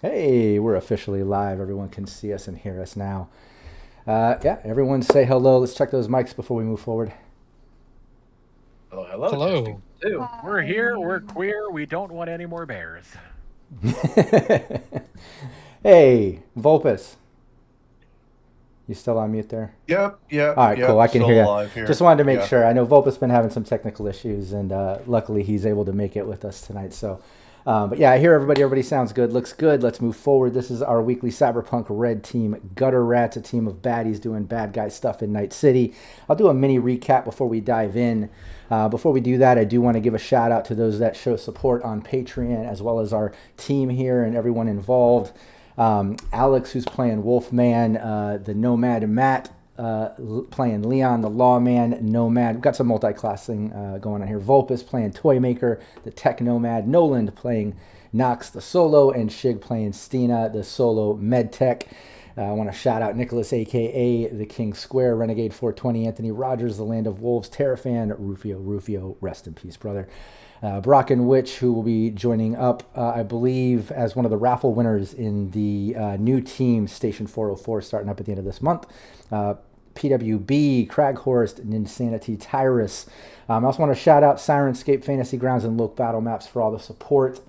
Hey, we're officially live. Everyone can see us and hear us now. Yeah, everyone say hello. Let's check those mics before we move forward. Hello, hello. Hello. Testing two. We're here. We're queer. We don't want any more bears. Hey, Vulpus. You still on mute there? Yep. All right, cool. I can Still hear you. alive here. Just wanted to make Yeah. sure. I know Vulpus been having some technical issues, and luckily he's able to make it with us tonight. So, but yeah, I hear everybody. Everybody sounds good. Looks good. Let's move forward. This is our weekly Cyberpunk Red team. Gutter Rats, a team of baddies doing bad guy stuff in Night City. I'll do a mini recap before we dive in. Before we do that, I do want to give a shout out to those that show support on Patreon, as well as our team here and everyone involved. Alex, who's playing Wolfman, the Nomad Matt, playing Leon, the Lawman, Nomad. We've got some multi-classing going on here. Vulpus playing Toymaker, the Tech Nomad. Noland playing Nox, the Solo, and Shig playing Stina, the Solo Medtech. I want to shout out Nicholas, a.k.a. the King Square, Renegade 420, Anthony Rogers, the Land of Wolves, Terrafan, Rufio, rest in peace, brother. Brock and Witch, who will be joining up, I believe, as one of the raffle winners in the new team, Station 404, starting up at the end of this month. PWB, Craghorst, and Insanity Tyrus. I also want to shout out Sirenscape, Fantasy Grounds, and Loke Battle Maps for all the support.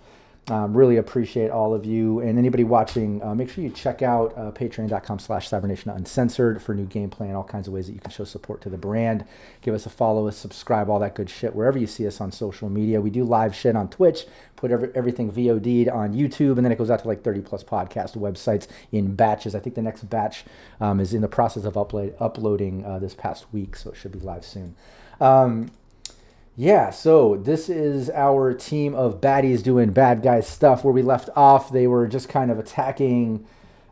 Really appreciate all of you. And anybody watching, make sure you check out patreon.com/Cybernation Uncensored for new gameplay and all kinds of ways that you can show support to the brand. Give us a follow, us subscribe, all that good shit wherever you see us on social media. We do live shit on Twitch, put everything VOD'd on YouTube, and then it goes out to like 30 plus podcast websites in batches. I think the next batch is in the process of uploading this past week, so it should be live soon. Yeah, so this is our team of baddies doing bad guy stuff. Where we left off, they were just kind of attacking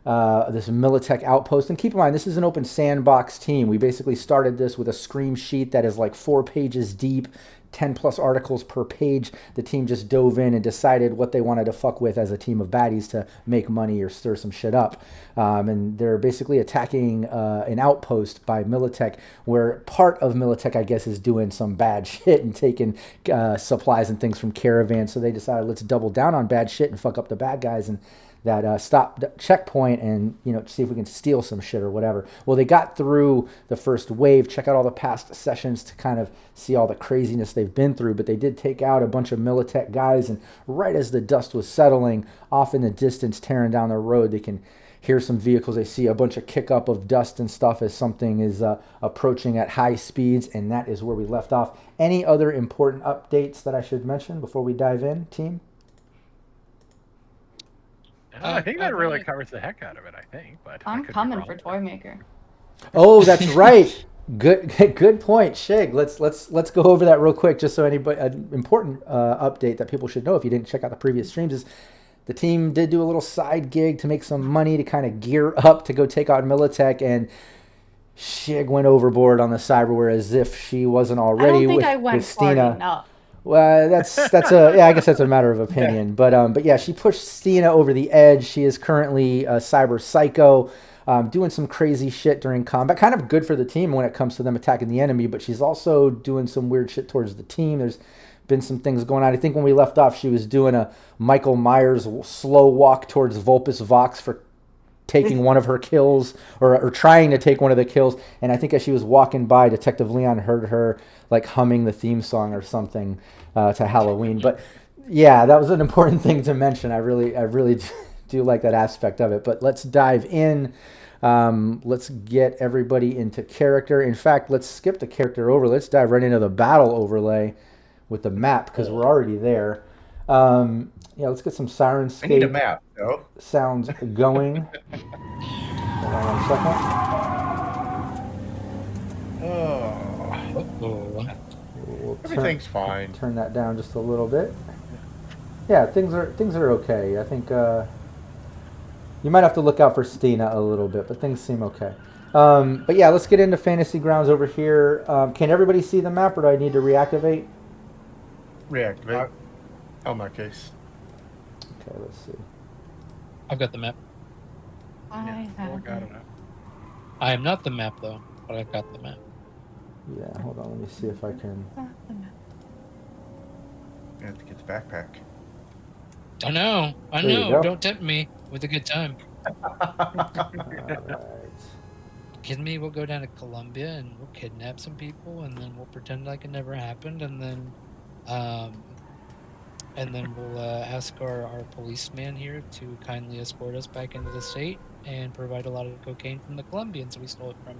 this Militech outpost. And keep in mind, this is an open sandbox team. We basically started this with a scream sheet that is like 4 pages deep, 10 plus articles per page. The team just dove in and decided what they wanted to fuck with as a team of baddies to make money or stir some shit up. And they're basically attacking an outpost by Militech, where part of Militech, I guess, is doing some bad shit and taking supplies and things from caravans. So they decided, let's double down on bad shit and fuck up the bad guys and that stop checkpoint and see if we can steal some shit or whatever. Well, they got through the first wave. Check out all the past sessions to kind of see all the craziness they've been through. But they did take out a bunch of Militech guys, and right as the dust was settling, off in the distance, tearing down the road, they can hear some vehicles. They see a bunch of kick up of dust and stuff as something is approaching at high speeds, and that is where we left off. Any other important updates that I should mention before we dive in, team? I think that really covers the heck out of it. I think, but I'm coming for Toymaker. Oh, that's right. Good point, Shig. Let's go over that real quick, just so anybody. An important update that people should know if you didn't check out the previous streams is the team did do a little side gig to make some money to kind of gear up to go take out Militech, and Shig went overboard on the cyberware as if she wasn't already I don't think I went with Stina. far enough. Well, that's a I guess that's a matter of opinion. Yeah. But yeah, she pushed Stina over the edge. She is currently a cyber psycho, doing some crazy shit during combat. Kind of good for the team when it comes to them attacking the enemy, but she's also doing some weird shit towards the team. There's been some things going on. I think when we left off, she was doing a Michael Myers slow walk towards Vulpus Vox for taking one of her kills, or trying to take one of the kills. And I think as she was walking by, Detective Leon heard her like humming the theme song or something to Halloween. But yeah, that was an important thing to mention. I really do like that aspect of it. But let's dive in. Let's get everybody into character. In fact, let's skip the character over. Let's dive right into the battle overlay with the map, because we're already there. Yeah, let's get some Sirenscape. I need a map, no? Sounds going. Hold on 1 second. Everything's fine. Turn that down just a little bit. Yeah, things are okay. I think you might have to look out for Stina a little bit, but things seem okay. But yeah, let's get into Fantasy Grounds over here. Can everybody see the map, or do I need to reactivate? Reactivate. Oh, my case. Okay, let's see. I've got the map. I am not the map though, but I've got the map. Yeah, hold on. Let me see if I can. You have to get the backpack. I know. There you go. Don't tempt me. with a good time. Alright. Kidding me? We'll go down to Colombia and we'll kidnap some people, and then we'll pretend like it never happened, and then we'll ask our policeman here to kindly escort us back into the state and provide a lot of cocaine from the Colombians we stole it from.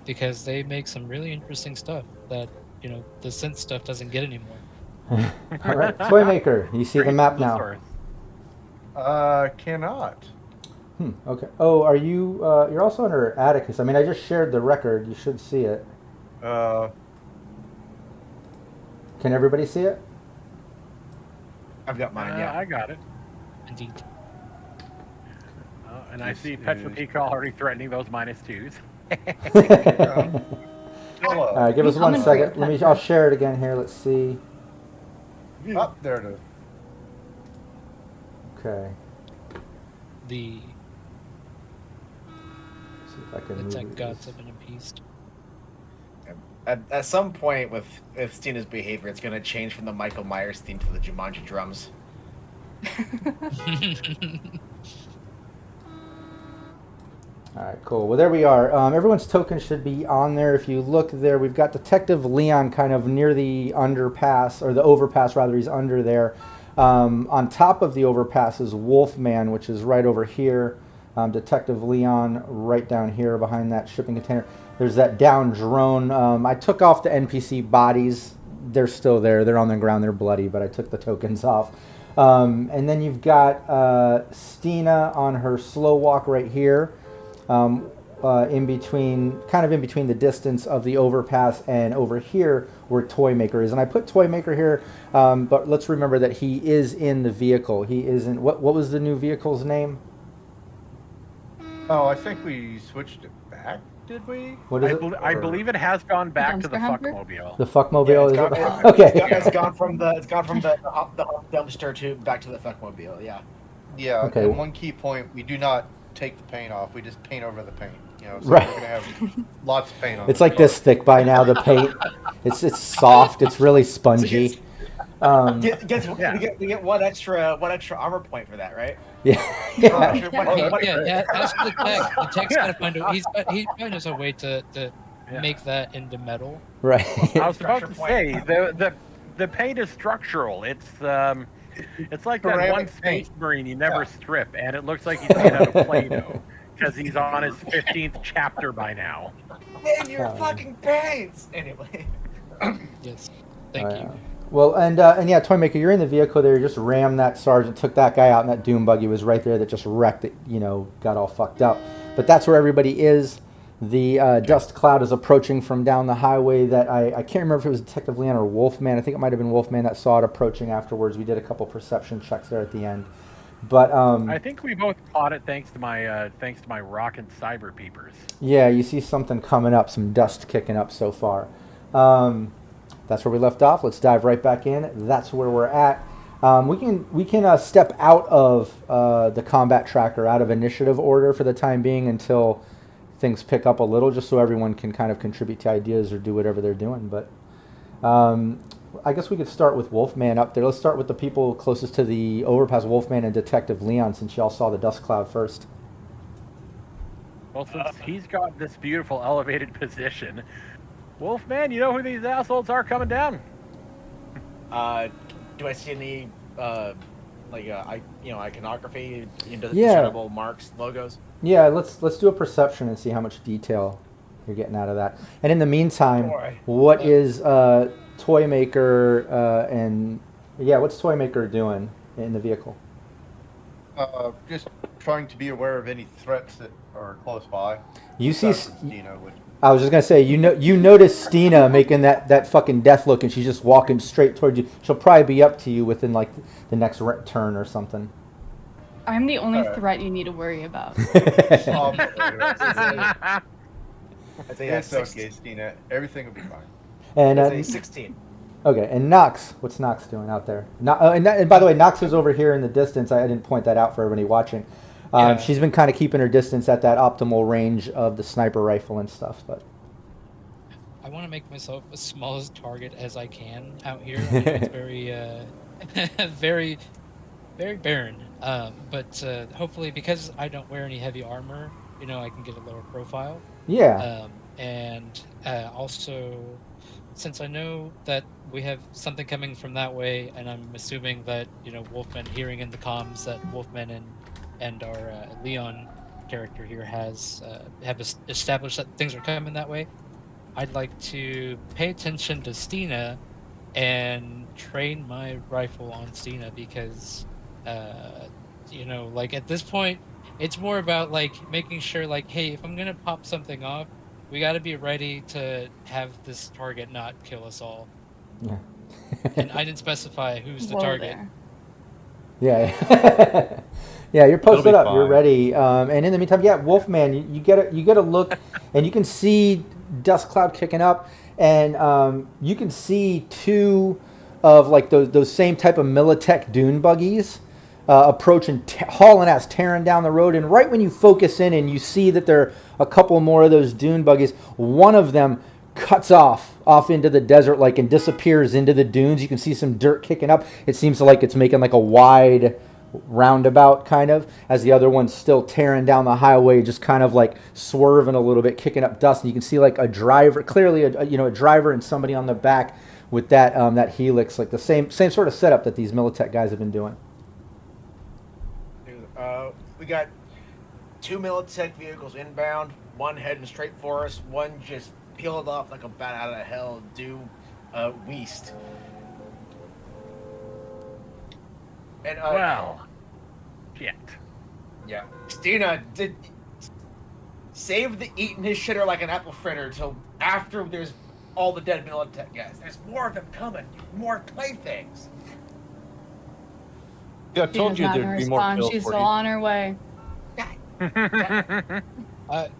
Because they make some really interesting stuff that, the synth stuff doesn't get anymore. All right, Toy Maker, you see the map now. Cannot. Okay. Oh, are you? You're also under Atticus. I mean, I just shared the record. You should see it. Uh, Can everybody see it? I've got mine, yeah. I got it. Indeed. And I see Petropica already threatening those -2s. hello. All right, give us I'm 1 coming for you, second. I'll share it again here. Let's see. Up there it is. Okay. The See if I can move attack these. gods have been appeased. At some point with Stina's behavior, it's going to change from the Michael Myers theme to the Jumanji drums. All right, cool. Well, there we are. Everyone's token should be on there. If you look there, we've got Detective Leon kind of near the underpass, or the overpass rather. He's under there. On top of the overpass is Wolfman, which is right over here. Detective Leon right down here behind that shipping container. There's that down drone. I took off the NPC bodies. They're still there. They're on the ground. They're bloody, but I took the tokens off. And then you've got Stina on her slow walk right here. In between the distance of the overpass and over here where Toy Maker is. And I put Toy Maker here, but let's remember that he is in the vehicle. He isn't. What was the new vehicle's name? Oh, I think we switched it back. Did we? What is it? I believe it has gone back to the Dumpster humper? Fuckmobile. The Fuckmobile. Yeah, is it? it's Okay. it's gone from the dumpster to back to the fuckmobile. Yeah. Yeah. Okay. And one key point: we do not take the paint off. We just paint over the paint. So Right. we're gonna have lots of paint on. It's the like car. this thick by now. The paint. It's soft. It's really spongy. We get one extra armor point for that, right? Yeah. Yeah, ask the tech. The tech's gonna find a he knows a way to make that into metal. Right. I was about to say the paint is structural. It's like that Ceramic one space paint. marine you never strip, and it looks like he's made out of Play-Doh because he's on his 15th chapter by now. In your fucking pants. Anyway. Yes. Thank you. Well, and yeah, Toy Maker, you're in the vehicle there. You just rammed that sergeant, took that guy out, and that Doom buggy was right there that just wrecked it, got all fucked up. But that's where everybody is. The dust cloud is approaching from down the highway that I can't remember if it was Detective Leon or Wolfman. I think it might have been Wolfman that saw it approaching afterwards. We did a couple perception checks there at the end. But I think we both caught it thanks to my rockin' cyber peepers. yeah, you see something coming up, some dust kicking up so far. That's where we left off. Let's dive right back in. That's where we're at. We can step out of the combat tracker, out of initiative order for the time being until things pick up a little, just so everyone can kind of contribute to ideas or do whatever they're doing. But I guess we could start with Wolfman up there. Let's start with the people closest to the overpass, Wolfman and Detective Leon, since y'all saw the dust cloud first. Well, since he's got this beautiful elevated position, Wolfman, you know who these assholes are coming down? Do I see any iconography, Yeah. discernible marks, logos? Yeah, let's do a perception and see how much detail you're getting out of that. And in the meantime, what is Toy Maker what's Toy Maker doing in the vehicle? Just trying to be aware of any threats that are close by. You see, Aside from Stina, which- I was just gonna say, you notice Stina making that fucking death look, and she's just walking straight towards you. She'll probably be up to you within like the next turn or something. I'm the only Alright. threat you need to worry about. I think It's that's okay, Stina. Everything will be fine. And a 16. okay, and Nox, what's Nox doing out there? And by the way, Nox is over here in the distance. I didn't point that out for everybody watching. She's been kind of keeping her distance at that optimal range of the sniper rifle and stuff. But I want to make myself as small as target as I can out here. I know it's very, very very barren. But hopefully, because I don't wear any heavy armor, I can get a lower profile. Yeah. And also, since I know that we have something coming from that way, and I'm assuming that Wolfman hearing in the comms that Wolfman and our Leon character here have established that things are coming that way, I'd like to pay attention to Stina and train my rifle on Stina because, like at this point, it's more about like making sure, like, hey, if I'm gonna pop something off, we got to be ready to have this target not kill us all. Yeah. And I didn't specify who's the Whoa target. there. Yeah. Yeah, you're posted be up. You're fine. ready. And in the meantime, yeah, Wolfman, you get a look, and you can see dust cloud kicking up, and you can see two of like those same type of Militech dune buggies approaching, hauling ass, tearing down the road. And right when you focus in and you see that there are a couple more of those dune buggies, one of them cuts off into the desert, like, and disappears into the dunes. You can see some dirt kicking up. It seems like it's making like a wide roundabout kind of, as the other one's still tearing down the highway, just kind of like swerving a little bit, kicking up dust. And you can see like a driver, clearly a driver and somebody on the back with that that helix, like the same sort of setup that these Militech guys have been doing. We got 2 Militech vehicles inbound, one heading straight for us, one just peeled off like a bat out of hell due west. And Well, shit. yeah, Stina did save the eating his shitter like an apple fritter till after there's all the dead Militech guys. There's more of them coming, more playthings. Yeah, I told Tina's you not there'd gonna be more respond. kills She's for still you. on her way.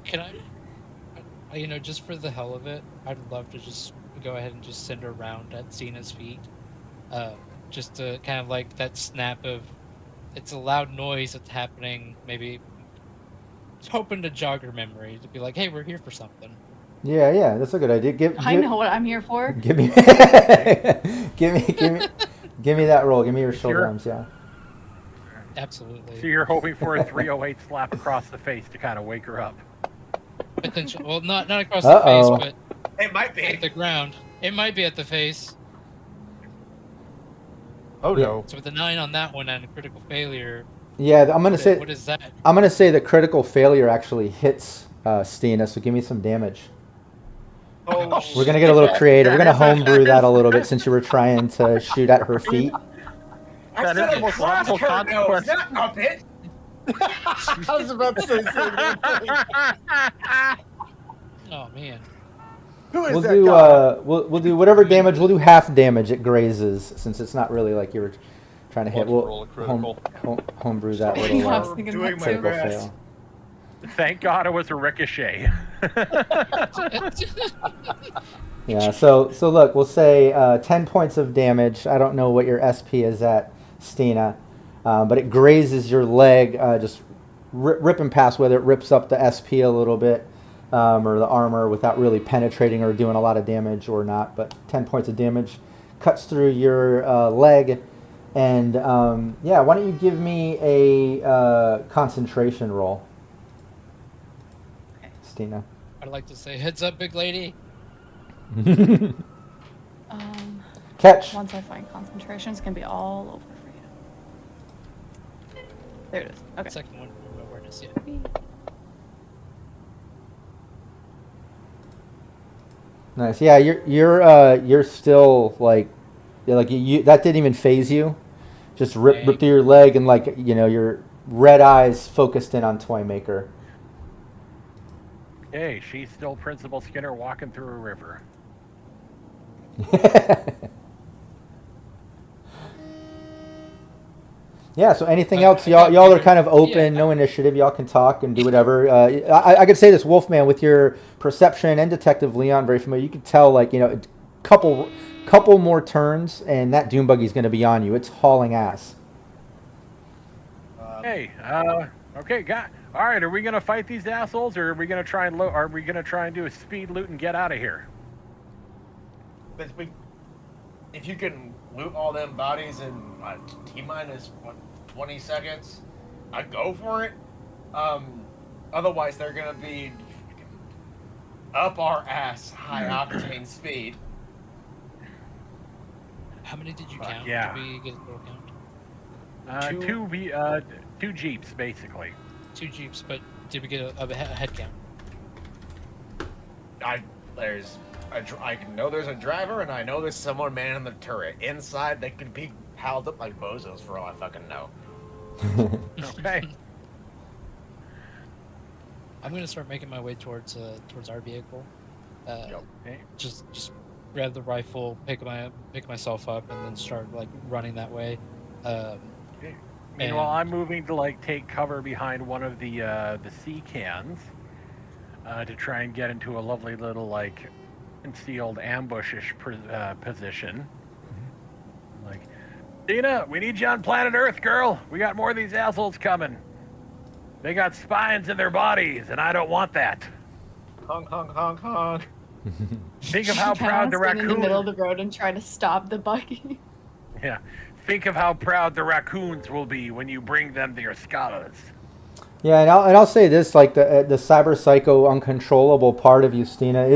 Can I, just for the hell of it, I'd love to just go ahead and just send her around at Cena's feet. Just to kind of like that snap of, it's a loud noise that's happening, maybe just hoping to jog her memory, to be like, hey, we're here for something. Yeah, that's a good idea. I know what I'm here for. Give me, give me that roll. Give me your shoulder arms. Yeah. Absolutely. So you're hoping for a 308 slap across the face to kind of wake her up. Potential, well, not across Uh-oh. the face, but It might be. at the ground. It might be at the face. Oh no. So with a 9 on that one and a critical failure, Yeah, I'm gonna say what is that? I'm gonna say the critical failure actually hits Stina. So give me some damage. Oh, We're gonna get a little creative. We're gonna homebrew that a little bit since you were trying to shoot at her feet. I That said is a the most logical crossbow nose, consequence. not a bit. I was about to say something. Oh man. Who is We'll that do guy? we'll do whatever damage. We'll do half damage. It grazes since it's not really like you were trying to hit. Let's roll a critical. Homebrew that I little was thinking doing that my too. critical best. fail. Thank God it was a ricochet. Yeah, so look, we'll say 10 points of damage. I don't know what your SP is at, Stina, but it grazes your leg, just ripping past, whether it rips up the SP a little bit or the armor without really penetrating or doing a lot of damage or not. But 10 points of damage cuts through your leg. And yeah, why don't you give me a concentration roll, Stina? I'd like to say, heads up, big lady. Catch. Once I find concentration, it's gonna be all over for you. There it is. Okay. Second one from awareness, yeah. Nice. Yeah, you're still like you that didn't even phase you. Just rip through your leg and like your red eyes focused in on Toymaker. Hey, she's still Principal Skinner walking through a river. Yeah. So anything else? Y'all are kind of open, no initiative. Y'all can talk and do whatever. I could say this, Wolfman, with your perception and Detective Leon, very familiar. You could tell like a couple more turns and that Dune buggy's going to be on you. It's hauling ass. Hey, okay, all right. Are we gonna fight these assholes, or are we gonna try and do a speed loot and get out of here? If you can loot all them bodies in T-minus 20 seconds, I'd go for it. Otherwise, they're gonna be up our ass, high octane speed. How many did you count? Yeah. Did we get a total count? Two Jeeps, basically. 2 Jeeps, but did we get a head count? I know there's a driver, and I know there's someone manning the turret. Inside, they could be piled up like bozos for all I fucking know. Okay. I'm gonna start making my way towards our vehicle. Okay. Just grab the rifle, pick myself up, and then start like running that way. Meanwhile, I'm moving to like take cover behind one of the sea cans to try and get into a lovely little like concealed ambushish position. Like, Dina, we need you on planet Earth, girl. We got more of these assholes coming. They got spines in their bodies, and I don't want that. Honk, honk, honk, honk. Think of how proud the stand in the middle of raccoons. the road and try to stop the buggy. Yeah. Think of how proud the raccoons will be when you bring them their scholars. Yeah, and I'll say this: like the cyber psycho uncontrollable part of you, Stina,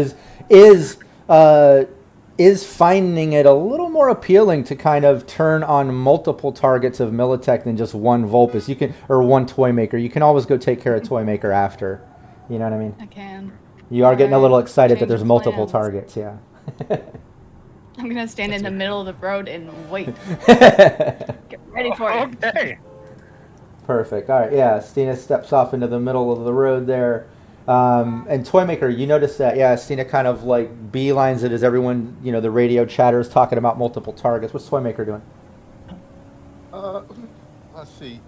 is finding it a little more appealing to kind of turn on multiple targets of Militech than just one Vulpus. You can, or one Toymaker. You can always go take care of Toymaker after. You know what I mean? I can. You are getting a little excited that Change there's of multiple plans. targets. Yeah. I'm gonna stand in the middle of the road and wait. Perfect. Get ready for it. Okay. All right. Yeah. Stina steps off into the middle of the road there. And Toymaker, you notice that, yeah, Stina kind of like beelines it as everyone, the radio chatter is talking about multiple targets. What's Toymaker doing? Let's see.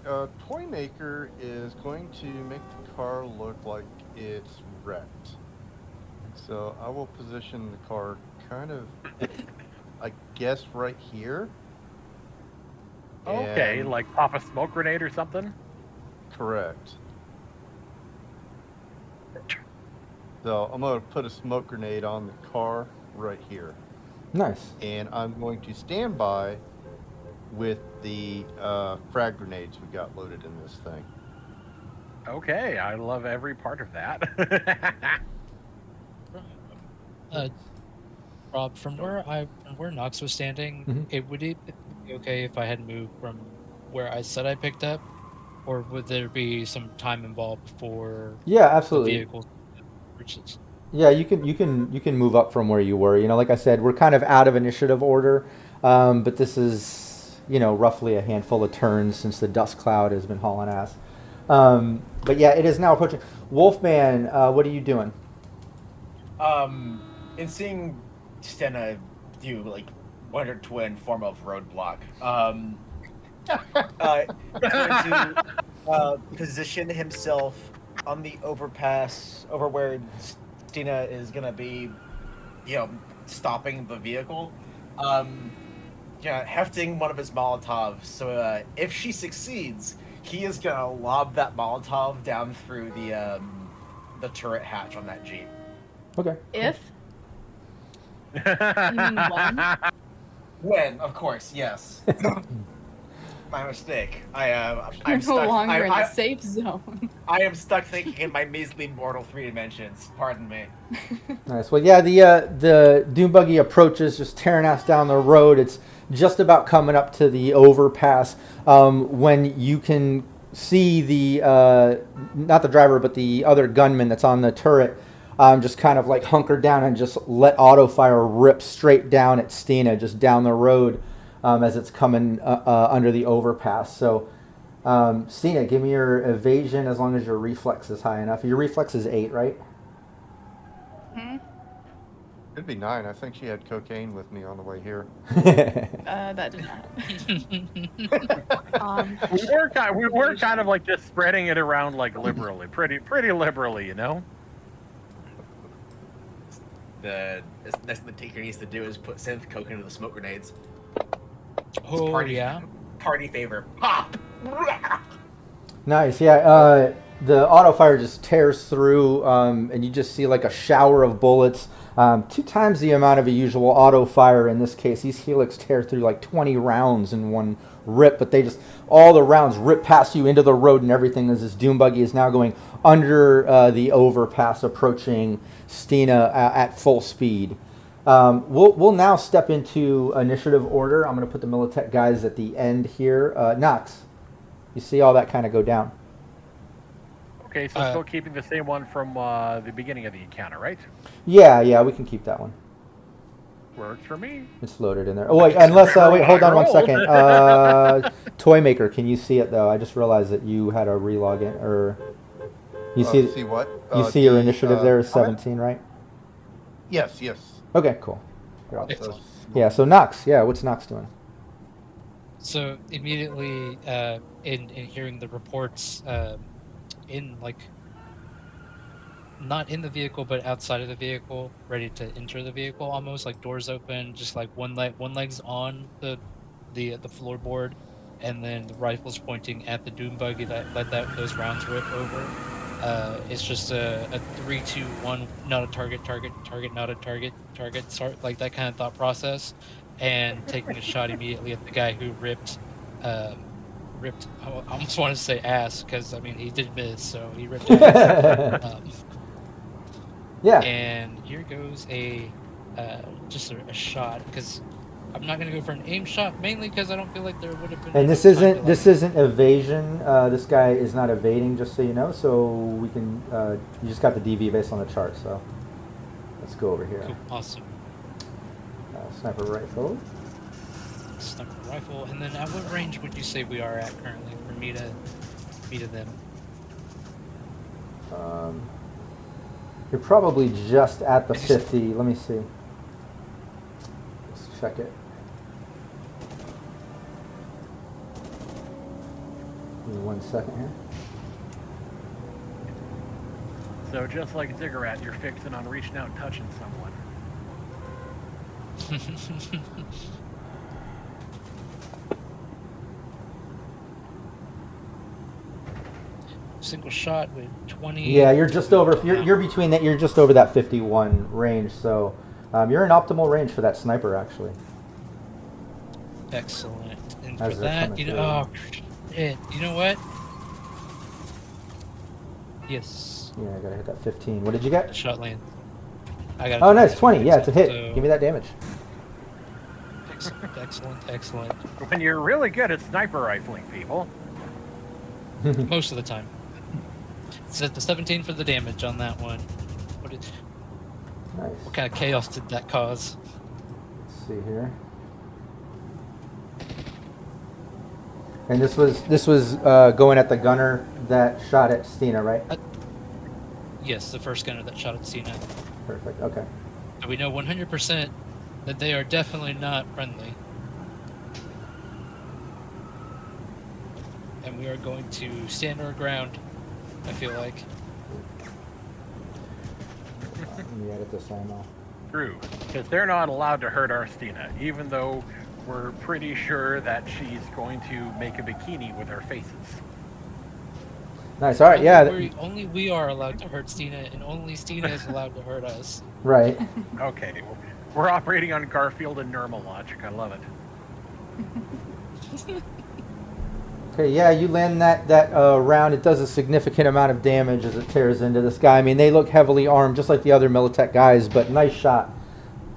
Toymaker is going to make the car look like it's wrecked. So I will position the car kind of, I guess, right here. Okay, And- like pop a smoke grenade or something? Correct. So I'm going to put a smoke grenade on the car right here. Nice. And I'm going to stand by with the frag grenades we got loaded in this thing. Okay, I love every part of that. Rob, from where Knox was standing, Mhm. would it be okay if I had moved from where I said I picked up, or would there be some time involved before Yeah, the absolutely. vehicle reaches? Yeah, you can move up from where you were. Like I said, we're kind of out of initiative order, but this is roughly a handful of turns since the dust cloud has been hauling ass. But yeah, it is now approaching. Wolfman, what are you doing? In seeing Stena do like Wonder Twin form of roadblock, going to position himself on the overpass over where Stina is gonna be, stopping the vehicle. Hefting one of his Molotovs. So if she succeeds, he is gonna lob that Molotov down through the turret hatch on that Jeep. Okay. If you mean one? When, of course, yes. My mistake. You're I'm no stuck. longer in the safe zone. I am stuck thinking in my measly mortal 3 dimensions. Pardon me. Nice. Well, yeah, the Dune buggy approaches, just tearing ass down the road. It's just about coming up to the overpass when you can see the not the driver, but the other gunman that's on the turret. Just kind of like hunker down and just let auto fire rip straight down at Stina, just down the road as it's coming under the overpass. So, Stina, give me your evasion as long as your reflex is high enough. Your reflex is 8, right? It'd be 9. I think she had cocaine with me on the way here. That did not. we were kind of like just spreading it around like liberally, pretty liberally, The next thing the Tinker needs to do is put synth coke into the smoke grenades. Oh, yeah. Party favor. Pop! Nice, yeah. The auto fire just tears through, and you just see like a shower of bullets 2 times the amount of a usual auto fire in this case. These helix tear through like 20 rounds in one rip, but all the rounds rip past you into the road and everything as this Dune buggy is now going under the overpass, approaching Stina at full speed. We'll now step into initiative order. I'm going to put the Militech guys at the end here. Knox, you see all that kind of go down. Okay, so still keeping the same one from the beginning of the encounter, right? Yeah, we can keep that one. Works for me. It's loaded in there. Oh, wait, unless, wait, hold on 1 second. Toymaker, can you see it, though? I just realized that you had a relog in, or... You see what? You see your initiative there is 17, right? Yes. Okay, cool. Yeah, so Knox, what's Knox doing? So immediately, in hearing the reports, in like, not in the vehicle but outside of the vehicle, ready to enter the vehicle, almost like doors open, just like one leg's on the floorboard, and then the rifle's pointing at the Doom buggy that let those rounds rip over. It's just a 3, 2, 1, not a target, not a target, start, like that kind of thought process, and taking a shot immediately at the guy who ripped. I almost want to say ass, because I mean he did miss, so he ripped ass. Yeah. And here goes just a shot, because I'm not going to go for an aim shot, mainly because I don't feel like there would have been. And this isn't evasion. This guy is not evading, just so you know. So we can. You just got the DV based on the chart. So let's go over here. Cool. Awesome. Sniper rifle. Sniper rifle, and then at what range would you say we are at currently for me to them? You're probably just at the 50. Let me see. Let's check it. Give me 1 second here. So just like Ziggurat, you're fixing on reaching out and touching someone. Single shot with 20. Yeah, you're just over. You're between that. You're just over that 51 range. So you're in optimal range for that sniper, actually. Excellent. And As for they're that, coming oh shit! You know what? Yes. Yeah, I gotta hit that 15. What did you get? Shot land. I got. Oh, nice, 20. Yeah, it's a hit. So, Give me that damage. Excellent. When you're really good at sniper rifling people. Most of the time. Set the 17 for the damage on that one. Nice. What kind of chaos did that cause? Let's see here. And this was going at the gunner that shot at Stina, right? Yes, the first gunner that shot at Cena. Perfect. Okay. So we know 100% that they are definitely not friendly. And we are going to stand our ground, I feel like. Let me edit this ammo. True, because they're not allowed to hurt our Stina, even though we're pretty sure that she's going to make a bikini with her faces. Nice. All right. Yeah. Only we are allowed to hurt Stina, and only Stina is allowed to hurt us. Right. Okay, we're operating on Garfield and Normal logic. I love it. Okay. Yeah. You land that round. It does a significant amount of damage as it tears into this guy. I mean, they look heavily armed, just like the other Militech guys. But nice shot.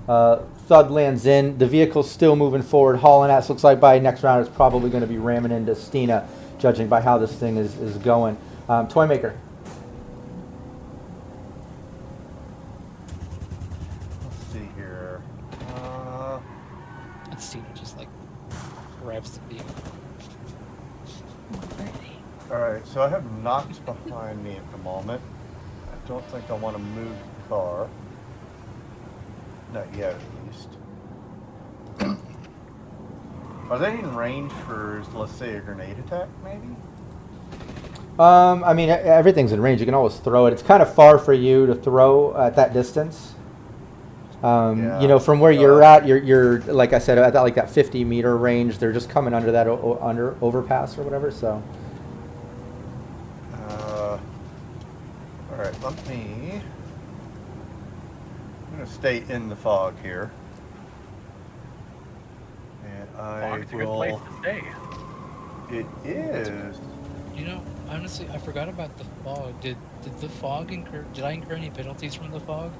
Thud lands in. The vehicle's still moving forward, hauling ass. Looks like by next round it's probably going to be ramming into Stina, judging by how this thing is going. Toymaker. Let's see here. And Stina just like grabs the vehicle. Alright, so I have Knox behind me at the moment. I don't think I want to move the car. Not yet, at least. Are they in range for, let's say, a grenade attack, maybe? I mean, everything's in range. You can always throw it. It's kind of far for you to throw at that distance. Yeah. You know, from where you're at, you're like I said, at that 50-meter range. They're just coming under that under overpass or whatever. So. All right, let me going to stay in the fog here. And I Fog's a good place will. to stay. It is. You know, honestly, I forgot about the fog. Did the fog incur? Did I incur any penalties from the fog?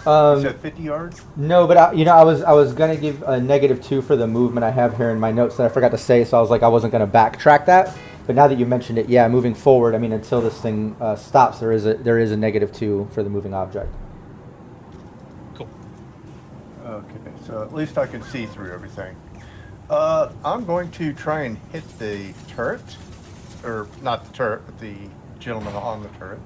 You said 50 yards? No, but I was gonna give a -2 for the movement I have here in my notes that I forgot to say, so I was like I wasn't gonna backtrack that. But now that you mentioned it, yeah, moving forward, I mean until this thing stops, there is a -2 for the moving object. Cool. Okay, so at least I can see through everything. I'm going to try and hit the turret, or not the turret, but the gentleman on the turret.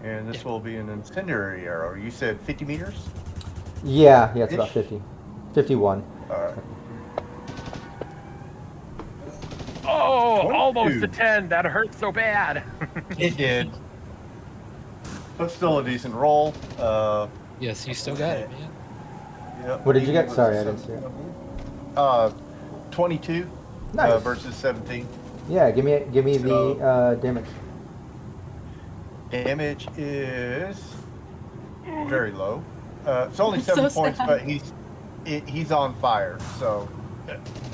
And this will be an incendiary arrow. You said 50 meters? Yeah, it's about Ish. 50, 51. Alright. Oh, 22. almost a 10. That hurt so bad. It did. But still a decent roll. Yes, you still got it, man. Yep. What did you get? Sorry, I didn't see it. 22 Nice. versus 17. Yeah, give me So- the damage. Damage is very low. It's only That's 7 so points, sad. but he's on fire. So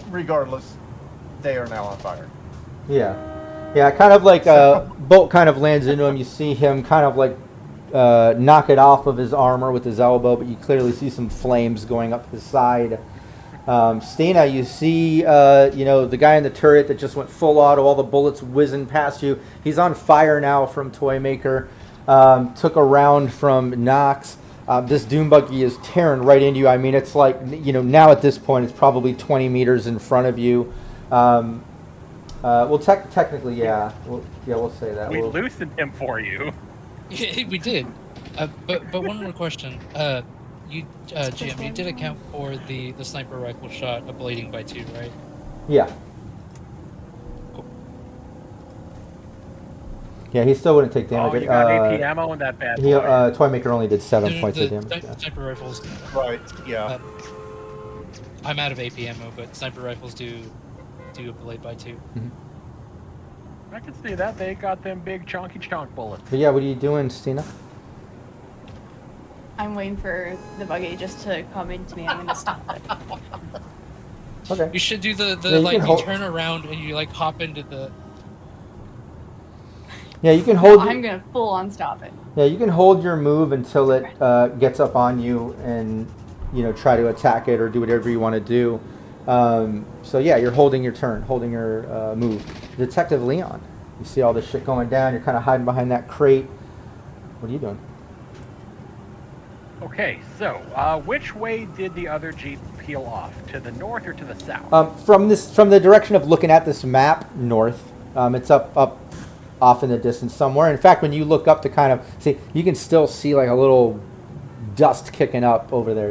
regardless, they are now on fire. Yeah, kind of like bolt kind of lands into him. You see him kind of like knock it off of his armor with his elbow, but you clearly see some flames going up his side. Stina, you see the guy in the turret that just went full auto, all the bullets whizzing past you. He's on fire now from Toymaker. Took a round from Knox. This Dune buggy is tearing right into you. I mean, it's like, now at this point, it's probably 20 meters in front of you. Well, technically, yeah. We'll say that. We We'll- loosened him for you. We did. But one more question. You, GM, you did account for the sniper rifle shot ablating by 2, right? Yeah. Cool. Yeah, he still wouldn't take Oh, damage. you got AP ammo in that bad He, boy. Toymaker only did 7 No, points the of damage. Yeah. Sniper rifles. Right. Yeah. I'm out of AP ammo, but sniper rifles do ablate by 2. I can see that. They got them big chonky chonk bullets. But yeah, what are you doing, Stina? I'm waiting for the buggy just to come into me. I'm gonna stop it. Okay. You should do the Yeah, you like can you hold- turn around and you like hop into the. Yeah, you can No, hold. I'm gonna full on stop it. Yeah, you can hold your move until it gets up on you and try to attack it or do whatever you want to do. So yeah, you're holding your turn, holding your move. Detective Leon, you see all this shit going down. You're kind of hiding behind that crate. What are you doing? Okay, so which way did the other Jeep peel off? To the north or to the south? From the direction of looking at this map, north. It's up off in the distance somewhere. In fact, when you look up to kind of see, you can still see like a little dust kicking up over there.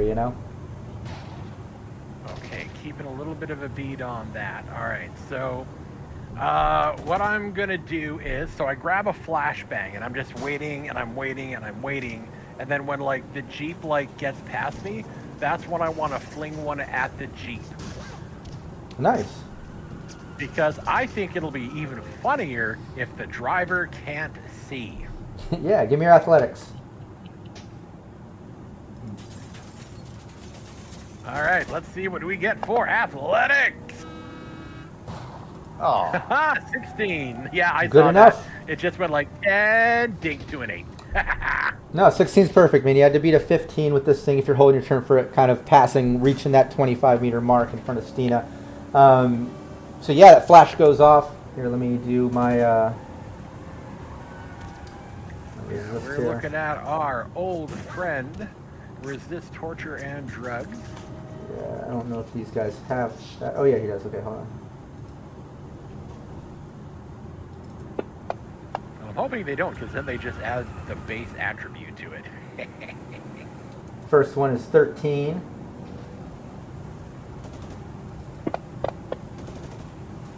Okay, keeping a little bit of a bead on that. All right, so what I'm gonna do is, so I grab a flashbang and I'm just waiting and I'm waiting and I'm waiting, and then when like the Jeep like gets past me, that's when I want to fling one at the Jeep, Nice. because I think it'll be even funnier if the driver can't see. Yeah, give me your athletics. All right, let's see what we get for athletics. Oh. Haha, 16. Yeah, I Good saw enough. that. It just went like, and dink to an 8. No, 16's perfect, man. You had to beat a 15 with this thing if you're holding your turn for it, kind of passing, reaching that 25-meter mark in front of Stina. So yeah, that flash goes off. Here, let me do my. Resist We're here. looking at our old friend, resist torture and drugs. Yeah, I don't know if these guys have that. Oh yeah, he does. Okay, hold on. I'm hoping they don't, because then they just add the base attribute to it. First one is 13.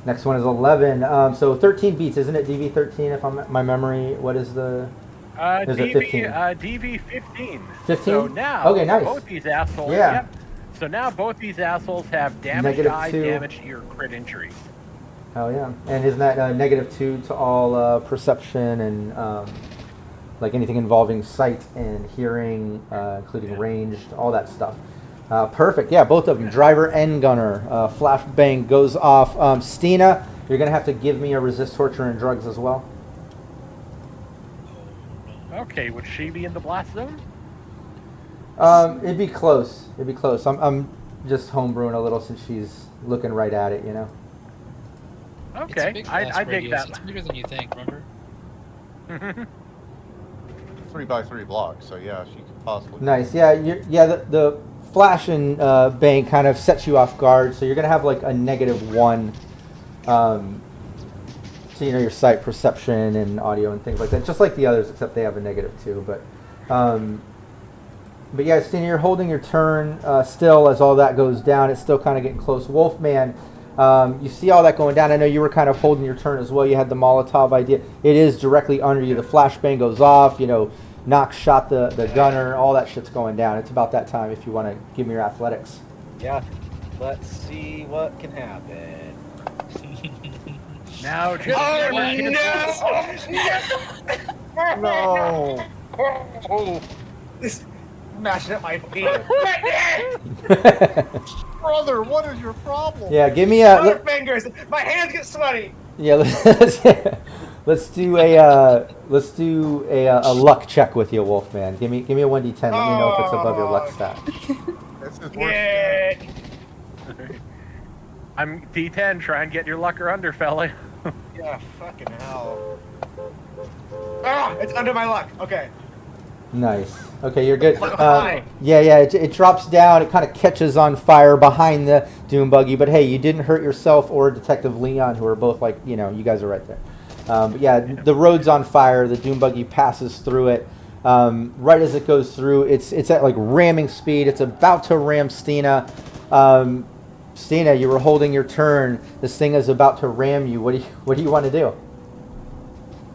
Next one is 11. So 13 beats, isn't it? DV 13, if I'm my memory. What is the? Is it 15? DV 15. 15? So now, Okay, nice. both these assholes. Yeah. Yep. So now both these assholes have damage Negative die, 2. damage to your crit injuries. Hell yeah. And isn't that -2 to all perception and like anything involving sight and hearing, including ranged, all that stuff? Perfect. Yeah, both of them, driver and gunner. Flashbang goes off. Stina, you're going to have to give me a resist torture and drugs as well. Okay, would she be in the blast zone? It'd be close. It'd be close. I'm just homebrewing a little since she's looking right at it, you know? It's a Okay, big I blast dig radius. that. It's bigger than you think, remember? 3x3 blocks, so yeah, she could possibly. Nice. Yeah, the flash and bang kind of sets you off guard, so you're going to have like a -1. So, you know, your sight, perception, and audio and things like that, just like the others, except they have a -2. But yeah, Stina, you're holding your turn still as all that goes down. It's still kind of getting close. Wolfman, you see all that going down. I know you were kind of holding your turn as well. You had the Molotov idea. It is directly under you. The flashbang goes off. You know, Knox shot the gunner. All that shit's going down. It's about that time if you want to give me your athletics. Yeah. Let's see what can happen. Now, just No! This mashing at my feet. Brother, what is your problem? Yeah, give me a. Other fingers. My hands get sweaty. Yeah, let's do a luck check with you, Wolfman. Give me a 1d10. Let me know if it's above your luck stat. This is worse. Yeah. I'm D10. Try and get your luck or under, fella. Yeah, fucking hell. Ah, it's under my luck. Okay. Nice. Okay, you're good. High. Yeah. It drops down. It kind of catches on fire behind the Doom buggy. But hey, you didn't hurt yourself or Detective Leon, who are both like, you know, you guys are right there. But yeah, the road's on fire. The Doom buggy passes through it. Right as it goes through, it's at like ramming speed. It's about to ram Stina. Stina, you were holding your turn. This thing is about to ram you. What do you want to do?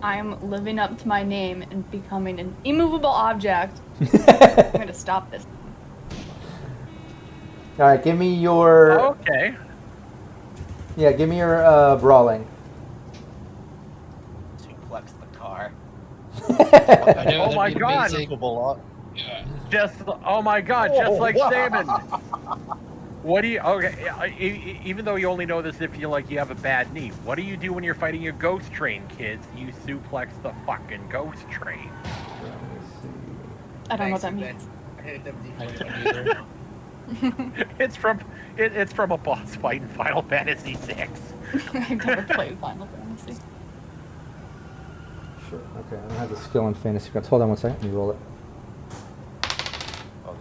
I'm living up to my name and becoming an immovable object. I'm going to stop this. All right, give me your. Okay. Yeah, give me your brawling. Suplex the car. I know, Oh that'd my be God. amazing. Yeah. Oh my God! Just like Salmon. What do you? Okay, even though you only know this if you have a bad knee. What do you do when you're fighting a ghost train, kids? You suplex the fucking ghost train. I don't know what that Thanks, means. I hit them I D4. don't either. It's from a boss fight in Final Fantasy VI. I've never played Final Fantasy. Sure. Okay, I don't have the skill in fantasy cards. Hold on one second. Let me roll it. Oh, that'd be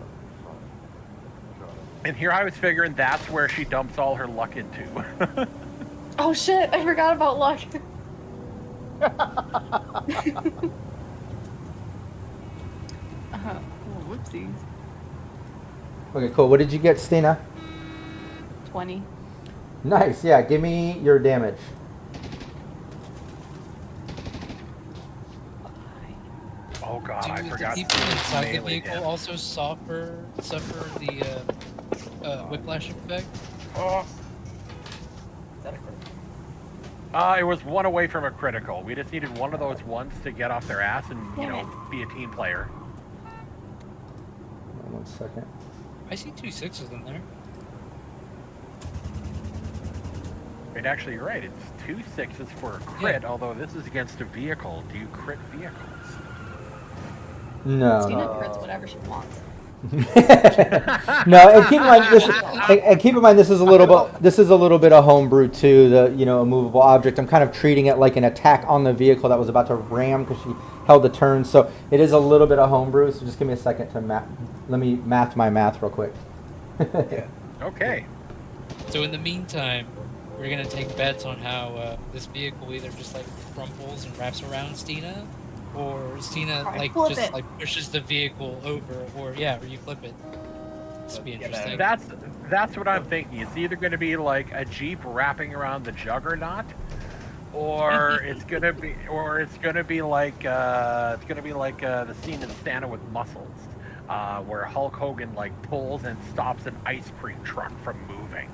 fun. Got it. And here I was figuring that's where she dumps all her luck into. Oh shit, I forgot about luck. Oh, whoopsies. Okay, cool. What did you get, Stina? 20. Nice. Yeah, give me your damage. Oh God, I Do forgot. the people inside the melee vehicle hit. also suffer the whiplash effect? Oh. Is that a critical? It was one away from a critical. We just needed one of those once to get off their ass and be a team player. One second. I see 2 6s in there. Wait, actually, you're right. It's 2 6s for a crit. Although this is against a vehicle. Do you crit vehicles? No. Stina crits whatever she wants. No, and keep in mind this is a little bit of homebrew too. The a movable object. I'm kind of treating it like an attack on the vehicle that was about to ram because she held the turn. So it is a little bit of homebrew. So just give me a second to let me math my math real quick. Yeah. Okay. So in the meantime, we're gonna take bets on how this vehicle either just like crumbles and wraps around Stina, or Stina Or I like flip just it. like pushes the vehicle over, or you flip it. This would be Yeah, interesting. That's what I'm thinking. It's either going to be like a Jeep wrapping around the Juggernaut, or it's gonna be like the scene in Santa with Muscles, where Hulk Hogan like pulls and stops an ice cream truck from moving.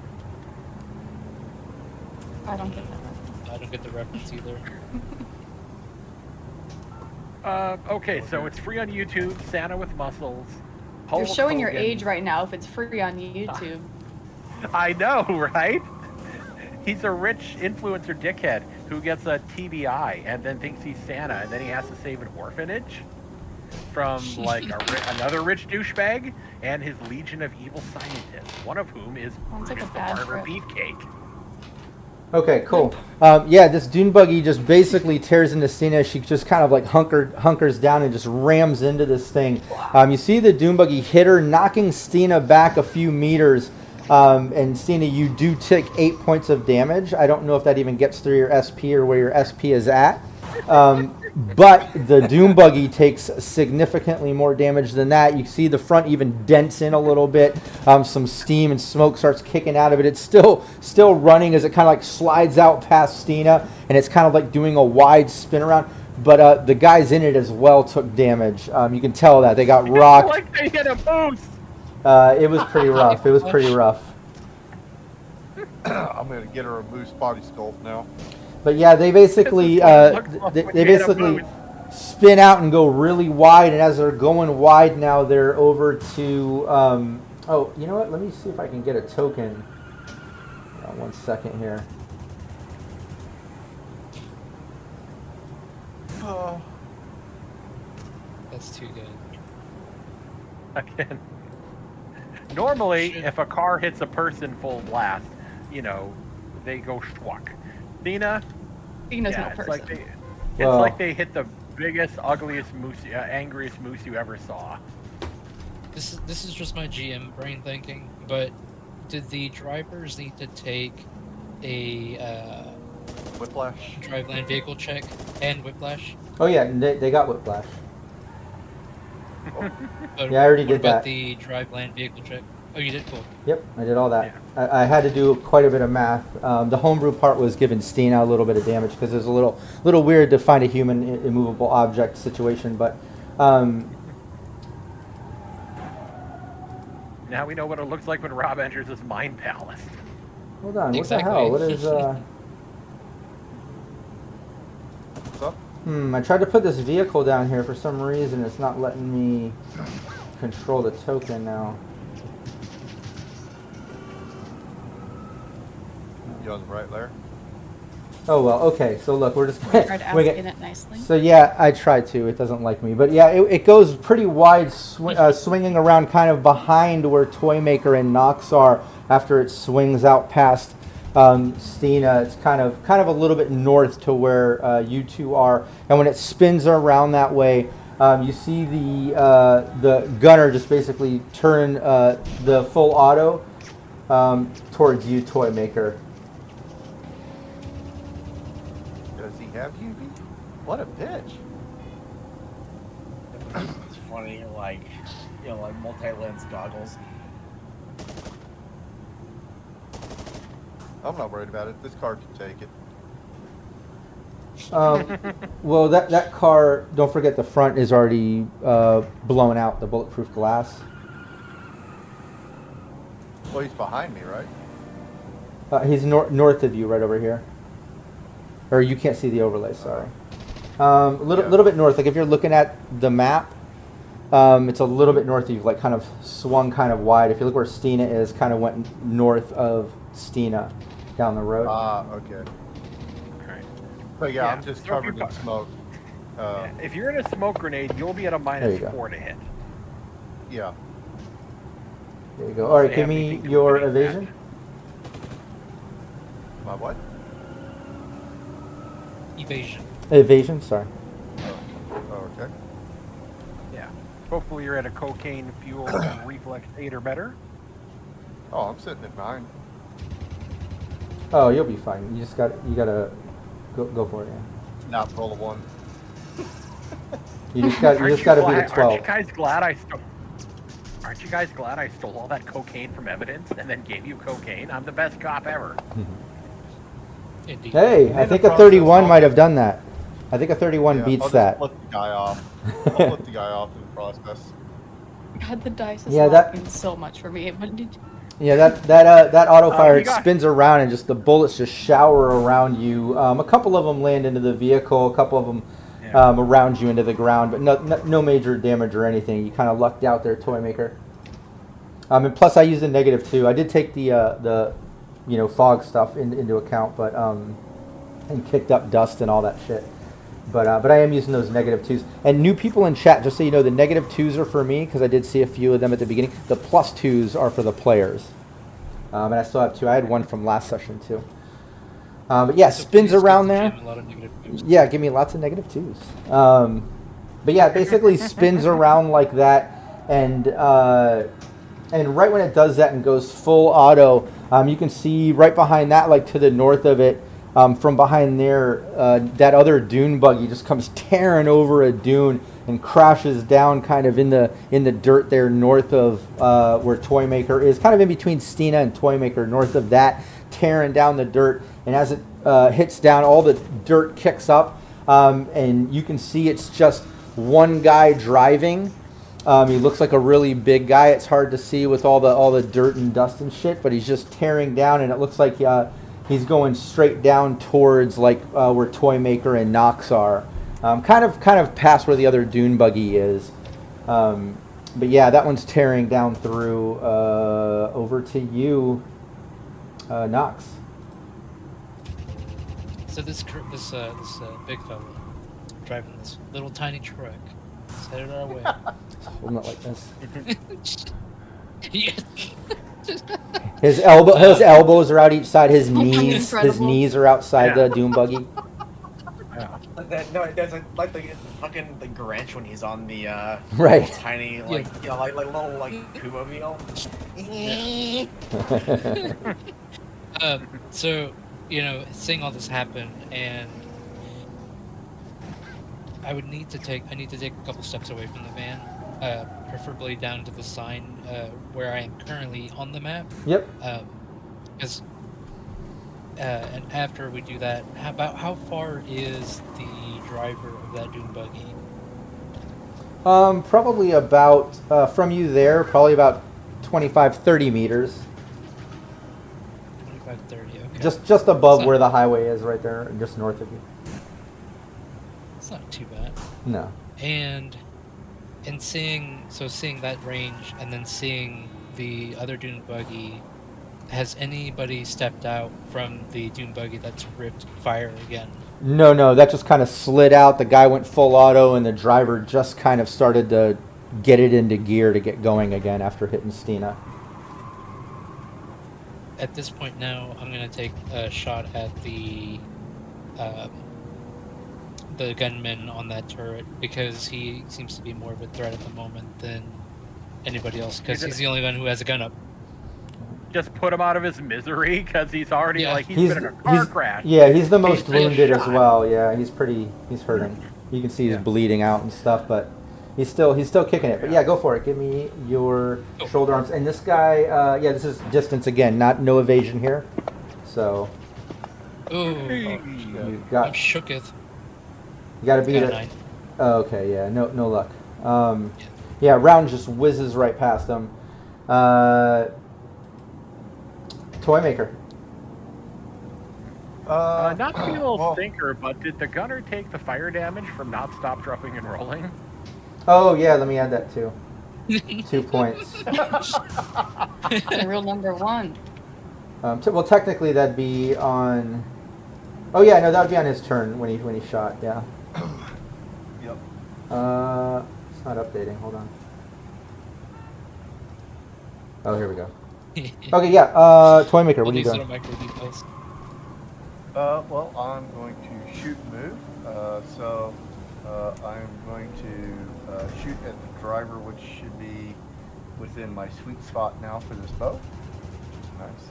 I don't get that. I don't get the reference either. Okay, so it's free on YouTube. Santa with muscles. You're Hulk showing your Hogan. age right now if it's free on YouTube. I know, right? He's a rich influencer dickhead who gets a TBI and then thinks he's Santa, and then he has to save an orphanage from like another rich douchebag and his legion of evil scientists, one of whom is Sounds like a Brutus the bad Barber trip. Beefcake. Okay, cool. Yeah, this Dune buggy just basically tears into Stina. She just kind of like hunkers down and just rams into this thing. You see the Dune buggy hit her, knocking Stina back a few meters. And Stina, you do take 8 points of damage. I don't know if that even gets through your SP or where your SP is at. But the Doom buggy takes significantly more damage than that. You see the front even dents in a little bit. Some steam and smoke starts kicking out of it. It's still running as it kind of like slides out past Stina, and it's kind of like doing a wide spin around. But the guys in it as well took damage. You can tell that they got rocked. Like they hit a boost. It was pretty rough. It was pretty rough. I'm gonna get her a moose body sculpt now. But yeah, they basically they basically spin out and go really wide, and as they're going wide now, they're over to oh, you know what? Let me see if I can get a token. 1 second here. Oh, That's too good. Again. Normally, if a car hits a person full blast, you know, they go schwack. Stina, Tina's no it's person. like they, Well- it's like they hit the biggest, ugliest moose, angriest moose you ever saw. This is just my GM brain thinking, but did the drivers need to take a whiplash. driveland vehicle check and whiplash? Oh yeah, they got whiplash. But Yeah, I already what did about that. the driveland vehicle check? Oh, you did? Cool. Yep, I did all that. I had to do quite a bit of math. The homebrew part was giving Stina a little bit of damage because it was a little weird to find a human immovable object situation, but Now we know what it looks like when Rob enters his mind palace. hold on, Exactly. what the hell? What is What's up? I tried to put this vehicle down here for some reason. It's not letting me control the token now. You on the right there? Oh well, okay. So look, we're just Tried asking we get- it nicely. So yeah, I tried to. It doesn't like me, but yeah, it goes pretty wide, swinging around kind of behind where Toymaker and Nox are. After it swings out past Stina, it's kind of a little bit north to where you two are. And when it spins around that way, you see the gunner just basically turn the full auto towards you, Toymaker. Does he have UV? What a bitch. It's funny, like, you know, like multi-lens goggles. I'm not worried about it. This car can take it. Well, that car, don't forget the front is already blown out, the bulletproof glass. Well, he's behind me, right? He's north of you, right over here. Or you can't see the overlay, sorry. Little bit north, like if you're looking at the map, it's a little bit north of you, like kind of swung kind of wide. If you look where Stina is, kind of went north of Stina down the road. Ah, okay. Right. But yeah, Yeah, I'm just so if covered you in smoke. If you're in a smoke grenade, you'll be at a There you go. -4 to hit. Yeah. There you go. All right, They give have me anything to your eliminate that. evasion. My what? Evasion. Evasion, sorry. Oh, okay. Yeah. Hopefully you're at a cocaine fuel reflex 8 or better. Oh, I'm sitting at 9. Oh, you'll be fine. You gotta go for it. Yeah. Not roll a 1. You just gotta beat a Aren't 12. you guys glad I stole? Aren't you guys glad I stole all that cocaine from evidence and then gave you cocaine? I'm the best cop ever. Indeed. Hey, I In think the a 31 process, might have done that. I think a 31 Yeah, beats I'll just that. flip the guy off. I'll flip the guy off in the process. God, the dice is Yeah, that- lacking so much for me. What did Yeah, that auto fire you it got- spins around and just the bullets just shower around you. A couple of them land into the vehicle, a couple of them Yeah. around you into the ground, but no major damage or anything. You kind of lucked out there, Toy Maker. And plus I used a -2. I did take the fog stuff into account, but and kicked up dust and all that shit. But I am using those -2s. And new people in chat, just so you know, the -2s are for me because I did see a few of them at the beginning. The +2s are for the players. And I still have 2. I had 1 from last session too. But yeah, So spins please around give the there. GM a lot of negative boosts. Yeah, give me lots of -2s. But yeah, it basically spins around like that, and right when it does that and goes full auto, you can see right behind that, like to the north of it, from behind there, that other dune buggy just comes tearing over a dune and crashes down kind of in the dirt there north of where Toy Maker is, kind of in between Stina and Toy Maker, north of that, tearing down the dirt. And as it hits down, all the dirt kicks up, and you can see it's just one guy driving. He looks like a really big guy. It's hard to see with all the dirt and dust and shit, but he's just tearing down, and it looks like he's going straight down towards like where Toy Maker and Nox are, kind of past where the other dune buggy is. But yeah, that one's tearing down through over to you, Nox. So this big fella driving this little tiny truck. It's headed our way. Holding it like this. Yes. His elbows are out each side. His Incredible. knees are outside Yeah. the dune buggy. Yeah. No, there's like the fucking the Grinch when he's on the Right. little tiny like like little like Kuma meal. So, seeing all this happen, and I need to take a couple steps away from the van, preferably down to the sign where I am currently on the map. Yep. Because, and after we do that, how far is the driver of that dune buggy? Probably about from you there, probably about 25-30 meters. 25, 30. Okay. Just above So- where the highway is, right there, just north of you. It's not too bad. No. And seeing that range, and then seeing the other dune buggy, has anybody stepped out from the dune buggy that's ripped fire again? No, that just kind of slid out. The guy went full auto, and the driver just kind of started to get it into gear to get going again after hitting Stina. At this point now, I'm gonna take a shot at the gunman on that turret, because he seems to be more of a threat at the moment than anybody else, because he's the only one who has a gun up. Just put him out of his misery because he's already Yeah. like he's been in a car crash. Yeah, he's the most He's wounded as shot. well. Yeah, he's hurting. You can see he's Yeah. bleeding out and stuff, but he's still kicking it. But yeah, go for it. Give me your Oh. shoulder arms. And this guy, this is distance again, no evasion here. So Ooh, you I'm got shooketh. you got to beat Got a it. 9. Oh, okay, yeah, no luck. Yeah, round just whizzes right past him. Toy Maker. Not to be a little well, stinker, but did the gunner take the fire damage from not stop, dropping, and rolling? Oh yeah, let me add that too. 2 points. The real number one. Well, technically that'd be on. Oh yeah, no, that would be on his turn when he shot. Yeah. Yep. It's not updating. Hold on. Oh, here we go. Okay, yeah. Toy Maker, All what are you these doing? little micro details. Well, I'm going to shoot move. So I'm going to shoot at the driver, which should be within my sweet spot now for this bow. Nice.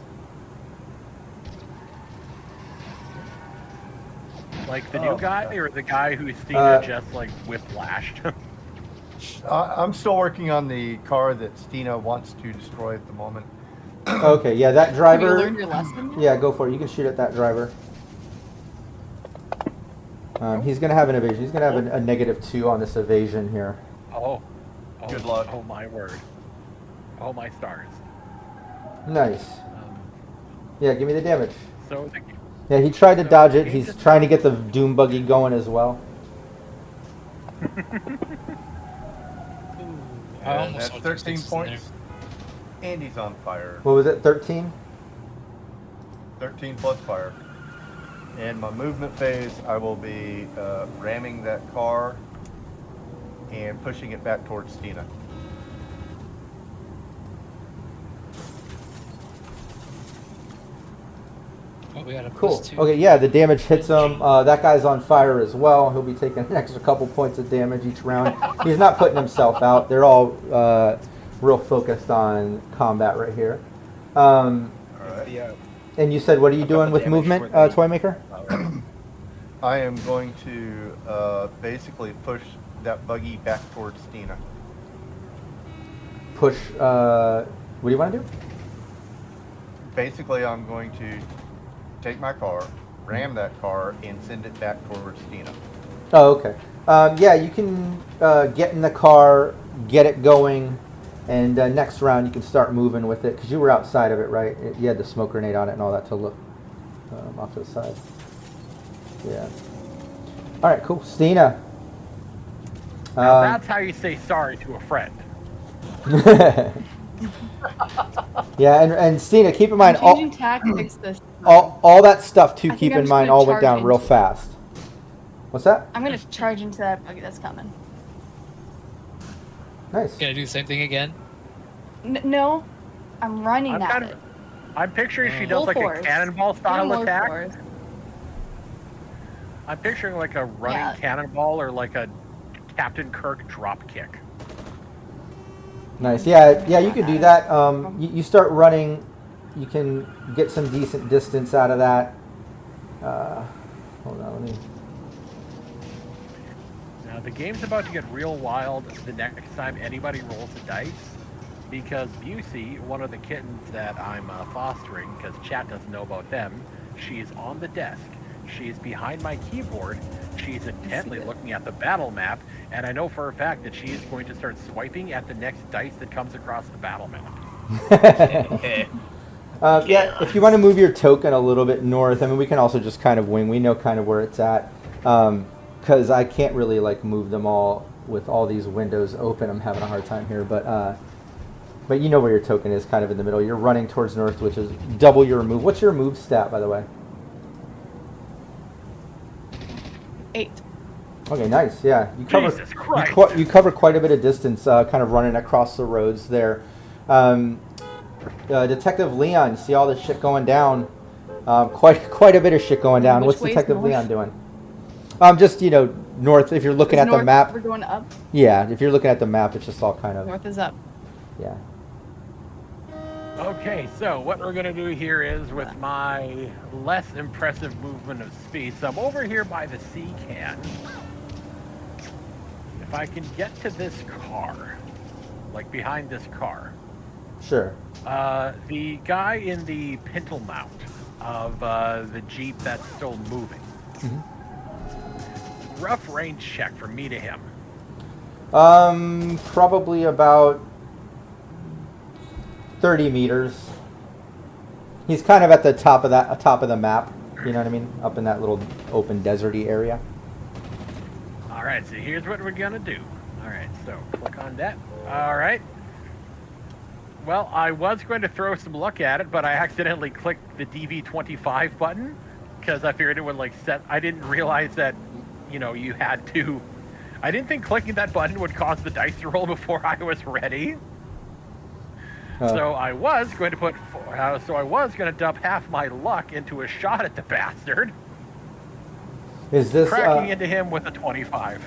Like the Oh, new guy, okay. or the guy who Stina just like whiplashed? I'm still working on the car that Stina wants to destroy at the moment. Okay, yeah, that Have you driver. learned your lesson? Yeah, go for it. You can shoot at that driver. He's gonna have an evasion. He's gonna have a -2 on this evasion here. Oh, Good luck. Oh my word. Oh my stars. Nice. Yeah, give me the damage. So Yeah, he tried to So dodge it. he He's just- trying to get the Doom buggy going as well. I And almost that's saw two 13 sixes in there. points. Andy's on fire. What was it, 13? 13 plus fire. In my movement phase, I will be ramming that car and pushing it back towards Stina. Oh, we got a Cool. +2. Okay, yeah, the damage hits him. That guy's on fire as well. He'll be taking an extra couple points of damage each round. He's not putting himself out. They're all real focused on combat right here. All right. The, And you said, what are you I've got doing the with damage movement, for the- Toymaker? I am going to basically push that buggy back towards Stina. Push, what do you want to do? Basically, I'm going to take my car, ram that car, and send it back towards Stina. Oh, okay. Yeah, you can get in the car, get it going, and next round you can start moving with it, because you were outside of it, right? You had the smoke grenade on it and all that to look off to the side. Yeah. All right, cool. Stina. Now that's how you say sorry to a friend. Yeah, and Stina, keep in mind, I'm changing tactics this time. all that stuff, too, I think keep I'm in just mind, gonna all went charge down real into it. fast. What's that? I'm gonna charge into that buggy that's coming. Nice. Gonna do the same thing again? No, I'm running I'm at kind it. of, I'm picturing she does Full like force. a cannonball Full style attack. force. I'm picturing like a running Yeah. cannonball or like a Captain Kirk drop kick. Nice. Yeah, yeah, you can do that. You start running, you can get some decent distance out of that. Hold on, let me. Now the game's about to get real wild the next time anybody rolls the dice, because Busey, one of the kittens that I'm fostering, because chat doesn't know about them, she's on the desk. She's behind my keyboard. She's intently looking at the battle map, and I know for a fact that she is going to start swiping at the next dice that comes across the battle map. Yeah, if you want to move your token a little bit north, I mean, we can also just kind of wing. We know kind of where it's at, because I can't really like move them all with all these windows open. I'm having a hard time here, but you know where your token is, kind of in the middle. You're running towards north, which is double your move. What's your move stat, by the way? 8. Okay, nice. Yeah, you cover Jesus Christ. you cover quite a bit of distance, kind of running across the roads there. Detective Leon, you see all this shit going down. Quite a bit of shit going down. Which What's way is Detective north? Leon doing? Just north. If you're looking Is at the north- map, We're going up. yeah. If you're looking at the map, it's just all kind of North is up. yeah. Okay, so what we're gonna do here is with my less impressive movement of speed. So I'm over here by the sea can. If I can get to this car, like behind this car, Sure. the guy in the pintle mount of the Jeep that's still moving. Rough range check from me to him. Probably about 30 meters. He's kind of at the top of the map. You know what I mean? Up in that little open deserty area. All right, so here's what we're gonna do. All right, so click on that. All right. Well, I was going to throw some luck at it, but I accidentally clicked the DV25 button because I figured it would like set. I didn't realize that, you had to. I didn't think clicking that button would cause the dice to roll before I was ready. So I was going to dump half my luck into a shot at the bastard, Is this cracking into him with a 25.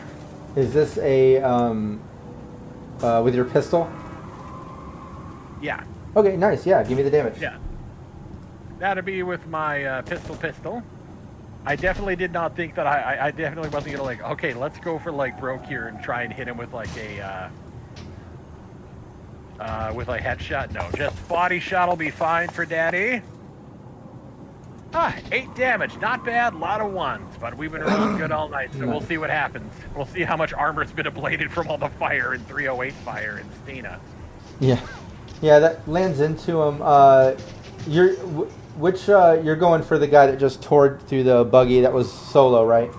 is this a with your pistol? Yeah, Okay, nice. Yeah, give me the damage. yeah. That'd be with my pistol. I definitely did not think that I definitely wasn't gonna like. Okay, let's go for like broke here and try and hit him with like a headshot. No, just body shot will be fine for daddy. 8 damage, not bad. Lot of ones, but we've been rolling good all night, so we'll see what happens. We'll see how much armor's been ablated from all the fire and 308 fire in Stina. Yeah. Yeah, that lands into him. You're going for the guy that just tore through the buggy that was solo, right?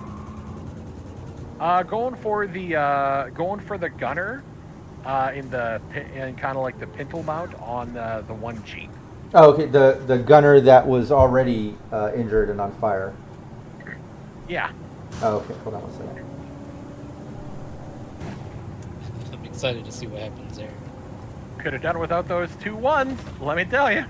Going for the gunner, in kind of like the pintle mount on the one Jeep. Oh, okay. The gunner that was already injured and on fire. Yeah. Oh, okay. Hold on one second. I'm excited to see what happens there. Could have done without those 2 1s, let me tell you.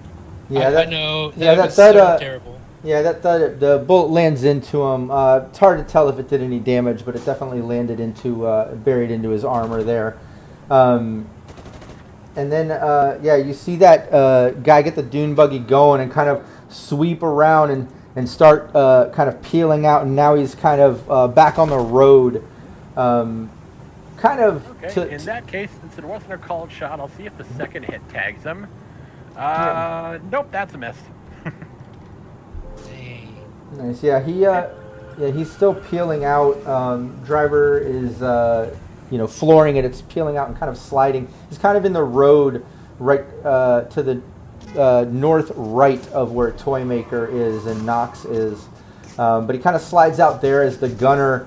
Yeah, I know. Yeah, That was that so terrible. Yeah, the bullet lands into him. It's hard to tell if it did any damage, but it definitely landed into buried into his armor there. And then yeah, you see that guy get the dune buggy going and kind of sweep around and start kind of peeling out, and now he's kind of back on the road. Kind of. Okay. In that case, since it wasn't a called shot, I'll see if the second hit tags him. Nope, that's a miss. Dang. Nice. Yeah, he's still peeling out. Driver is flooring it. It's peeling out and kind of sliding. He's kind of in the road right to the north right of where Toymaker is and Knox is. But he kind of slides out there as the gunner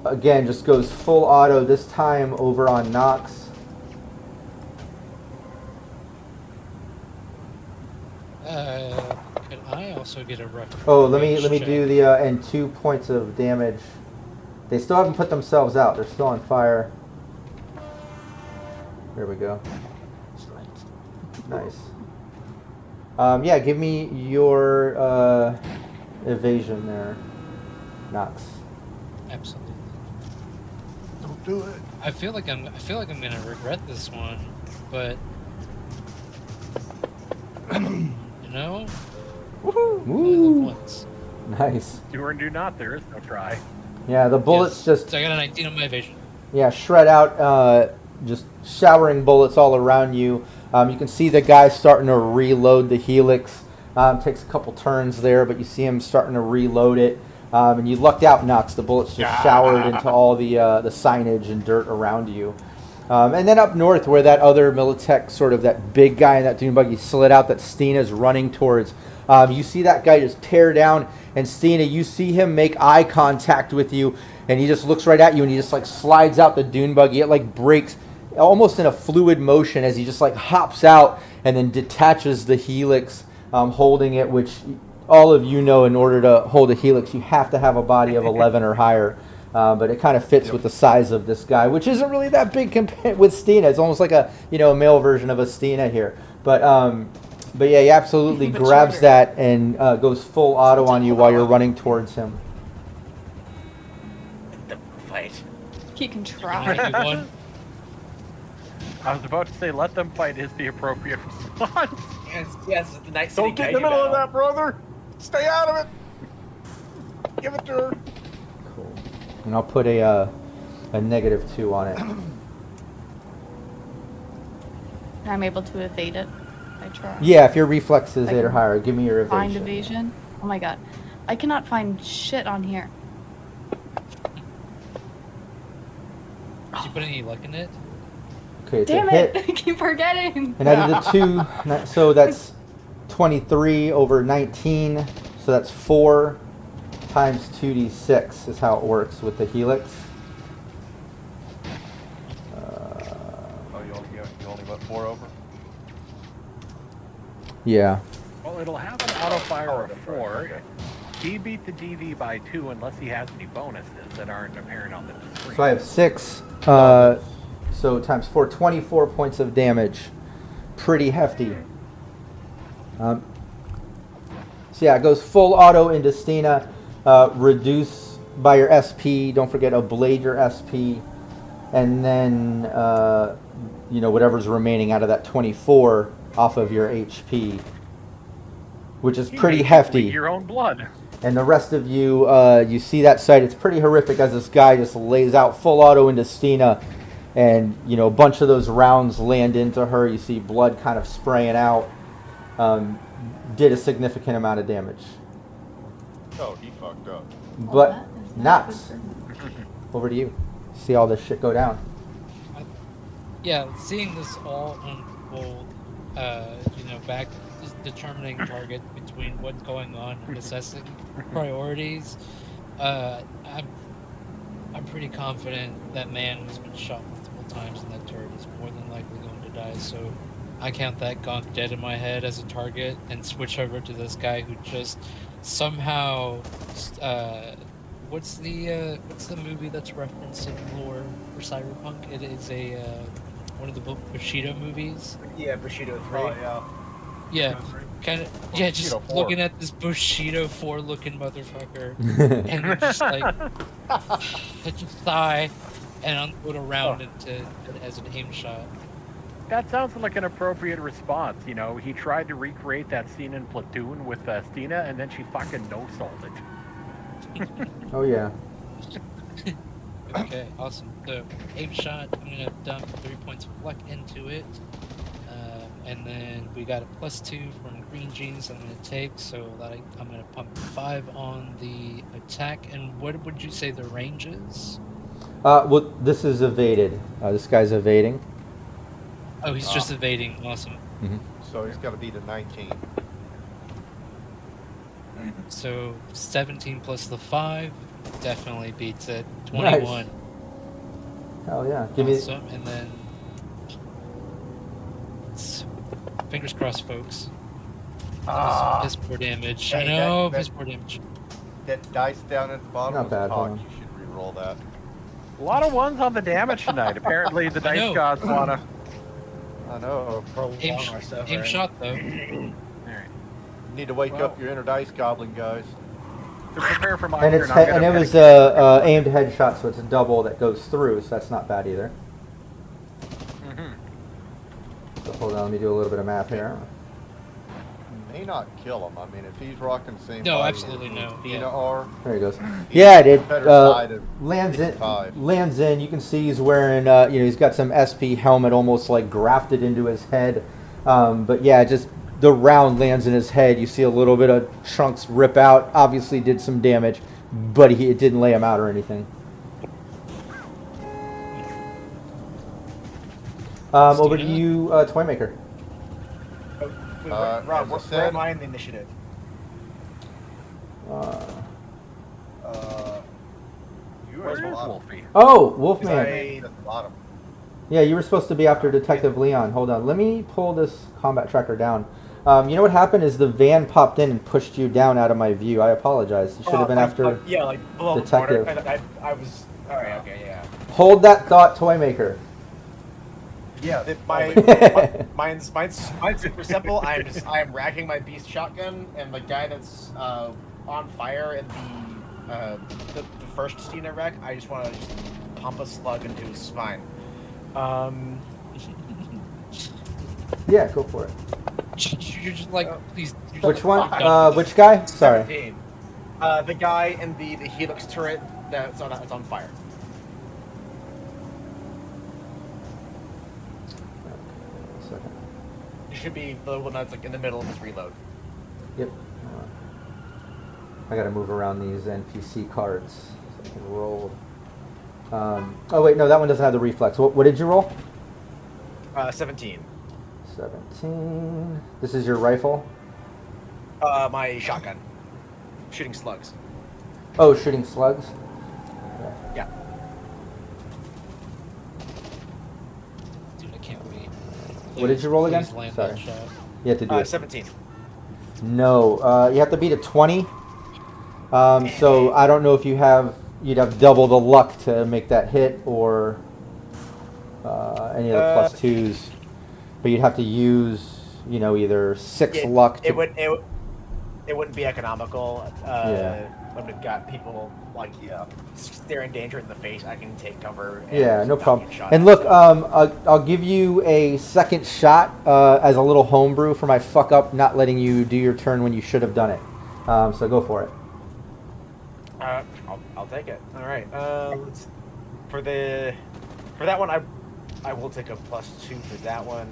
again just goes full auto, this time over on Knox. Could I also get a rough? Oh, let me check? do the and 2 points of damage. They still haven't put themselves out. They're still on fire. There we go. Nice. Yeah, give me your evasion there, Knox. Absolutely. Don't do it. I feel like I'm gonna regret this one, but you know, Woohoo! only live Woo! once. Nice. Do or do not, there is no try. Yeah, the bullets Yes. just So I got a 19 on my evasion. shred out, just showering bullets all around you. You can see the guy starting to reload the helix. Takes a couple turns there, but you see him starting to reload it. And you lucked out, Knox. The bullets just showered into all the signage and dirt around you. And then up north, where that other Militech, sort of that big guy in that dune buggy slid out that Stina's running towards, you see that guy just tear down, and Stina, you see him make eye contact with you, and he just looks right at you, and he just like slides out the dune buggy. It like breaks almost in a fluid motion as he just like hops out and then detaches the helix, holding it, which all of you know in order to hold a helix you have to have a body of 11 or higher. But it kind of fits with the size of this guy, which isn't really that big compared with Stina. It's almost like a a male version of a Stina here. But yeah, he absolutely But grabs shorter. that and goes full auto on you while you're running towards him. The fight. He can Can try. I do one? I was about to say, let them fight is the appropriate response. Yes, it's the Night City Don't get in the Kaiju middle of battle. that, brother. Stay out of it. Give it to her. Cool. And I'll put a -2 on it. I'm able to evade it. I try. Yeah, if your reflex is I 8 or can higher, give me your Find evasion. evasion. Oh my god. I cannot find shit on here. Did you put any luck in it? Okay, it's Damn a it! hit. I keep forgetting. And I did a 2, so that's 23 over 19. So that's 4 times 2d6 is how it works with the helix. Oh, you only went 4 over? Yeah. Well, it'll have an auto fire of 4. Okay. He beat the DV by 2 unless he has any bonuses that aren't apparent on the screen. So I have 6. So times 4, 24 points of damage. Pretty hefty. So yeah, it goes full auto into Stina. Reduce by your SP. Don't forget to blade your SP. And then, whatever's remaining out of that 24 off of your HP. Which is He pretty made you hefty. bleed your own blood. And the rest of you, you see that sight. It's pretty horrific as this guy just lays out full auto into Stina. And, a bunch of those rounds land into her. You see blood kind of spraying out. Did a significant amount of damage. Oh, he fucked up. But, That is not Knox, good for me. over to you. See all this shit go down. Yeah, seeing this all couple, back determining targets between what's going on and assessing priorities, I'm pretty confident that man who's been shot multiple times in that turret is more than likely going to die. So I count that gonk dead in my head as a target and switch over to this guy who just somehow. What's the movie that's referenced in lore for Cyberpunk? It is one of the Bushido movies. Yeah, Bushido 3. Oh, yeah. Yeah, kind of. Yeah, just Bushido 4. looking at this Bushido 4 looking motherfucker, and you're just like, I just sigh, and unload a round into as an aim shot. That sounds like an appropriate response. You know, he tried to recreate that scene in Platoon with Stina, and then she fucking no-sold it. Oh yeah. Okay, awesome. So aim shot. I'm gonna dump 3 points of luck into it. And then we got a +2 from green jeans I'm going to take, so that I'm going to pump 5 on the attack. And what would you say the range is? Well, this is evaded. This guy's evading. Oh, he's just evading. Awesome. Mm-hmm. So he's got to beat a 19. So 17 plus the 5 definitely beats it. 21. Nice. Hell yeah. Give me. Awesome. And then fingers crossed, folks. Piss poor damage. Hey, I know, that- piss poor damage. That dice down at the bottom Not was bad, hold cocked. on. You should re-roll that. A lot of ones on the damage tonight. Apparently, the I know. dice gods wanna. I know. Aim, aim shot though. All right. Need to wake up your inner dice goblin, guys. To prepare for my And turn, it's I'm gonna and it was aimed headshot, so it's a double that goes through, so that's not bad either. Mhm. So hold on, let me do a little bit of math here. May not kill him. I mean, if he's rocking the same No, body absolutely as no, Dina yeah. are, There he goes. he's Yeah, it did. better side of Lands in. 55. Lands in. You can see he's wearing. He's got some SP helmet almost like grafted into his head. But yeah, just the round lands in his head. You see a little bit of chunks rip out. Obviously, did some damage, but it didn't lay him out or anything. Over to you, Toymaker. Rob, as I where said- am I in the initiative? You Where's are Where's bottom. Wolfie? Oh, Wolfman. I- At the bottom. Yeah, you were supposed to be after Detective Leon. Hold on. Let me pull this combat tracker down. You know what happened is the van popped in and pushed you down out of my view. I apologize. You should have been after... yeah, like below Detective. the border. I was. Alright, okay, yeah. Hold that thought, Toymaker. Yeah. Mine's super simple. I am racking my beast shotgun, and the guy that's on fire in the first Stina wreck, I just want to just pump a slug into his spine. Yeah, go for it. You're just like, please. Which one? Which guy? Sorry. 17. The guy in the Helix turret that's on fire. Second. It should be the one that's like in the middle of his reload. Yep. I gotta move around these NPC cards so I can roll. Oh wait, no, that one doesn't have the reflex. What did you roll? 17. 17. This is your rifle? My shotgun. Shooting slugs. Oh, shooting slugs? Yeah. Dude, I can't wait. What did you roll again? Please land Sorry. that shot. You have to do it. 17. No, you have to beat a 20. So I don't know if you'd have double the luck to make that hit or any of the plus twos. But you'd have to use, either 6 luck to... It wouldn't be economical. Yeah. When we've got people like staring danger in the face, I can take cover. And Yeah, no not problem. get shot And at, look, so- I'll give you a second shot as a little homebrew for my fuck up not letting you do your turn when you should have done it. So go for it. I'll take it. All right. For that one, I will take a +2 for that one.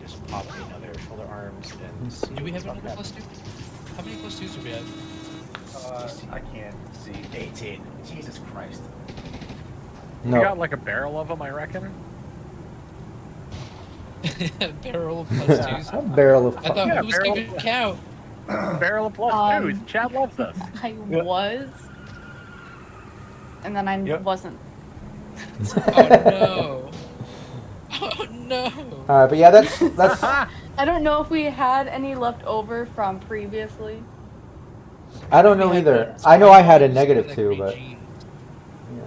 Just pop another shoulder arms and see. Do we have what's another up. +2? How many +2s do we have? I can't see. 18. Jesus Christ. We No. got like a barrel of them, I reckon. Barrel of plus twos. A barrel of I thought Yeah, who was barrel keeping of- count? Barrel of plus twos. Chad loves us. I Yep. was. And then I Yep. wasn't. Oh no. Oh no. All right, but yeah, that's I don't know if we had any left over from previously. I don't know We had either. one, so I know I had a was negative like too, but regime. yeah.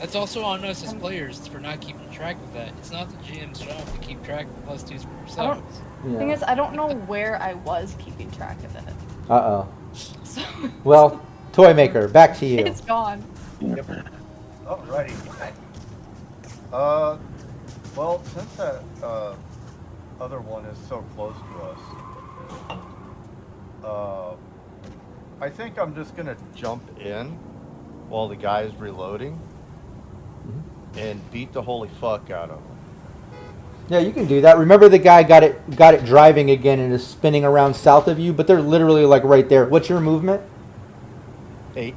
That's also on us as players for not keeping track of that. It's not the GM's job to keep track of plus twos for yourselves. Thing Yeah. is, I don't know where I was keeping track of it. Uh-oh. So Well, Toy Maker, back to you. it's gone. Alrighty. Well, since that other one is so close to us, I think I'm just gonna jump in while the guy's reloading and beat the holy fuck out of him. Yeah, you can do that. Remember the guy got it driving again and is spinning around south of you, but they're literally like right there. What's your movement? 8.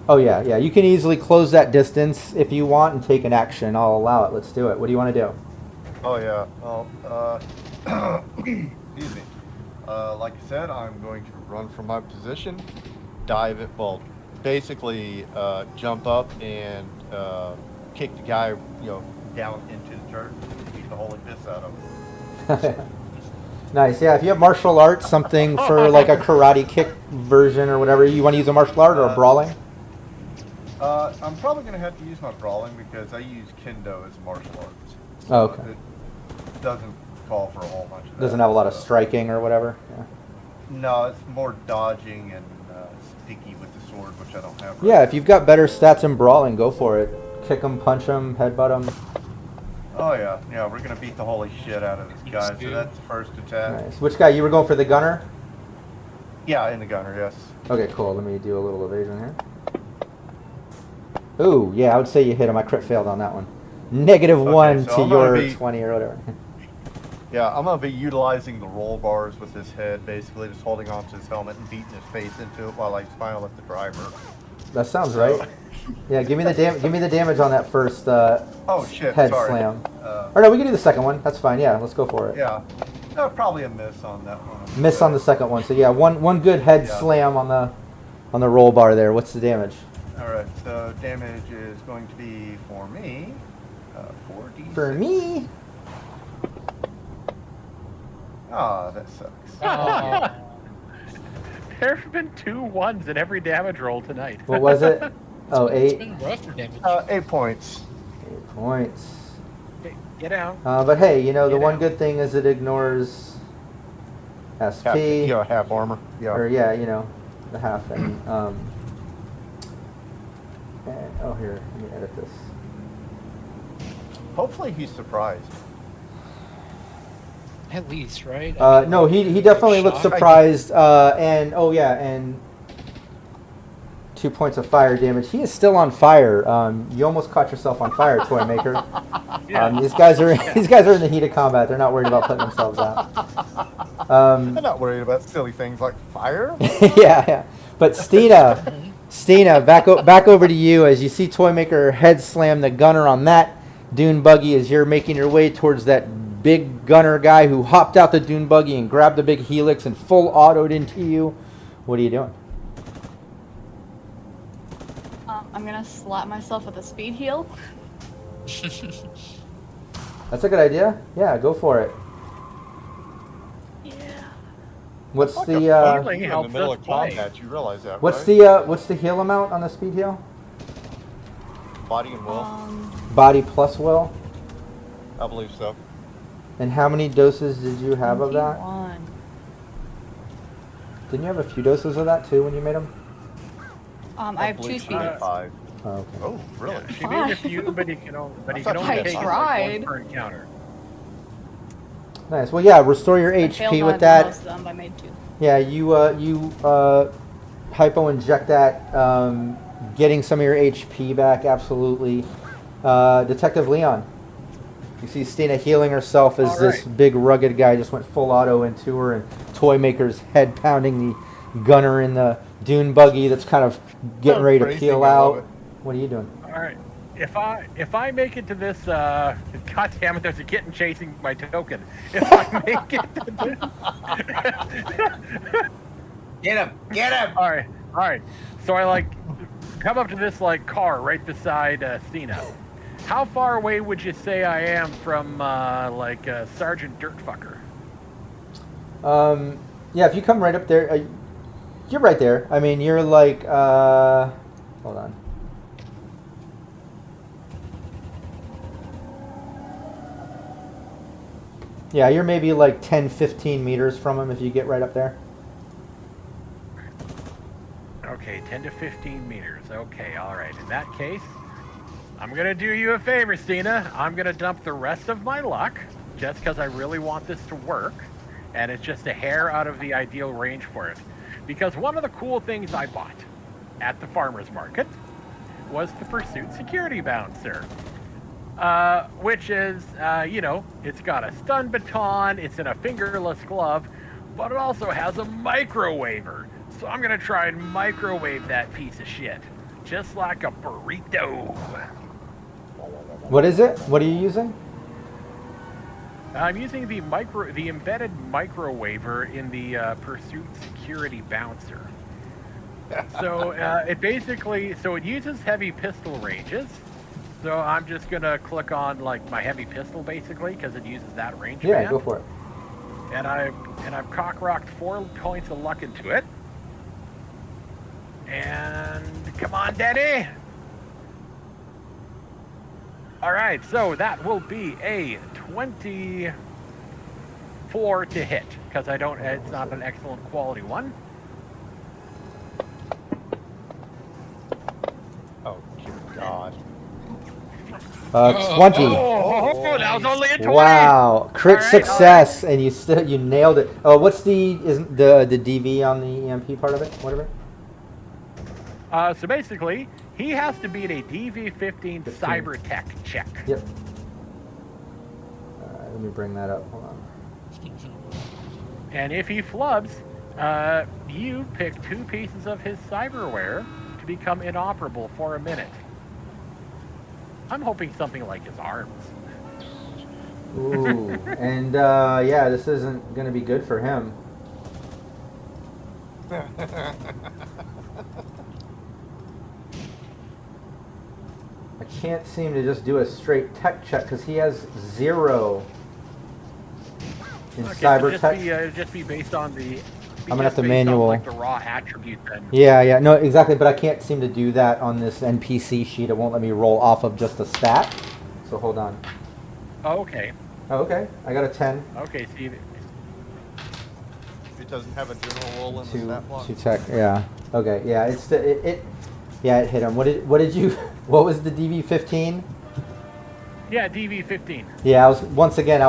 Oh yeah, yeah. You can easily close that distance if you want and take an action. I'll allow it. Let's do it. What do you want to do? Oh yeah. Well, excuse me. Like I said, I'm going to run from my position, dive it. Well, basically jump up and kick the guy, down into the turret and beat the holy piss out of him. Nice. Yeah, if you have martial arts, something for like a karate kick version or whatever, you want to use a martial art or a brawling? I'm probably going to have to use my brawling because I use kendo as martial arts. Oh, okay. It doesn't call for a whole bunch of that. Doesn't have a lot of so- striking or whatever. Yeah. No, it's more dodging and sticky with the sword, which I don't have. Right Yeah, now. if you've got better stats in brawling, go for it. Kick him, punch him, headbutt him. Oh yeah, we're gonna beat the holy shit out of this guy. So do. that's the first attack. Nice. Which guy? You were going for the gunner? Yeah, in the gunner, yes. Okay, cool. Let me do a little evasion here. Ooh, yeah, I would say you hit him. I crit failed on that one. -1 so to I'm gonna your be- 20 or whatever. Yeah, I'm gonna be utilizing the roll bars with his head, basically just holding onto his helmet and beating his face into it while I smile at the driver. That sounds right. Yeah, give me the damage on that first Oh shit, head sorry. slam. Or no, we can do the second one. That's fine. Yeah, let's go for it. Yeah, probably a miss on that one. Miss on the second one. So yeah, one good head Yeah. slam on the roll bar there. What's the damage? All right, so damage is going to be for me 4d6. For me? Ah, that sucks. Oh, There have been 2 1s in every damage roll tonight. What was it? Oh, it's 8. been rough for damage. 8 points. 8 points. Okay, get down. But hey, the Get one out. good thing is it ignores SP. Half armor. Yeah. Or yeah, the half and oh here, let me edit this. Hopefully he's surprised. At least, right? No, he definitely looked shocked. surprised. And oh yeah, and 2 points of fire damage. He is still on fire. You almost caught yourself on fire, Toy Maker. Yeah. These guys are in the heat of combat. They're not worried about putting themselves out. I'm not worried about silly things like fire. Yeah. But Stina, back over to you as you see Toy Maker head slam the gunner on that dune buggy as you're making your way towards that big gunner guy who hopped out the dune buggy and grabbed the big helix and full autoed into you. What are you doing? I'm gonna slap myself with a speed heal. That's a good idea. Yeah, go for it. Yeah. What's Like the a Healing in the helps middle us of play. combat, you realize that, what's right? the heal amount on the speed heal? Body and will? Body plus will. I believe so. And how many doses did you have of that? 21. Didn't you have a few doses of that too when you made them? I have 2 believe she speed. had 5. Oh, okay. Oh, really? Yeah, she made a few, but he can only, I thought take you like tried. 1 per encounter. Nice. Well, yeah, restore your I failed HP on with that. most of them, but I made 2. Yeah, you hypo inject that, getting some of your HP back. Absolutely. Detective Leon, you see Stina healing herself as All this right. big rugged guy just went full auto into her, and Toy Maker's head pounding the gunner in the dune buggy that's kind of getting Oh, ready to crazy, peel I love out. it. What are you doing? All right. If I make it to this, God damn it, there's a kitten chasing my token. If I make it to this, Get him! Get him! all right. So I like come up to this like car right beside Cena. How far away would you say I am from Sergeant Dirtfucker? Yeah, if you come right up there, you're right there. I mean, you're like, hold on. Yeah, you're maybe like 10, 15 meters from him if you get right up there. Okay, 10 to 15 meters. Okay, all right. In that case, I'm going to do you a favor, Stina. I'm going to dump the rest of my luck just because I really want this to work. And it's just a hair out of the ideal range for it. Because one of the cool things I bought at the farmer's market was the Pursuit Security Bouncer. Which is, it's got a stun baton, it's in a fingerless glove, but it also has a microwaver. So I'm going to try and microwave that piece of shit. Just like a burrito. What is it? What are you using? I'm using the embedded microwaver in the Pursuit Security Bouncer. So it uses heavy pistol ranges. So I'm just gonna click on like my heavy pistol basically because it uses that range. Yeah, band. go for it. And I've cock-rocked 4 points of luck into it. And come on, Daddy! All right, so that will be a 24 to hit because it's not an excellent quality one. Oh, dear God. 20. Oh, that was only a 20. Wow, crit All right, success, and you nailed it. Oh, what's the DV on the EMP part of it? Whatever. So basically, he has to beat a DV-15 cybernetic check. Yep. Let me bring that up. Hold on. And if he flubs, you pick 2 pieces of his cyberware to become inoperable for a minute. I'm hoping something like his arms. Ooh, and yeah, this isn't going to be good for him. I can't seem to just do a straight tech check because he has 0 in cyber tech. Just be based on the. I'm gonna have to manual. Like the raw attribute then. Yeah, no, exactly. But I can't seem to do that on this NPC sheet. It won't let me roll off of just a stat. So hold on. Oh, okay. Oh, okay, I got a 10. Okay, see. It doesn't have a general roll in the stat block. 2 tech. Yeah. Okay. Yeah. Yeah, it hit him. What did you? What was the DV-15? Yeah, DV-15. Yeah, I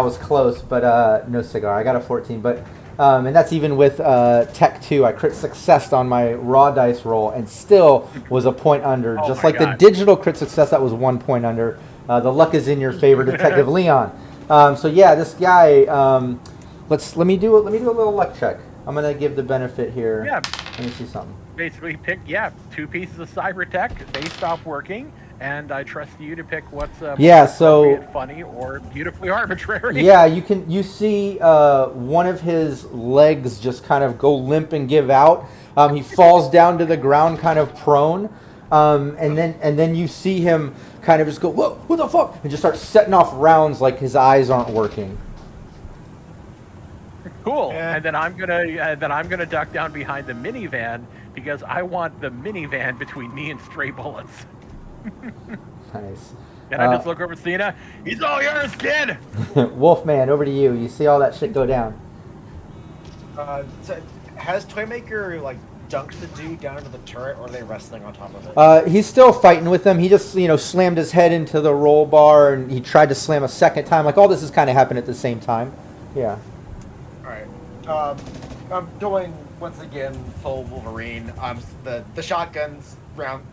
was close, but no cigar. I got a 14, but and that's even with Tech 2. I crit successed on my raw dice roll and still was a point under. Oh just my like God. the digital crit success, that was 1 point under. The luck is in your favor, Detective Leon. So yeah, this guy. Let me do a little luck check. I'm gonna give the benefit here. Yeah. Let me see something. Basically, pick 2 pieces of cyber tech. They stop working, and I trust you to pick what's appropriate, funny or beautifully arbitrary. Yeah, you see one of his legs just kind of go limp and give out. He falls down to the ground, kind of prone, and then you see him kind of just go, "Whoa, what the fuck?" and just start setting off rounds like his eyes aren't working. Cool. Yeah. And then I'm gonna duck down behind the minivan because I want the minivan between me and stray bullets. Nice. And I just look over at Cena. He's all yours, kid. Wolfman, over to you. You see all that shit go down. So has Toymaker like dunked the dude down into the turret, or are they wrestling on top of it? He's still fighting with them. He just, slammed his head into the roll bar, and he tried to slam a second time. Like, all this has kind of happened at the same time. Yeah. Alright. I'm going once again full Wolverine. The shotgun's round,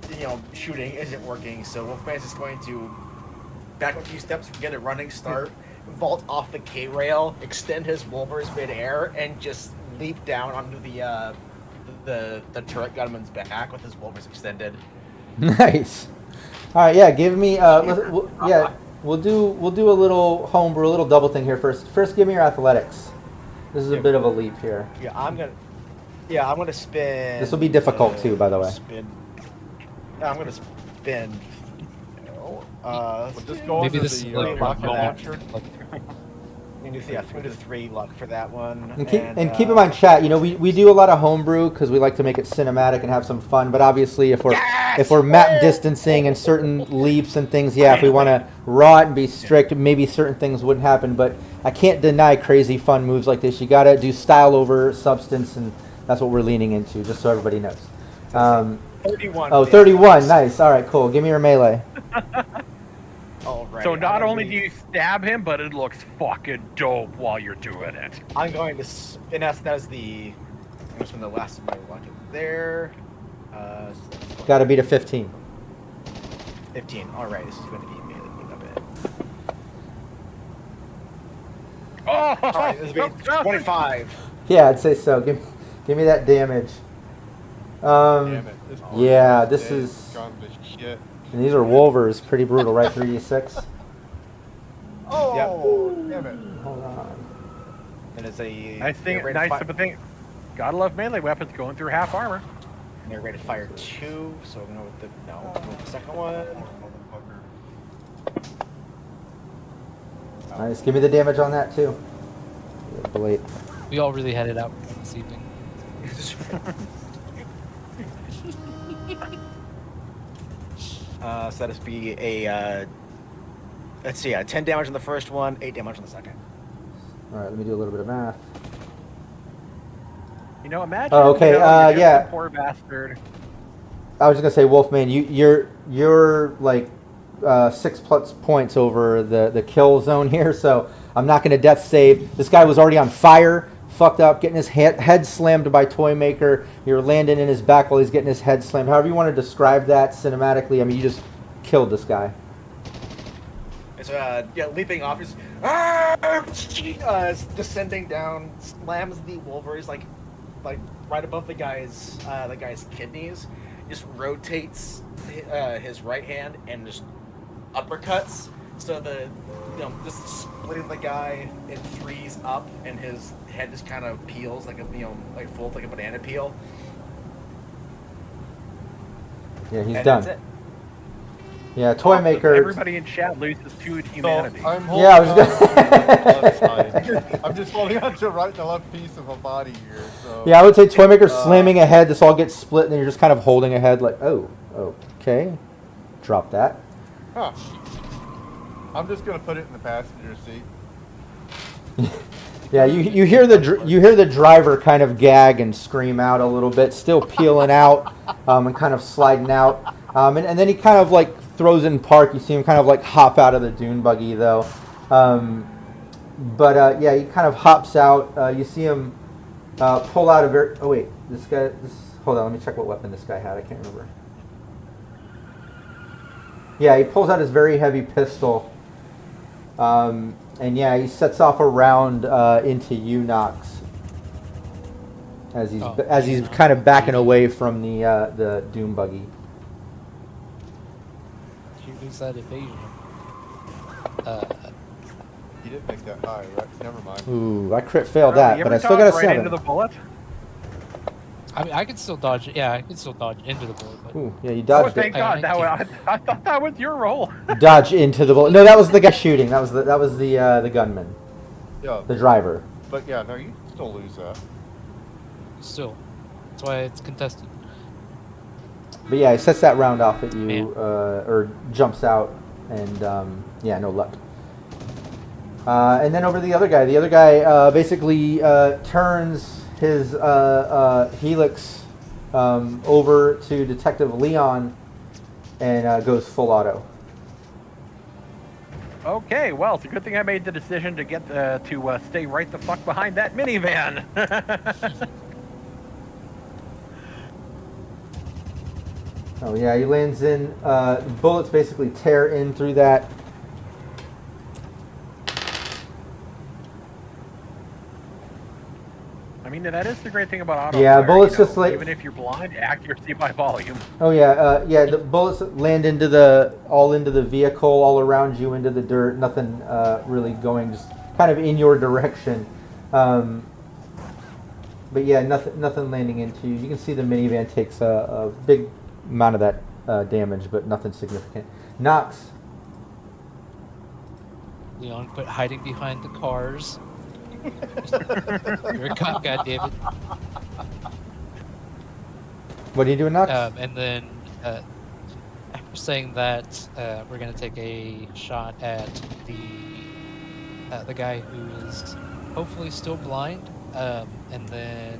shooting isn't working, so Wolfman's just going to back a few steps, get a running start, vault off the K-rail, extend his Wolvers midair, and just leap down onto the turret gunman's back with his Wolvers extended. Nice. All right, yeah. Give me. We'll do a little homebrew, a little double thing here first. First, give me your athletics. This is a bit of a leap here. Yeah, I'm gonna spin. This will be difficult too, by the way. I'm gonna spin. We'll just go Maybe under this is the like rocket normal. launcher. I'm gonna do 3 luck for that one. And keep in mind, chat. You know, we do a lot of homebrew because we like to make it cinematic and have some fun. But obviously, if we're map distancing and certain leaps and things, yeah, if we want to raw it and be strict, maybe certain things wouldn't happen. But I can't deny crazy fun moves like this. You gotta do style over substance, and that's what we're leaning into. Just so everybody knows. 31. Oh, 31. Nice. All right, cool. Give me your melee. Alright. So not only do you stab him, but it looks fucking dope while you're doing it. I'm going to spin. That was the. I'm going to spin the last of my luck there. Got to beat a 15. 15. Alright, this is going to be melee a bit. Oh! Alright, this is going to be 25. Yeah, I'd say so. Give me that damage. Damn it. Yeah, this is. Gone to shit. And these are Wolvers. Pretty brutal, right? 3d6. Oh, damn it. Hold on. And it's a. Nice thing. they're ready to Nice fi- of a thing. Gotta love melee weapons going through half armor. And they're ready to fire 2, so I'm going to go with the. No, we'll go with the second one. Motherfucker. Nice. Give me the damage on that too. Blade. We all really had it out this evening. So that'd be a. Let's see, 10 damage on the first one, 8 damage on the second. All right. Let me do a little bit of math. You know, imagine. Oh, okay, you're just yeah. a poor bastard. I was just gonna say, Wolfman, you're like 6+ points over the kill zone here, so I'm not gonna death save. This guy was already on fire, fucked up, getting his head slammed by Toymaker. You're landing in his back while he's getting his head slammed. However you want to describe that cinematically, I mean, you just killed this guy. It's leaping off, just descending down, slams the Wolverines like right above the guy's kidneys, just rotates his right hand and just uppercuts. So just splitting the guy in 3s up, and his head just kind of peels like folds like a banana peel. Yeah, he's And done. that's it. Yeah, Toymaker. Everybody in chat loses 2 humanity. So I'm Yeah, I was holding on gonna- to the left side. I'm just holding on to the right and the left piece of a body here. So Yeah, I would say Toymaker slamming a head. This all gets split, and then you're just kind of holding a head like, oh, okay. Drop that. Huh. I'm just gonna put it in the passenger seat. Yeah, you hear the driver kind of gag and scream out a little bit, still peeling out and kind of sliding out, and then he kind of like throws in park. You see him kind of like hop out of the dune buggy though, but yeah, he kind of hops out. You see him pull out a very. Oh wait, hold on, let me check what weapon this guy had. I can't remember. Yeah, he pulls out his very heavy pistol. And yeah, he sets off a round into you, Nox, as he's kind of backing away from the doom buggy. You lose that evasion. He didn't make that high, right? Never mind. Ooh, I crit failed You that, ever but I still got a dodge right 7. into the bullet. I mean, I can still dodge. Yeah, I can still dodge into the bullet. But Ooh, yeah, you Oh, dodged thank it. God! I thought that was your role. Dodge into the bullet. No, that was the guy shooting. That was the gunman, Yeah, the driver. but yeah, no, you still lose that. still, that's why it's contested. But yeah, he sets that round off at you, Man. or jumps out, and yeah, no luck. And then over to the other guy. The other guy basically turns his helix over to Detective Leon and goes full auto. Okay, well, it's a good thing I made the decision to get to stay right the fuck behind that minivan. Oh yeah, he lands in. Bullets basically tear in through that. I mean, that is the great thing about auto Yeah, fire, bullets just like- even if you're blind, accuracy by volume. Oh yeah, yeah. The bullets land into all into the vehicle, all around you, into the dirt. Nothing really going, just kind of in your direction. But yeah, nothing landing into you. You can see the minivan takes a big amount of that damage, but nothing significant. Knox. Leon, quit hiding behind the cars. You're a cop, goddammit. What are you doing, Knox? And then after saying that, we're gonna take a shot at the guy who is hopefully still blind. And then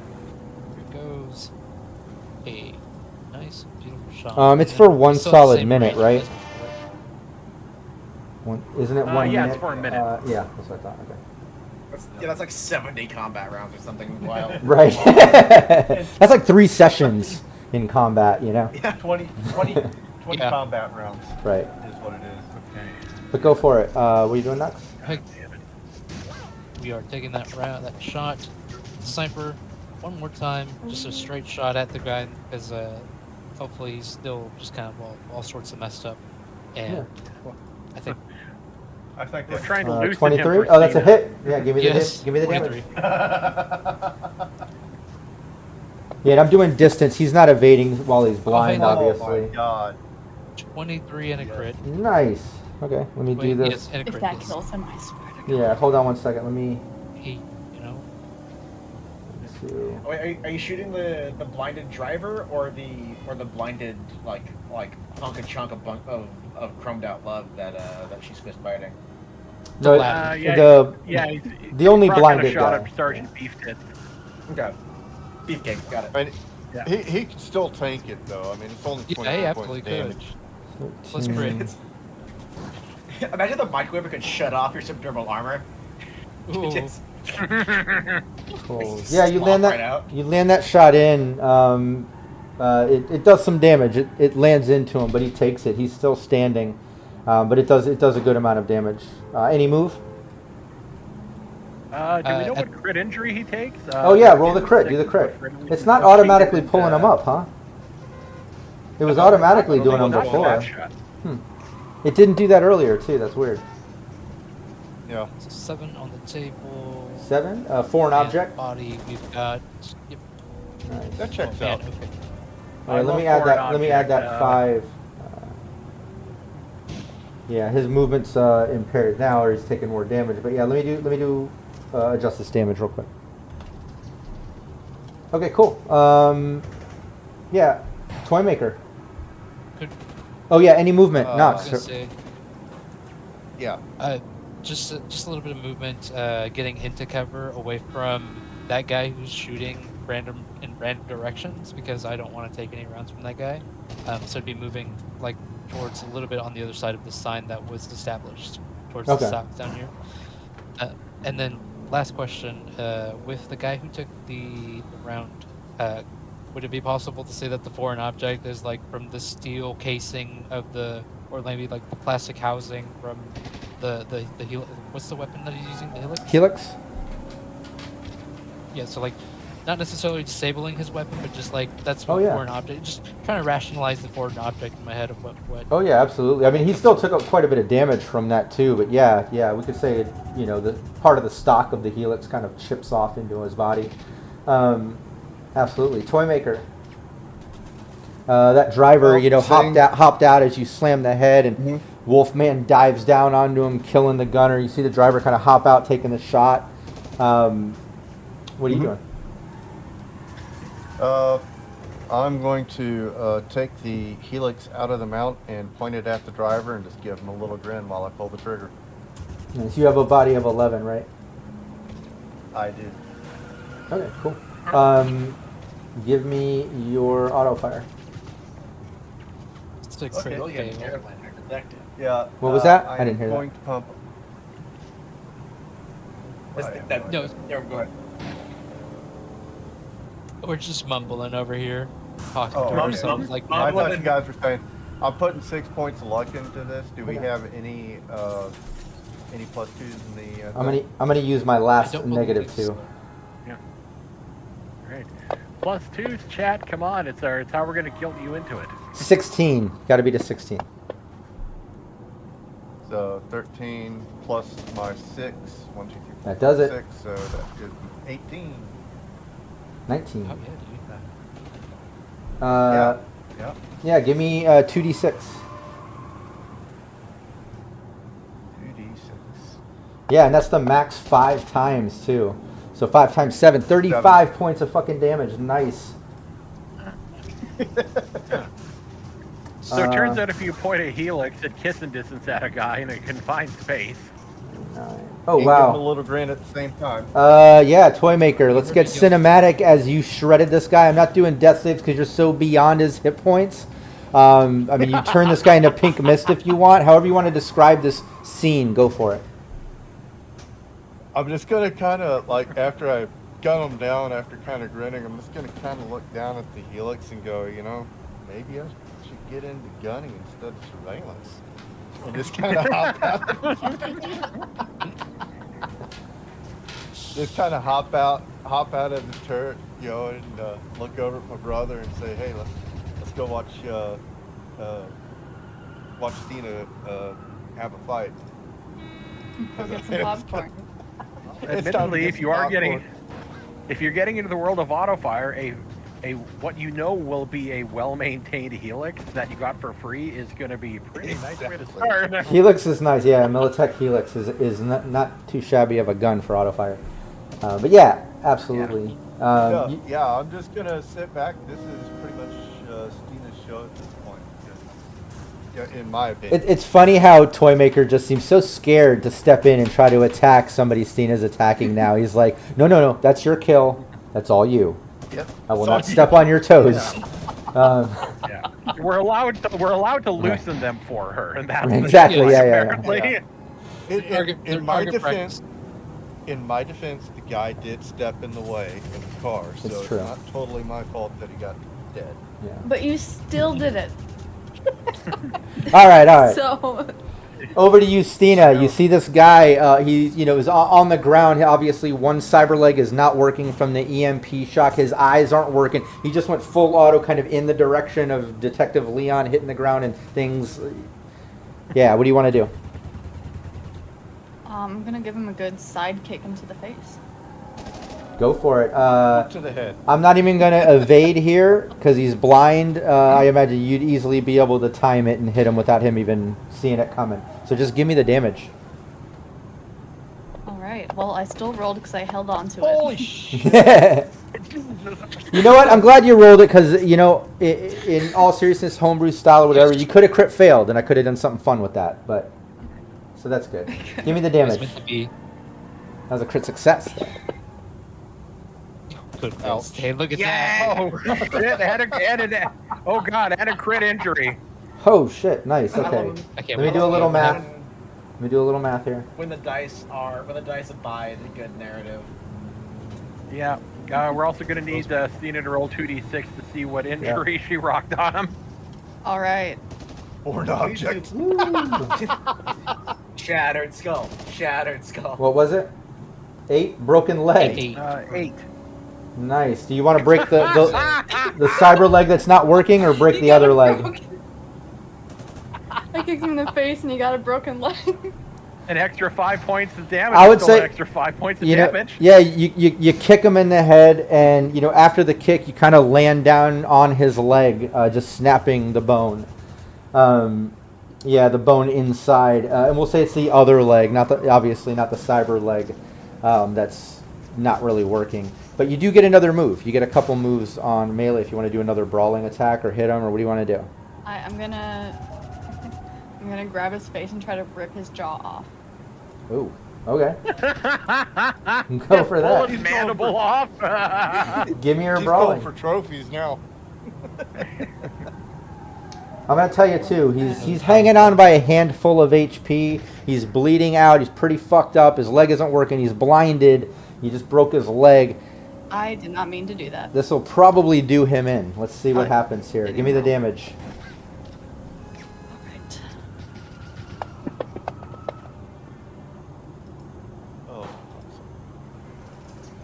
here goes a nice, beautiful shot. It's for one Still at the solid same minute, range right? as before. Isn't it 1 yeah, minute? it's for a minute. Yeah, that's what I thought. Okay. That's like 70 combat rounds or something wild. Right. That's like 3 sessions in combat, you know? Yeah. 20 Yeah. combat rounds Right. is what it is. Okay. But go for it. What are you doing, Knox? We are taking that shot, sniper, one more time, just a straight shot at the guy, because hopefully he's still just kind of all sorts of messed up, and I think I think We're that's trying to loosen him 23? for Oh, that's a Cena. hit. Yeah, give me the yes, hit. Give me the 23. damage. Yeah, and I'm doing distance. He's not evading while he's blind, Oh, Oh obviously. my god. 23 and a crit. Nice. Okay, let me do Wait, this. yes, and a If crit. that Yes. kills him, I swear to God. Yeah, hold on one second. Let me. He, you know, Do... Wait, are you shooting the blinded driver or the blinded like hunk and chunk of chromed out love that she's fist fighting? No, latter. the only Brock blinded got a shot guy. at Sergeant Beef Tits. Okay. Beefcake, got it. I mean, Yeah. he can still tank it though. I mean, it's only Yeah, 23 he points absolutely of could. damage. Let's crit. 13. Imagine the microwave could shut off your subdermal armor. Ooh. Just- Cool. Just Yeah, you slop land that. right out. You land that shot in. It does some damage. It lands into him, but he takes it. He's still standing, but it does a good amount of damage. Any move? Do we know what crit injury he takes? Oh yeah, roll the crit. Do the crit. It's not automatically pulling him up, huh? It was automatically doing him Not before. that shot. It didn't do that earlier too. That's weird. Yeah. So 7 on the table. 7. Foreign and object. Body. We've got. Yep. Nice. That checks Man, out. okay. All right, let love me add foreign that. Let me add that object, 5. Yeah, his movement's impaired now, or he's taking more damage. But yeah, let me do adjust this damage real quick. Okay, cool. Yeah, toy maker. Could, Oh yeah, any movement? I I Knox. was gonna say, Yeah. just a little bit of movement, getting into cover away from that guy who's shooting in random directions, because I don't want to take any rounds from that guy. So I'd be moving like towards a little bit on the other side of the sign that was established towards Okay. the south down here. And then last question, with the guy who took the round, would it be possible to say that the foreign object is like from the steel casing of or maybe like the plastic housing from the what's the weapon that he's using? The helix? Helix. Yeah, so like not necessarily disabling his weapon, but just like that's Oh, what yeah. foreign object. Just trying to rationalize the foreign object in my head of what. Oh yeah, absolutely. I mean, he still took up quite a bit of damage from that too. But yeah, we could say the part of the stock of the helix kind of chips off into his body. Absolutely, toy maker. That driver, hopped out as you slam the head, and Wolfman dives down onto him, killing the gunner. You see the driver kind of hop out, taking the shot. What are you doing? I'm going to take the helix out of the mount and point it at the driver and just give him a little grin while I pull the trigger. Nice. You have a body of 11, right? I do. Okay, cool. Give me your auto fire. It's a Okay. critical Brilliant fail. airliner detective. Yeah. What was that? I I'm didn't hear that. going to pump. No, Yeah, go ahead. we're just mumbling over here, talking Oh, to okay. ourselves like I mad. thought you guys were saying I'm putting 6 points of luck into this. Do we have any +2s in the? I'm gonna use my last I don't believe negative so. 2. Right. Plus twos, chat. Come on, it's how we're gonna guilt you into it. 16. Got to be to 16. So 13 plus my 6. 1, 2, 3, 4, That does it. 6. So that gives me 18. 19. Oh, yeah, dude. Yeah. Yeah, give me 2d6. 2d6. Yeah, and that's the max 5 times, too. So 5 times 7, 35 points of fucking damage. Nice. So it turns out if you point a helix at kissing distance at a guy in a confined space. 9. Oh, And give him a wow. little grin at the same time. Yeah, Toy Maker. Let's get cinematic as you shredded this guy. I'm not doing death saves because you're so beyond his hit points. I mean, you turn this guy into pink mist if you want. However you want to describe this scene, go for it. I'm just gonna kind of like after I gun him down, after kind of grinning, I'm just gonna kind of look down at the helix and go, you know, maybe I should get into gunning instead of surveillance. And just kind of hop out. Just kind of hop out of the turret, you know, and look over at my brother and say, hey, let's go watch Stina have a fight. Go get some popcorn. Admittedly, if you're getting into the world of auto fire, a what you know will be a well-maintained helix that you got for free is going to be a pretty nice way to start. Helix is nice. Yeah, Militech Helix is not too shabby of a gun for auto fire. But yeah, absolutely. Yeah, I'm just gonna sit back. This is pretty much Stina's show at this point, in my opinion. It's funny how Toy Maker just seems so scared to step in and try to attack somebody Stina's attacking now. He's like, no, that's your kill. That's all you. Yep. I will not step on your toes. Yeah. We're allowed to loosen them for her, and that's Exactly, yeah. apparently. In my defense, the guy did step in the way of the car, so It's it's true. not totally my fault that he got dead. Yeah. But you still did it. All right. So, Over to you, Stina. You see this guy, he is on the ground. Obviously, one cyber leg is not working from the EMP shock. His eyes aren't working. He just went full auto kind of in the direction of Detective Leon hitting the ground and things. Yeah, what do you want to do? I'm gonna give him a good side kick into the face. Go for it. Up to the head. I'm not even going to evade here because he's blind. I imagine you'd easily be able to time it and hit him without him even seeing it coming. So just give me the damage. Alright, well, I still rolled because I held on to Holy it. shit! You know what? I'm glad you rolled it because, in all seriousness, homebrew style or whatever, you could have crit failed and I could have done something fun with that. But so that's good. Give me the It was damage. meant to be. That was a crit success. Good Ouch. Christ. Hey, look at Yeah. that. Oh shit! Oh god! Had a crit injury. Oh, shit. Nice. Okay. I can't Let me wait do a to little see math. that. Let me do a little math here. When the dice abide a good narrative. Yeah. We're also going to need Stina to roll 2d6 to see what injury she rocked on him. Alright. Foreign object. Shattered skull. Shattered skull. What was it? 8? Broken leg. 8. 8. Nice. Do you want to break the cyber leg that's not working or break the other leg? I kicked him in the face and he got a broken leg. An extra 5 points of damage. I would Still say- an extra 5 points of damage. Yeah, you kick him in the head, and after the kick, you kind of land down on his leg, just snapping the bone. The bone inside, and we'll say it's the other leg, obviously not the cyber leg, that's not really working. But you do get another move. You get a couple moves on melee if you want to do another brawling attack or hit him, or what do you want to do? I'm gonna grab his face and try to rip his jaw off. Ooh, okay. Go for Pull that. his mandible off. Give me your She's brawling. going for trophies now. I'm gonna tell you too. He's hanging on by a handful of HP. He's bleeding out. He's pretty fucked up. His leg isn't working. He's blinded. He just broke his leg. I did not mean to do that. This will probably do him in. Let's see what happens here. Give me the damage. Alright. Oh,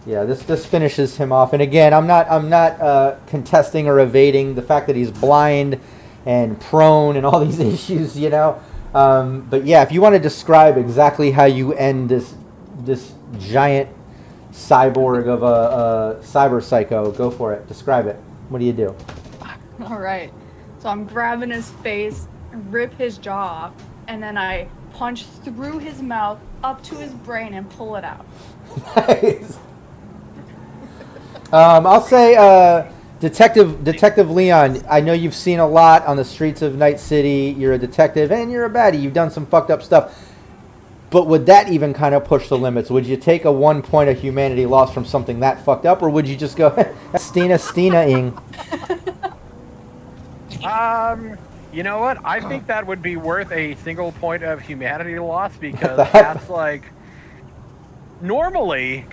Yeah, this finishes him off. And again, I'm not contesting or evading the fact that he's blind and prone and all these issues, you know. But yeah, if you want to describe exactly how you end this giant cyborg of a cyber psycho, go for it. Describe it. What do you do? All right. So I'm grabbing his face, rip his jaw off, and then I punch through his mouth up to his brain and pull it out. Nice. I'll say, Detective Leon, I know you've seen a lot on the streets of Night City. You're a detective and you're a baddie. You've done some fucked up stuff. But would that even kind of push the limits? Would you take a 1 point of humanity loss from something that fucked up, or would you just go, Stina-ing? You know what? I think that would be worth a single point of humanity loss, because that's like normally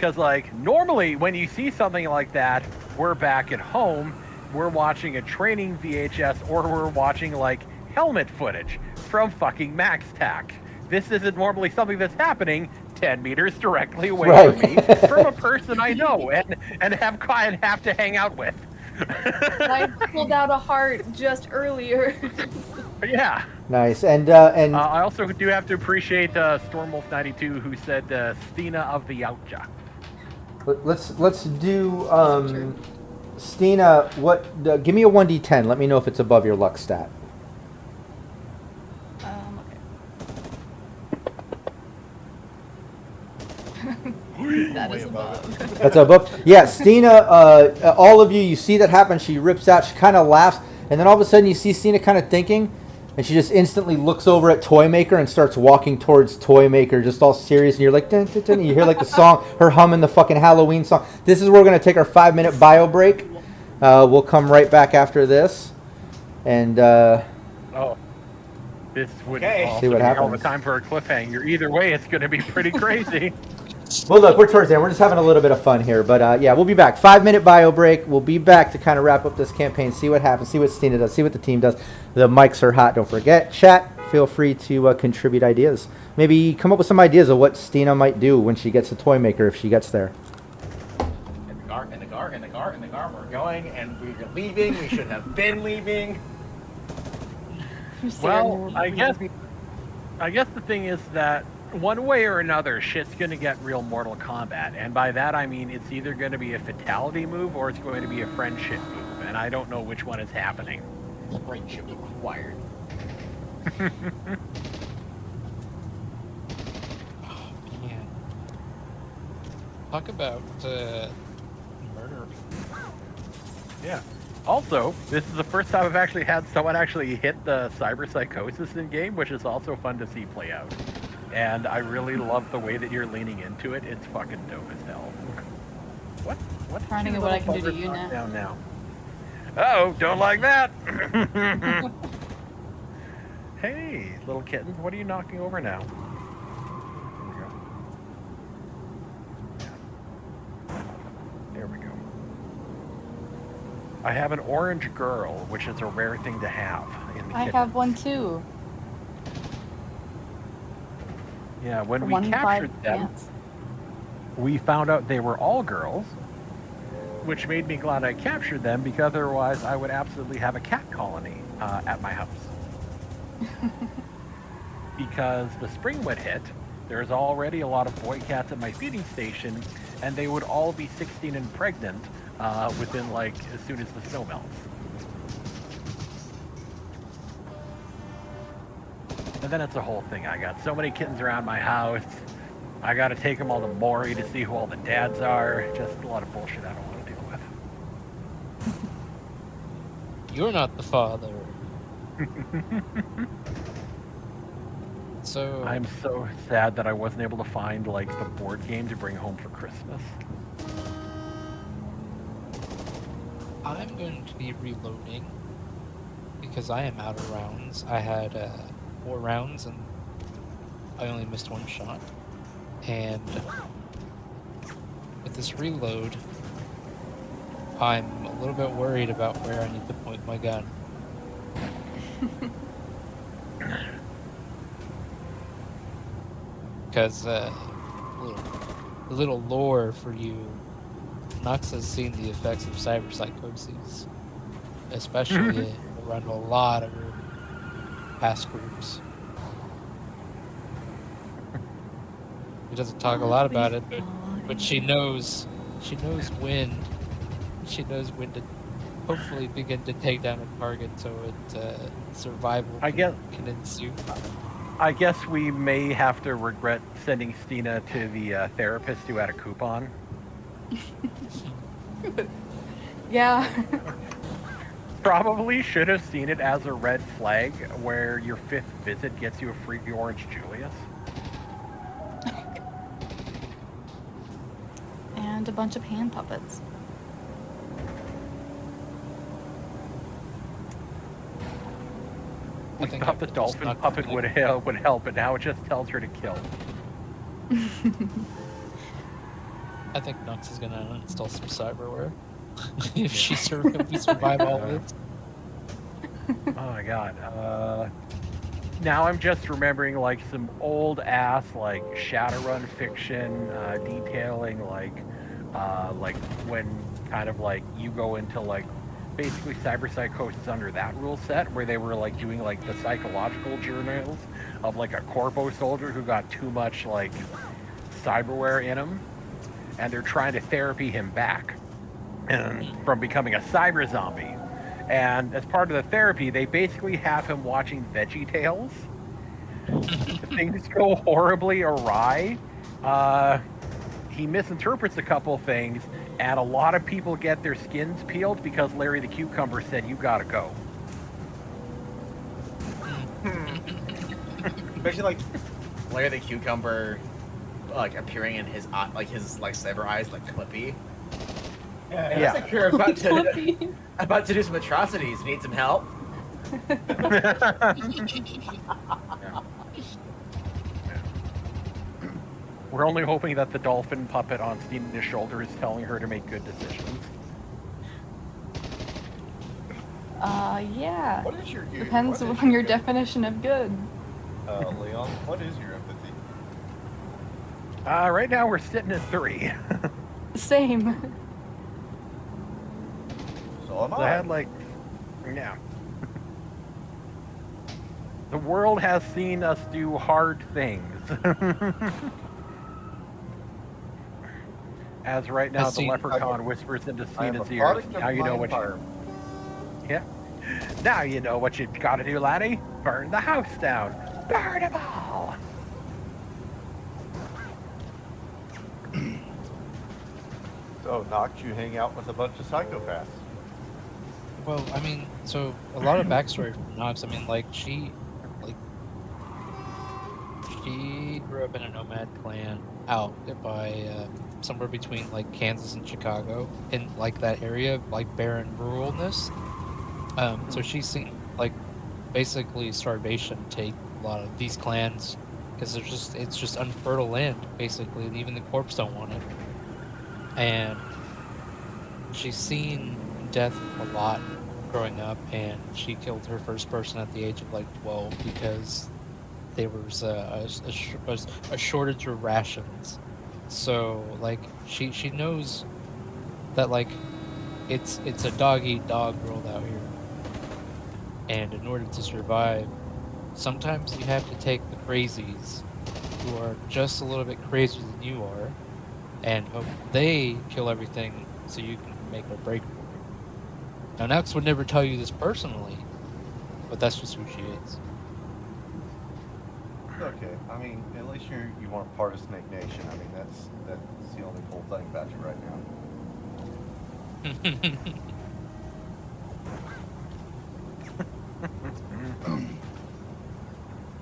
when you see something like that, we're back at home, we're watching a training VHS, or we're watching like helmet footage from fucking MaxTac. This isn't normally something that's happening 10 meters directly away from me, from a person I know and have to hang out with. I pulled out a heart just earlier. Yeah. Nice. And I also do have to appreciate Stormwolf92, who said Stina of the Outja. let's do Stina. Give me a 1d10. Let me know if it's above your luck stat. Okay. That is above. That's above. Yeah, Stina, all of you see that happen. She rips out, she kind of laughs, and then all of a sudden you see Stina kind of thinking, and she just instantly looks over at Toymaker and starts walking towards Toymaker, just all serious, and you're like, dun, dun, dun, and you hear like the song, her humming the fucking Halloween song. This is where we're going to take our 5-minute bio break. We'll come right back after this, and this would Okay. See what be happens. all the time for a cliffhanger. Either way, it's going to be pretty crazy. well, look, we're towards the end. We're just having a little bit of fun here. But yeah, we'll be back. 5-minute bio break. We'll be back to kind of wrap up this campaign, see what happens, see what Stina does, see what the team does. The mics are hot. Don't forget. Chat, feel free to contribute ideas. Maybe come up with some ideas of what Stina might do when she gets to Toymaker, if she gets there. In the car. We're going, and we're leaving. We should have been leaving. Well, I guess the thing is that one way or another, shit's going to get real Mortal Kombat. And by that, I mean it's either going to be a fatality move or it's going to be a friendship move. And I don't know which one is happening. Friendship required. Man. Talk about murder. Yeah. Also, this is the first time I've actually had someone actually hit the cyber psychosis in game, which is also fun to see play out. And I really love the way that you're leaning into it. It's fucking dope as hell. What? Trying to get what I can do to you now. Down now. Oh, don't like that. Hey, little kitten, what are you knocking over now? There we go. I have an orange girl, which is a rare thing to have in the I kitten. have one too. Yeah, when The we one in captured 5 them, pants. we found out they were all girls, which made me glad I captured them, because otherwise I would absolutely have a cat colony at my house. Because the spring would hit, there's already a lot of boy cats at my feeding station, and they would all be 16 and pregnant within, like, as soon as the snow melts. And then it's a whole thing. I got so many kittens around my house. I got to take them all to Maury to see who all the dads are. Just a lot of bullshit I don't want to deal with. You're not the father. So I'm so sad that I wasn't able to find, like, the board game to bring home for Christmas. I'm going to be reloading because I am out of rounds. I had 4 rounds and I only missed 1 shot. And with this reload, I'm a little bit worried about where I need to point my gun. Because a little lore for you Nox has seen the effects of cyberpsychoses, especially around a lot of her past groups. He doesn't talk a lot about it, but she knows when to hopefully begin to take down a target so survival can ensue. I guess we may have to regret sending Stina to the therapist who had a coupon. Yeah. Probably should have seen it as a red flag where your 5th visit gets you a free orange Julius. And a bunch of hand puppets. We thought the dolphin puppet would help, but now it just tells her to kill. I think Nux is gonna install some cyberware if we survive all this. Oh my god. Now I'm just remembering like some old ass like Shadowrun fiction detailing like when kind of like you go into like basically cyberpsychosis under that rule set where they were like doing like the psychological journals of like a corpo soldier who got too much like cyberware in him, and they're trying to therapy him back from becoming a cyber zombie. And as part of the therapy, they basically have him watching Veggie Tales. Things go horribly awry. He misinterprets a couple things, and a lot of people get their skins peeled because Larry the Cucumber said, "You gotta go." Especially like Larry the Cucumber, like appearing in his his cyber eyes, like Clippy. Yeah. It's like you're about to do some atrocities. Need some help? We're only hoping that the dolphin puppet on Stina's shoulder is telling her to make good decisions. Yeah. What is your Depends on your definition of good. Leon, what is your empathy? Right now we're sitting at 3. Same. So am I had yeah. The world has seen us do hard things. As right now, the leprechaun whispers into Stina's ears. Now you know what you. Yeah. Now you know what you got to do, laddie. Burn the house down. Burn them all. So, Nox, you hang out with a bunch of psychopaths. Well, I mean, so a lot of backstory from Nox. I mean, she grew up in a nomad clan out by somewhere between Kansas and Chicago, in that area, barren ruralness. So she's seen basically starvation take a lot of these clans because it's just unfertile land basically, and even the corps don't want it. And she's seen death a lot growing up, and she killed her first person at the age of 12 because there was a shortage of rations. So she knows that it's a dog eat dog world out here, and in order to survive, sometimes you have to take the crazies who are just a little bit crazier than you are and hope they kill everything so you can make a break for it. Now, Nux would never tell you this personally, but that's just who she is. Okay, I mean, at least you weren't part of Snake Nation. I mean, that's the only cool thing about you right now.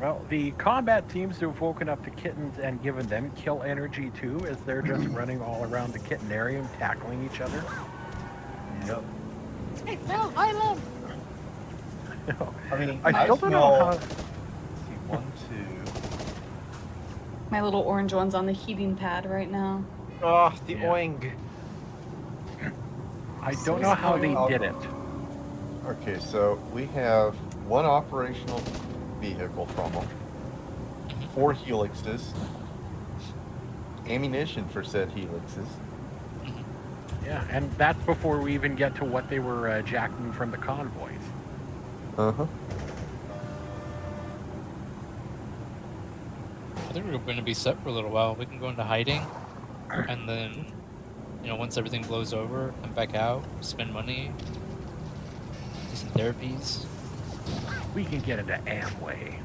Well, the combat seems to have woken up the kittens and given them kill energy too, as they're just running all around the kittenarium, tackling each other. Yep. I smell violence. I mean, I still don't know how. Let's see, 1, 2. My little orange one's on the heating pad right now. Oh, the oing. I don't know how they did it. Okay, so we have one operational vehicle from them, 4 helixes, ammunition for said helixes, Yeah, and that's before we even get to what they were jacking from the convoys. Uh-huh. I think we're going to be set for a little while. We can go into hiding, and then, once everything blows over, come back out, spend money, do some therapies. We can get into Amway.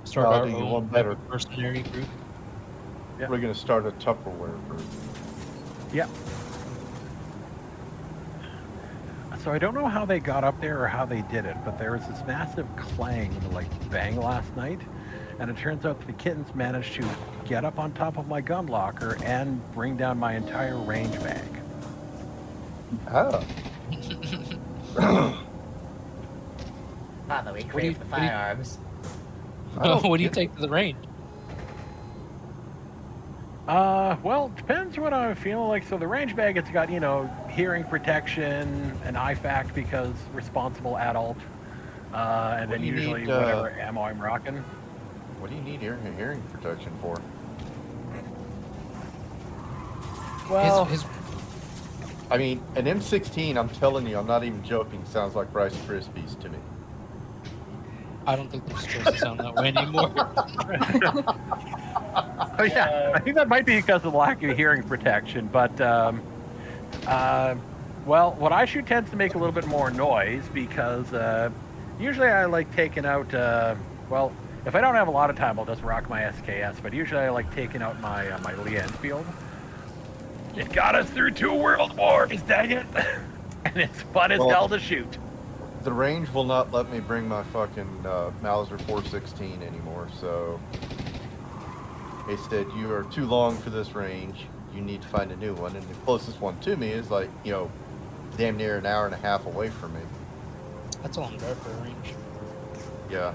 Start Well, our do you own want better? mercenary group. Yeah. We're going to start a Tupperware group. Yep. So I don't know how they got up there or how they did it, but there was this massive clang, like bang last night, and it turns out that the kittens managed to get up on top of my gun locker and bring down my entire range bag. Oh. Father, we What do you- crave the what do you- firearms. What do you take to the range? Well, depends what I'm feeling like. So the range bag, it's got, hearing protection, an IFAC because responsible adult, and What then do you usually need, whatever ammo I'm rocking. What do you need hearing protection for? Well, I mean, an M16, I'm telling you, I'm not even joking, sounds like Rice Krispies to me. I don't think they're supposed to sound that way anymore. oh yeah, I think that might be because of the lack of hearing protection, but, well, what I shoot tends to make a little bit more noise because, usually I like taking out, well, if I don't have a lot of time, I'll just rock my SKS, but usually I like taking out my Lee Enfield. It got us through 2 world wars, dang it! And it's fun as hell to shoot. The range will not let me bring my fucking Mauser 416 anymore, so they said, you are too long for this range, you need to find a new one, and the closest one to me is like, damn near an hour and a half away from me. That's a long drive for a range. Yeah.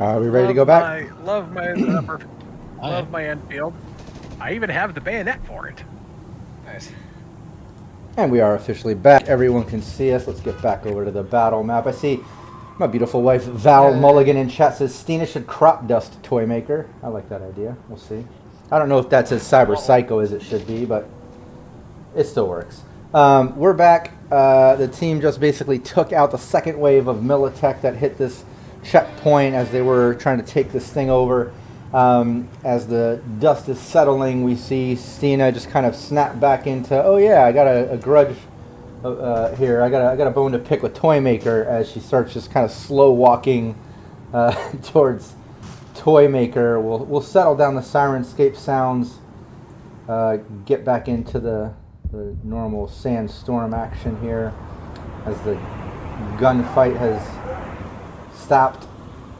Are we ready to go back? Love my love my Enfield. I even have the bayonet for it. Nice. And we are officially back. Everyone can see us. Let's get back over to the battle map. I see my beautiful wife, Val Mulligan, in chat says, Stina should crop dust toy maker. I like that idea. We'll see. I don't know if that's as cyber psycho as it should be, but it still works. We're back. The team just basically took out the second wave of Militech that hit this checkpoint as they were trying to take this thing over. As the dust is settling, we see Stina just kind of snap back into, oh yeah, I got a grudge here. I got a bone to pick with Toymaker, as she starts just kind of slow walking towards Toymaker. We'll settle down the Sirenscape sounds, get back into the normal sandstorm action here as the gunfight has stopped.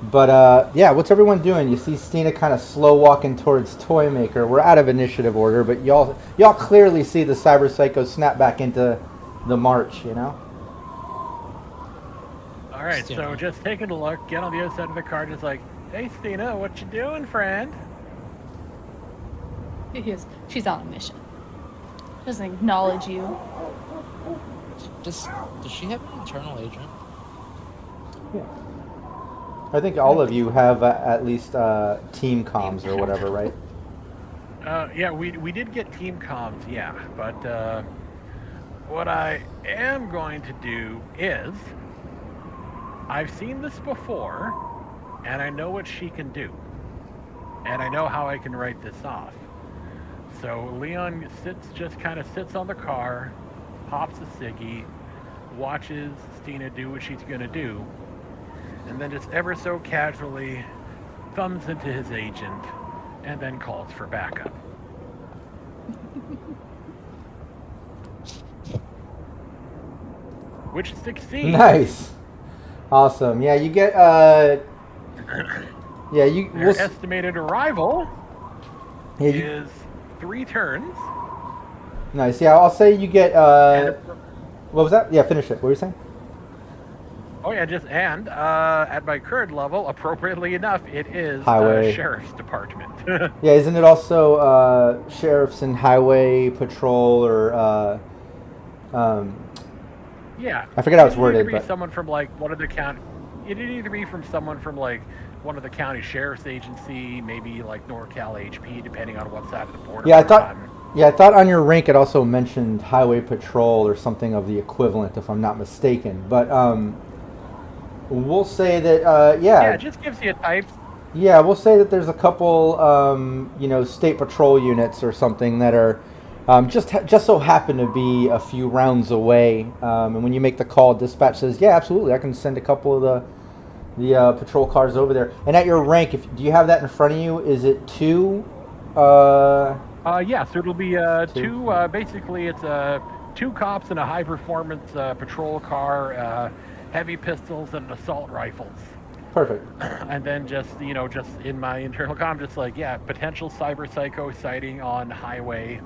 But yeah, what's everyone doing? You see Stina kind of slow walking towards Toymaker. We're out of initiative order, but y'all clearly see the Cyber Psycho snap back into the march, All right, so just taking a look, get on the other side of the car, just like, hey Stina, what you doing, friend? She's on a mission. Doesn't acknowledge you. Does she have an internal agent? Yeah. I think all of you have at least team comms or whatever, right? Yeah, we did get team comms, yeah, but what I am going to do is, I've seen this before, and I know what she can do, and I know how I can write this off. So Leon just kind of sits on the car, pops a ciggy, watches Stina do what she's going to do, and then just ever so casually thumbs into his agent and then calls for backup. Which succeeds. Nice. Awesome. Yeah, you get Their estimated arrival is 3 turns. Nice. Yeah, I'll say you get what was that? Yeah, finish it. What were you saying? Oh yeah, at my current level, appropriately enough, it is Highway. Sheriff's Department. Yeah, isn't it also sheriffs and highway patrol or yeah. I forget how it's It'd worded, either be but someone from like one of the county. It'd either be from someone from like one of the county sheriff's agency, maybe like NorCal HP, depending on what side of the border. Yeah, I we're thought. on. Yeah, I thought on your rank it also mentioned highway patrol or something of the equivalent, if I'm not mistaken. But we'll say that Yeah, it just gives you a type. yeah, we'll say that there's a couple, state patrol units or something that are just so happen to be a few rounds away. And when you make the call, dispatch says, "Yeah, absolutely, I can send a couple of the patrol cars over there." And at your rank, do you have that in front of you? Is it 2? Yeah, so it'll be Two. two. Basically, it's 2 cops and a high-performance patrol car, heavy pistols and assault rifles. Perfect. And then just in my internal comm, just like, yeah, potential cyber psycho sighting on highway.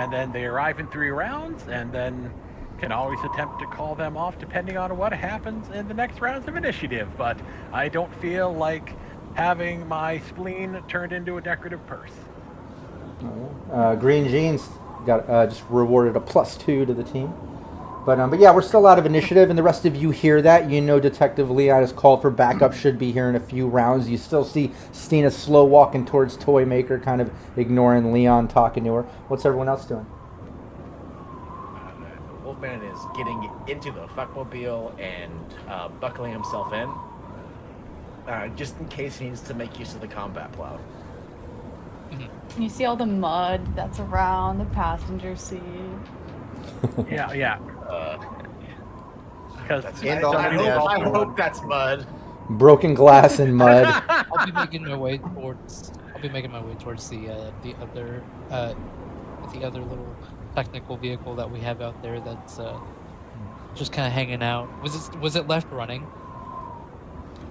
And then they arrive in 3 rounds, and then can always attempt to call them off depending on what happens in the next rounds of initiative. But I don't feel like having my spleen turned into a decorative purse. Green Jeans got just rewarded a +2 to the team. But yeah, we're still out of initiative, and the rest of you hear that. You know Detective Leon has called for backup, should be here in a few rounds. You still see Stina slow walking towards Toymaker, kind of ignoring Leon talking to her. What's everyone else doing? Wolfman is getting into the fuckmobile and buckling himself in, just in case he needs to make use of the combat plow. You see all the mud that's around the passenger seat. Yeah. Because I hope that's mud. Broken glass and mud. I'll be making my way towards the other little technical vehicle that we have out there that's just kind of hanging out. Was it left running?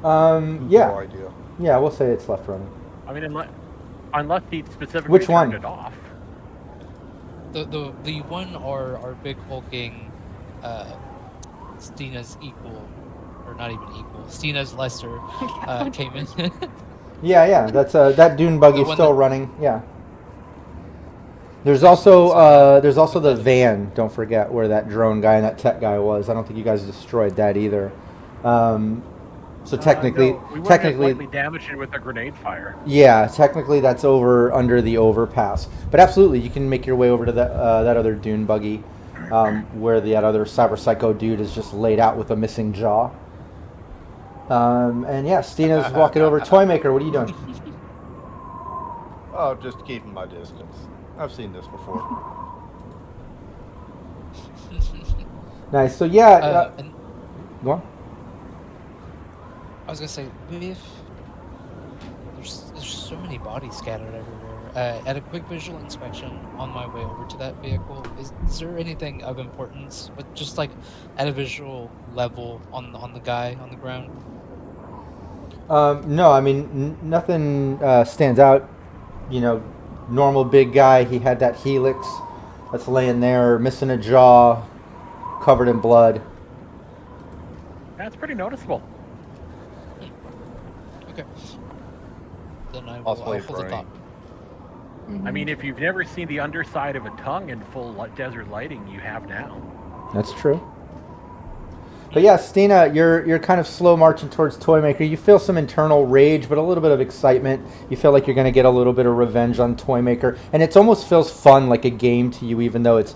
Yeah. No idea. Yeah, we'll say it's left running. I mean, unless he specifically Which turned one? it off. The one our big hulking Stina's equal, or not even equal, Stina's lesser came in. Yeah, that's that Dune buggy's one still that- running. Yeah. There's also the van. Don't forget where that drone guy and that tech guy was. I don't think you guys destroyed that either. So technically, No, we wouldn't have likely damaged it with a grenade fire. yeah, technically that's over under the overpass. But absolutely, you can make your way over to that other Dune buggy, where that other cyber psycho dude is just laid out with a missing jaw. And yeah, Stina's walking over. Toymaker, what are you doing? Oh, just keeping my distance. I've seen this before. Nice. So yeah, And go on. I was gonna say, if there's so many bodies scattered everywhere. At a quick visual inspection on my way over to that vehicle, is there anything of importance, but just like at a visual level on the guy on the ground? No, I mean nothing stands out. You know, normal big guy. He had that helix that's laying there, missing a jaw, covered in blood. That's pretty noticeable. Okay. Then I'll Possibly hold the brain. thought. I mean, if you've never seen the underside of a tongue in full desert lighting, you have now. That's true. But yeah, Stina, you're kind of slow marching towards Toymaker. You feel some internal rage, but a little bit of excitement. You feel like you're going to get a little bit of revenge on Toymaker, and it almost feels fun, like a game to you, even though it's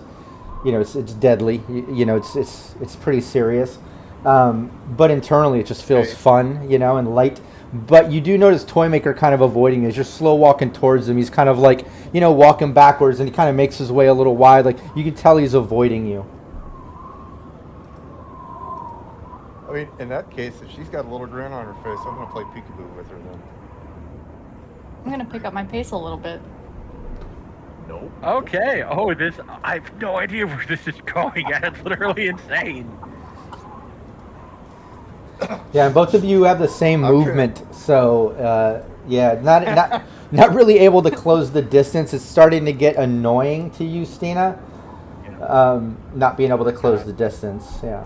deadly. It's pretty serious. But internally, it just feels fun, and light. But you do notice Toymaker kind of avoiding you. As you're slow walking towards him, he's kind of like, walking backwards, and he kind of makes his way a little wide. Like, you can tell he's avoiding you. I mean, in that case, if she's got a little grin on her face, I'm gonna play peekaboo with her then. I'm gonna pick up my pace a little bit. Nope. Okay. Oh, I have no idea where this is going. It's literally insane. Yeah, and both of you have the same I'm movement, so yeah, not really able to close the distance. It's starting to get annoying to you, Stina. Not being able to close the distance. Yeah.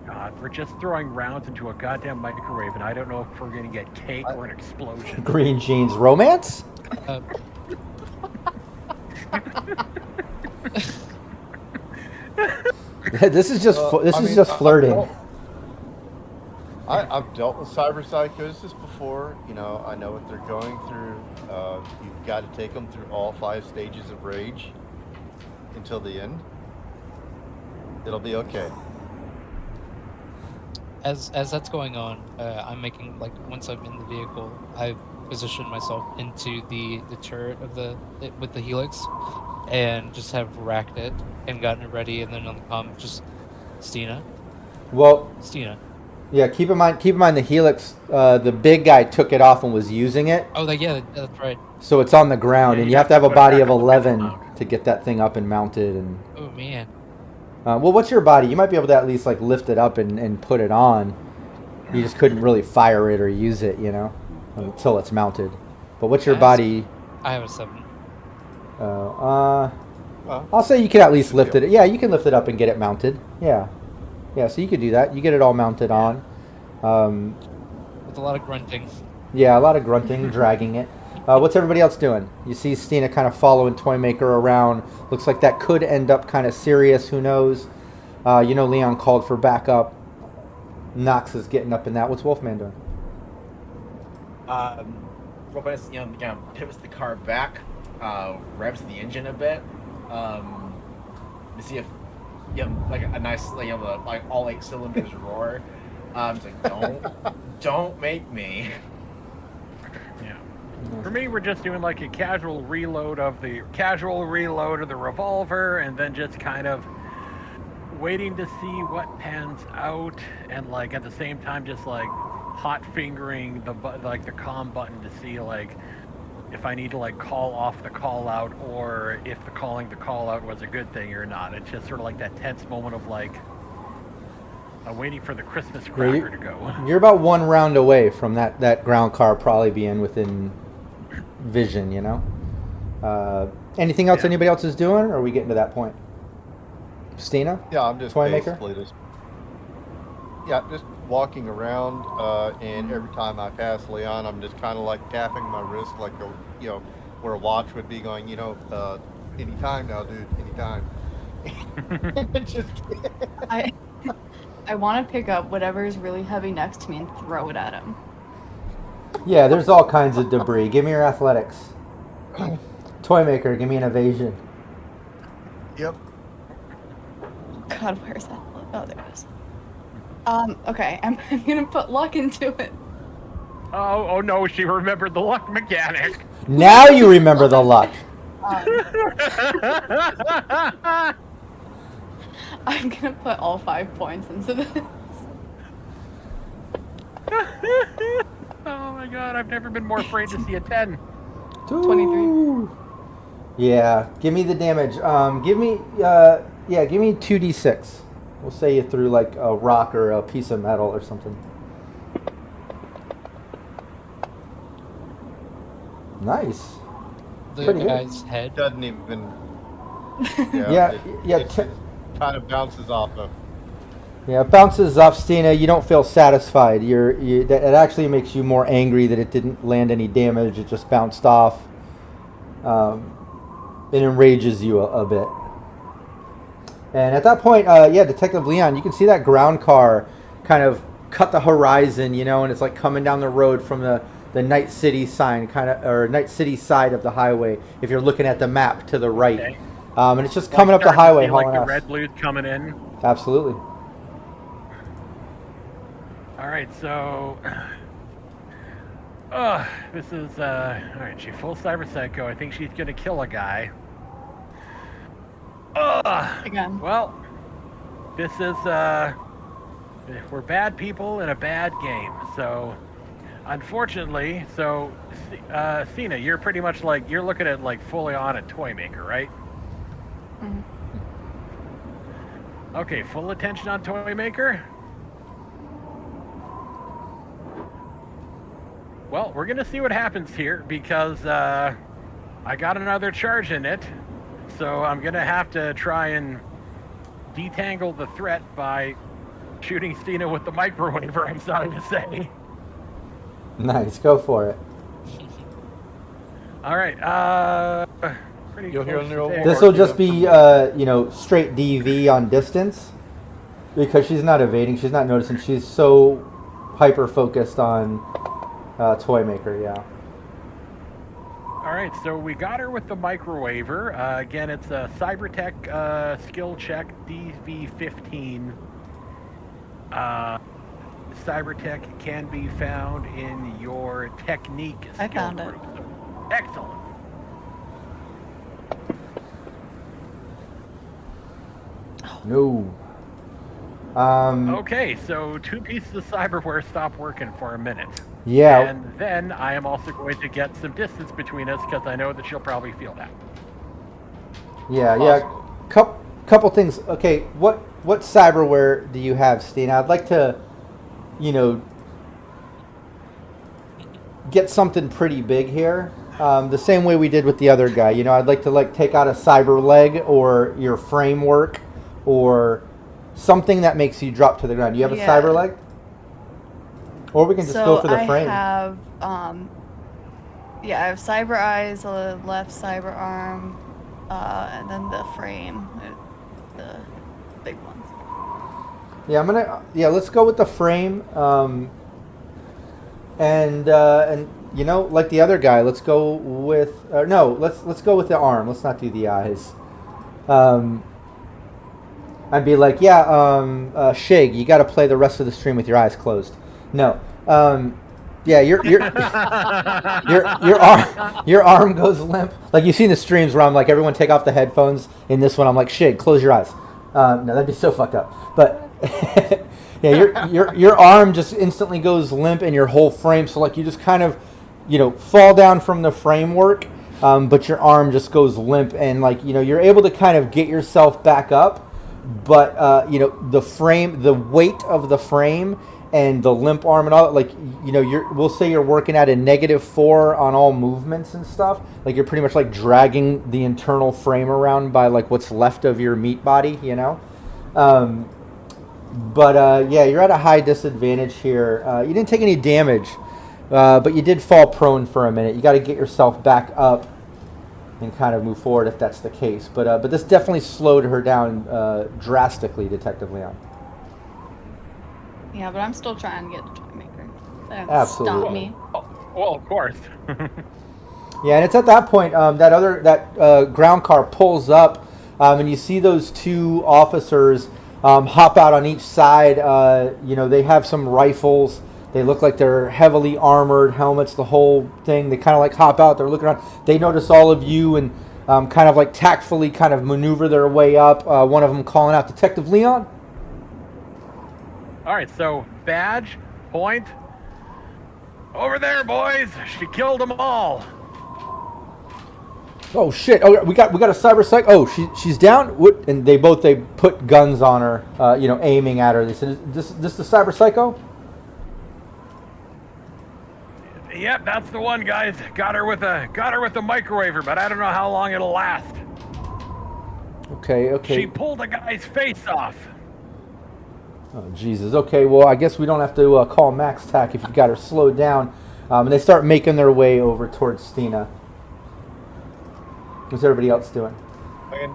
God, we're just throwing rounds into a goddamn microwave, and I don't know if we're gonna get cake or an explosion. Green Jeans romance. This is just flirting. I've dealt with cyber psychosis before. You know, I know what they're going through. You've got to take them through all 5 stages of rage until the end. It'll be okay. As that's going on, I'm making, like, once I'm in the vehicle, I've positioned myself into the turret of with the helix, and just have racked it and gotten it ready, and then on the comm, just Stina. Well, Stina. yeah. Keep in mind the helix. The big guy took it off and was using it, Oh, yeah, that's right. so it's on the ground, Yeah, and you you have to have have to a put it body back of on the pistol 11 mount. to get that thing up and mounted. And Oh man. well, what's your body? You might be able to at least like lift it up and put it on. You just couldn't really fire it or use it, you know, until it's mounted. But what's your body? I have a 7. Well, I'll say you can at least should lift be it. Yeah, you can lift it up and get it mounted. Yeah. So you could do that. You get it all mounted on. With a lot of grunting. Yeah, a lot of grunting, dragging it. What's everybody else doing? You see Stina kind of following Toymaker around. Looks like that could end up kind of serious. Who knows? You know, Leon called for backup. Knox is getting up in that. What's Wolfman doing? Wolfman, pivots the car back, revs the engine a bit, to see if like a nice like all 8 cylinders roar. It's like don't make me. Yeah. For me, we're just doing like a casual reload of the revolver, and then just kind of waiting to see what pans out, and like at the same time just like hot fingering the comm button to see like if I need to like call off the call out, or if calling the call out was a good thing or not. It's just sort of like that tense moment of like I'm waiting for the Christmas cracker to go. You're about 1 round away from that ground car probably being within vision, you know? Anything else anybody else is doing, or are we getting to that point? Stina? yeah, I'm just Toymaker? basically just walking around, and every time I pass Leon, I'm just kind of like tapping my wrist, like where a watch would be going, anytime now, dude, anytime. Just I want to pick up whatever is really heavy next to me and throw it at him. Yeah, there's all kinds of debris. Give me your athletics. Toymaker, give me an evasion. Yep. God, where's that? Oh, there it is. Okay, I'm gonna put luck into it. Oh no, she remembered the luck mechanic. Now you remember the luck. I'm gonna put all 5 points into this. Oh my god, I've never been more afraid to see a 10. 23. Yeah, give me the damage. Give me 2d6. We'll say you threw like a rock or a piece of metal or something. Nice. The Pretty good. guy's head. Doesn't even. Yeah, It kind of bounces off of. Yeah, it bounces off Stina. You don't feel satisfied. It actually makes you more angry that it didn't land any damage. It just bounced off. It enrages you a bit. And at that point, Detective Leon, you can see that ground car kind of cut the horizon, and it's like coming down the road from the Night City sign, or Night City side of the highway. If you're looking at the map to the right, Okay. and it's just coming up the highway. Like hauling the ass. red blues coming in. Absolutely. All right, so this is all right. She full cyber psycho. I think she's gonna kill a guy. Again. Well, this is we're bad people in a bad game. So, unfortunately, Sina, you're pretty much like you're looking at like fully on a Toymaker, right? Mhm. Okay, full attention on Toymaker. Well, we're gonna see what happens here because I got another charge in it, so I'm gonna have to try and detangle the threat by shooting Stina with the microwaver. I'm sorry to say. Nice, go for it. All right, pretty You'll hear close on your old there. This will just be, straight DV on distance because she's not evading. She's not noticing. She's so hyper focused on Toy Maker. Yeah. All right, so we got her with the microwaver. Again, it's a Cybertech skill check DV15. Cybertech can be found in your technique skill I found it. group. Excellent. No. Okay, so 2 pieces of cyberware stop working for a minute. Yeah. And then I am also going to get some distance between us because I know that she'll probably feel that. Yeah. Couple things. Okay, what cyberware do you have, Steen? I'd like to, get something pretty big here. The same way we did with the other guy. I'd like to take out a cyber leg or your framework or something that makes you drop to the ground. Do you have a cyber leg? Or we can just go for the frame. I have, I have cyber eyes, a left cyber arm, and then the frame, the big ones. Yeah, let's go with the frame. And like the other guy, let's go with let's go with the arm. Let's not do the eyes. I'd be like, Shig, you got to play the rest of the stream with your eyes closed. No, your arm goes limp. Like you've seen the streams where I'm like, everyone take off the headphones. In this one, I'm like, Shig, close your eyes. No, that'd be so fucked up. But yeah, your arm just instantly goes limp in your whole frame. So like you just kind of, fall down from the framework, but your arm just goes limp, and like you're able to kind of get yourself back up, but the frame, the weight of the frame, and the limp arm and all, like we'll say you're working at a -4 on all movements and stuff. Like you're pretty much like dragging the internal frame around by like what's left of your meat body, But you're at a high disadvantage here. You didn't take any damage, but you did fall prone for a minute. You got to get yourself back up and kind of move forward if that's the case. But this definitely slowed her down drastically, Detective Leon. Yeah, but I'm still trying to get the Toy Maker. They don't Absolutely. stop me. Well, of course. Yeah, and it's at that point that ground car pulls up, and you see those 2 officers hop out on each side. They have some rifles. They look like they're heavily armored, helmets, the whole thing. They kind of like hop out. They're looking around. They notice all of you and kind of like tactfully kind of maneuver their way up. One of them calling out, Detective Leon. All right, so badge, point. Over there, boys. She killed them all. Oh shit! Oh, we got a cyber psych. Oh, she's down. What? And they put guns on her, aiming at her. They said, "Is this the cyber psycho?" Yep, that's the one, guys. Got her with a microwaver, but I don't know how long it'll last. Okay. She pulled a guy's face off. Oh Jesus. Okay. Well, I guess we don't have to call Max Tac if you've got her slowed down. And they start making their way over towards Stina. What's everybody else doing? And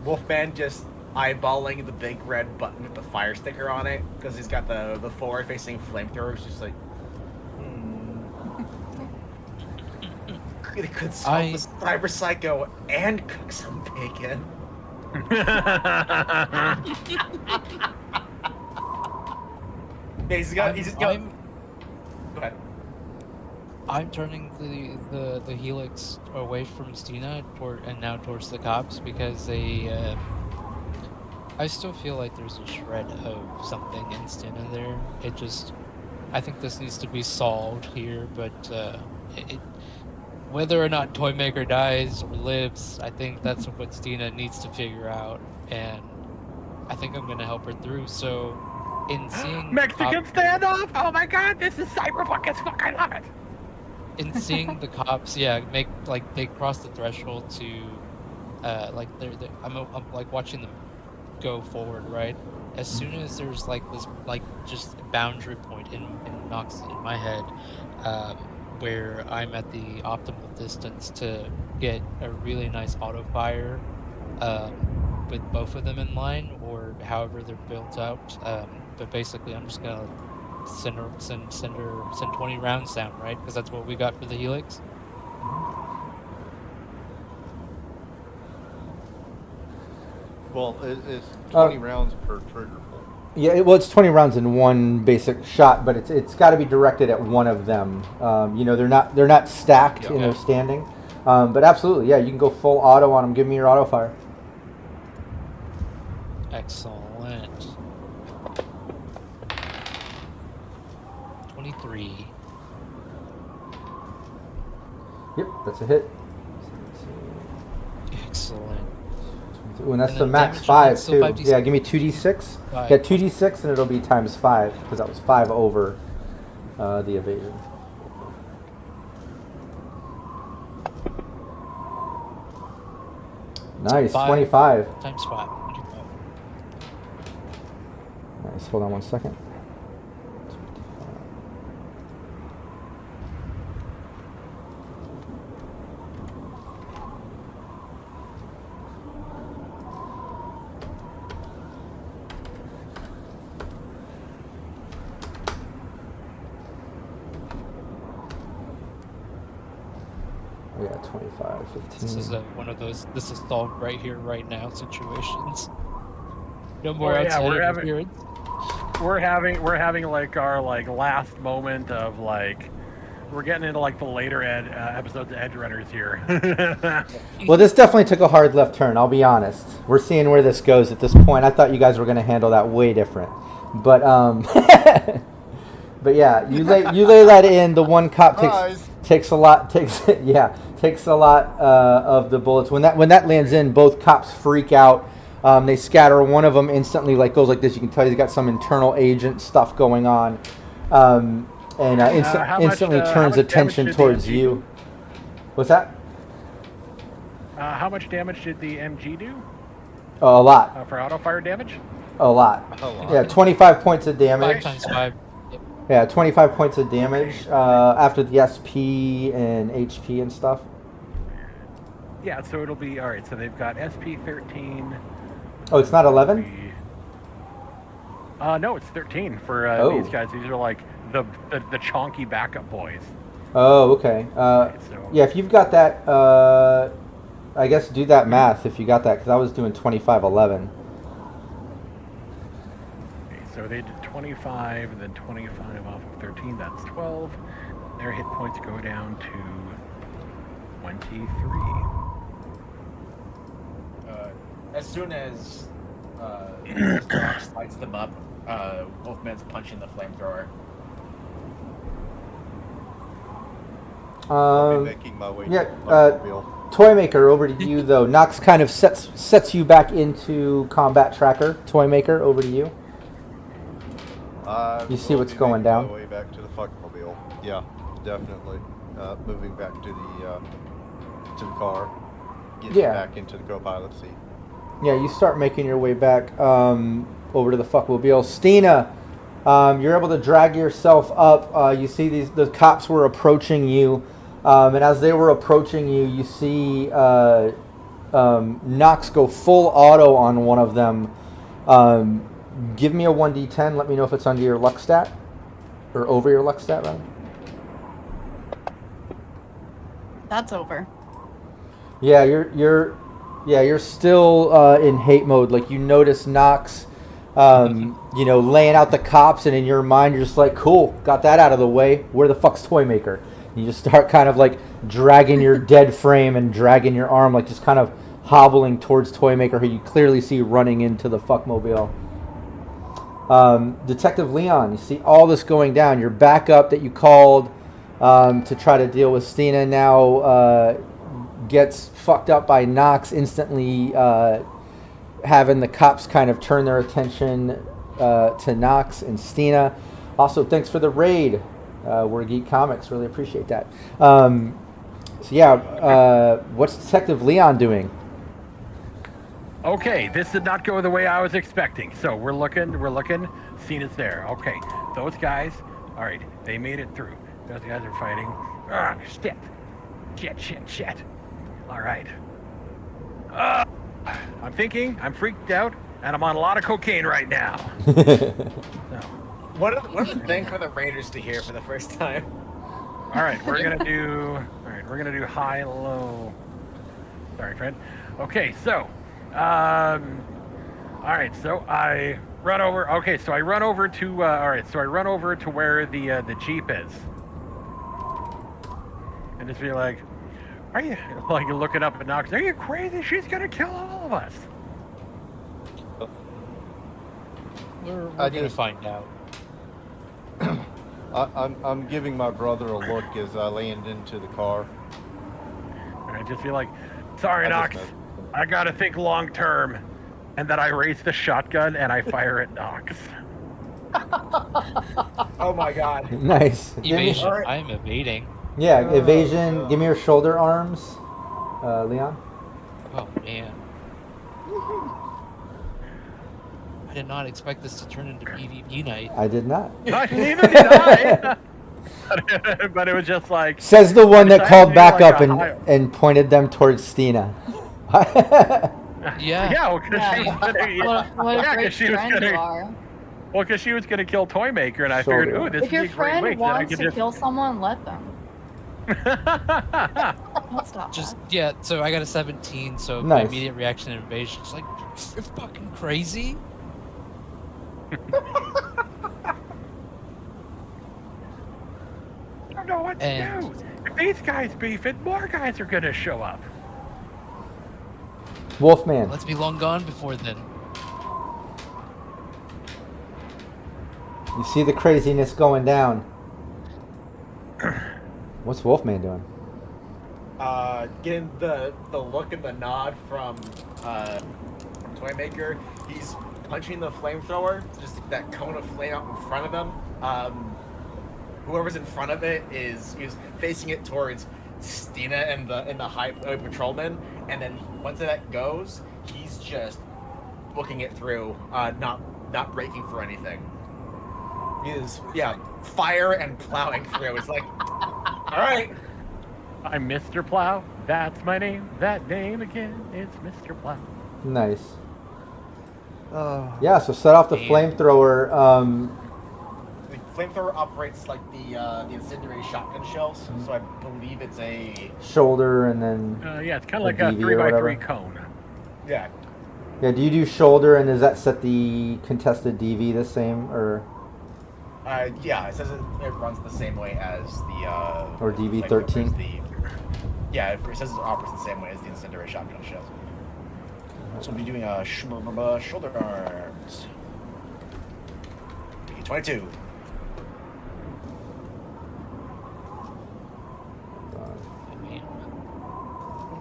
Wolfman just eyeballing the big red button with the fire sticker on it because he's got the forward-facing flamethrower. It's just like, it could solve the cyber psycho and cook some bacon. Yeah, he's just got. Go ahead. I'm turning the helix away from Stina towards the cops because I still feel like there's a shred of something in Stina there. I think this needs to be solved here, but whether or not Toymaker dies or lives, I think that's what Stina needs to figure out, and I think I'm gonna help her through. So, in seeing Mexican standoff! Oh my god, this is cyberpunk as fuck! I love it. In seeing the cops, they cross the threshold to, I'm like watching them go forward, right? As soon as there's like this, like just boundary point in my head, where I'm at the optimal distance to get a really nice auto fire, with both of them in line, or however they're built out. But basically, I'm just gonna send 20 rounds down, right? Because that's what we got for the helix. Well, it's 20 rounds per trigger pull. Yeah, well, it's 20 rounds in one basic shot, but it's got to be directed at one of them. They're not stacked in their standing. But absolutely, yeah, you can go full auto on them. Give me your auto fire. Excellent. 23. Yep, that's a hit. Excellent. Ooh, and that's And the then max damage 5 still too. 5d6? Yeah, give me 2d6. Five. Yeah, 2d6, and it'll be times 5 because that was 5 over the evasion. Nice, 25. Times 5. 25. Nice. Hold on one second. Yeah, 25, 15. This is one of those this is solved right here, right now situations. No more Oh, yeah, outside we're having- interference. We're having like our like last moment of like we're getting into like the later episodes of Edgerunners here. Well, this definitely took a hard left turn, I'll be honest. We're seeing where this goes at this point. I thought you guys were going to handle that way different. But but yeah, you lay that in. The one cop takes a lot of the bullets. When that lands in, both cops freak out. They scatter. One of them instantly goes like this. You can tell he's got some internal agent stuff going on. Instantly turns attention towards you. What's that? How much damage did the MG do Oh, a lot. for auto fire damage? A lot. A lot. Yeah, 25 points of 5 damage. times 5. Yep. Yeah, 25 points of damage after the SP and HP and stuff. Yeah, so it'll be all right. So they've got SP 13. Oh, it's not 11? No, it's 13 for these guys. These are like the chonky backup boys. Oh, okay. Right, so Yeah, if you've got that, I guess do that math if you got that, because I was doing 25-11. okay, so they did 25, and then 25 off of 13. That's 12. Their hit points go down to 23. As soon as lights them up, Wolfman's punching the flamethrower. I'll be making my way yeah, to the automobile. Toymaker, over to you though. Nox kind of sets you back into combat tracker. Toymaker, over to you. You see Will what's be going making down? My way back to the fuckmobile. Yeah, definitely. Moving back to the car. Getting back into the co-pilot seat. Yeah, you start making your way back over to the fuckmobile. Stina, you're able to drag yourself up. You see the cops were approaching you, and as they were approaching you, you see Nox go full auto on one of them. Give me a 1d10. Let me know if it's under your luck stat, or over your luck stat, rather. That's over. Yeah, you're still in hate mode. Like, you notice Nox, laying out the cops, and in your mind you're just like, cool, got that out of the way. Where the fuck's Toymaker? You just start kind of like dragging your dead frame and dragging your arm, like just kind of hobbling towards Toymaker, who you clearly see running into the fuckmobile. Detective Leon, you see all this going down. Your backup that you called to try to deal with Stina now gets fucked up by Nox instantly having the cops kind of turn their attention to Nox and Stina. Also, thanks for the raid. We're Geek Comics. Really appreciate that. What's Detective Leon doing? Okay, this did not go the way I was expecting. So we're looking. Cena's there. Okay, those guys. All right, they made it through. Those guys are fighting. Ah, shit. All right. I'm thinking. I'm freaked out, and I'm on a lot of cocaine right now. So, What a thing for the Raiders to hear for the first time. All right, we're gonna do high, low. Sorry, friend. Okay, so, all right, so I run over. Okay, so I run over to. All right, so I run over to where the Jeep is, and just be like, "Are you like you're looking up at Knox? Are you crazy? She's gonna kill all of us." We're I gonna just- find out. I'm giving my brother a look as I land into the car. And I just be like, "Sorry, I just Knox. met- I gotta think long term," and then I raise the shotgun and I fire at Knox. Oh my god. Nice. Give me- Evasion. Alright. I'm evading. yeah, Oh, evasion. God. Give me your shoulder arms, Leon. Oh man. I did not expect this to turn into PvP night. I did not. Neither did I. But it was just like. Says the one that Decided called to do back like up a and, high- and pointed them towards Stina. Yeah. Yeah, well, 'cause Yeah. she was gonna, What a yeah, 'cause great she was friend you gonna, are. well, 'cause she was gonna kill Toymaker, and I figured, Shoulder. ooh, this If would your be a great way friend that I wants could to just. kill someone, let them. Don't stop Just that. yeah. So I got a 17. So my Nice. immediate reaction to invasion is like, you're fucking crazy. I don't know what to And- do. If these guys beef it, more guys are gonna show up. Wolfman. Let's be long gone before then. You see the craziness going down. What's Wolfman doing? Getting the look and the nod from Toymaker. He's punching the flamethrower, just that cone of flame out in front of him. Whoever's in front of it is facing it towards Stina and the high patrolman, and then once that goes, he's just looking it through, not breaking for anything. He is fire and plowing through. It's like, all right. I'm Mr. Plow. That's my name. That name again is Mr. Plow. Nice. Oh. Yeah, so set off the Damn. flamethrower. The flamethrower operates like the incendiary shotgun shells, so I believe it's a Shoulder and then. Yeah, it's kind A of like a DV or 3x3 whatever. cone. yeah. Yeah, do you do shoulder and does that set the contested DV the same or? Yeah, it says it runs the same way as the Or DV13? Yeah, it says it operates the same way as the incendiary shotgun shells. So we'll be doing shoulder arms. 22.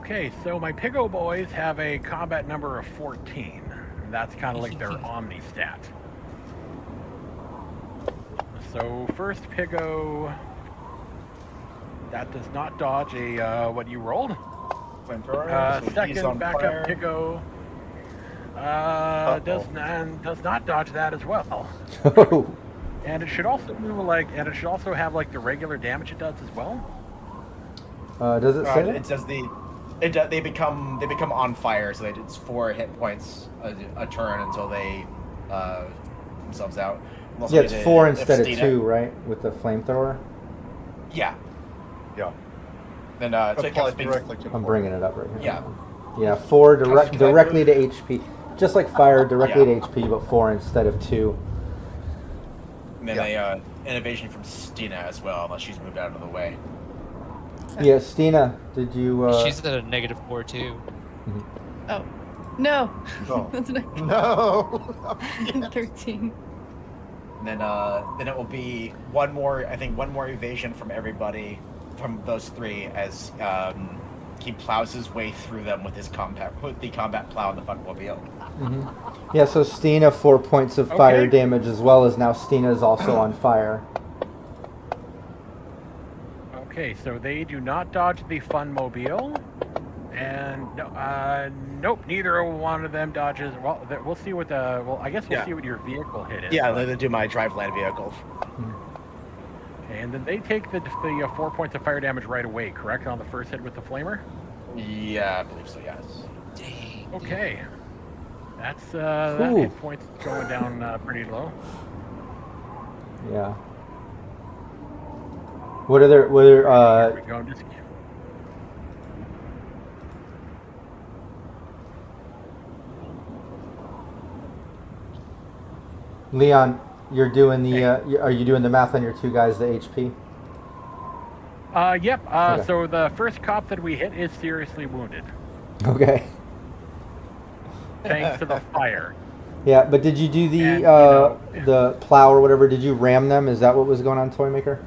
Okay, so my Piggo boys have a combat number of 14. And that's kind of like their Omni stat. So first Piggo, that does not dodge a what you rolled. Flamethrower. so he's Second on backup fire. Piggo does not dodge that as well. Oh, And it should also have like the regular damage it does as well. does it say that? It says they become on fire, so it's 4 hit points a turn until they themselves out. Unless Yeah, we it's did- 4 if instead of Stina- 2, right? With the flamethrower. Yeah. Yeah. Then so it Apply counts being, directly to the I'm car. bringing it up right here. Yeah. Yeah, 4 Can I directly to move? HP. Just like fire, directly Yeah. to HP, but 4 instead of 2. and then an evasion from Stina as well, unless she's moved out of the way. Yeah, Stina, did you? She's at a -4 too. Oh. No. Oh. That's not No. 13. And then it will be one more evasion from everybody, from those 3, as he plows his way through them with the combat plow and the fuckmobile. Yeah, so Stina 4 points of fire Okay. damage as well as now Stina is also on fire. Okay, so they do not dodge the Funmobile, and nope, neither one of them dodges. Well, we'll see what the I guess we'll Yeah. see what your vehicle hit is. Yeah, but- they do my drive land vehicle. Okay, and then they take the 4 points of fire damage right away, correct, on the first hit with the flamer? Yeah, I believe so. Yes. Dang. Okay. That's that Ooh. hit points going down pretty low. Yeah. What are Here we go. Just Leon, you're doing the are you doing the math on your two guys, the HP? Yep. Okay. So the first cop that we hit is seriously wounded, Okay. thanks to the fire. Yeah, but did you do the And, you know- the plow or whatever? Did you ram them? Is that what was going on, Toymaker?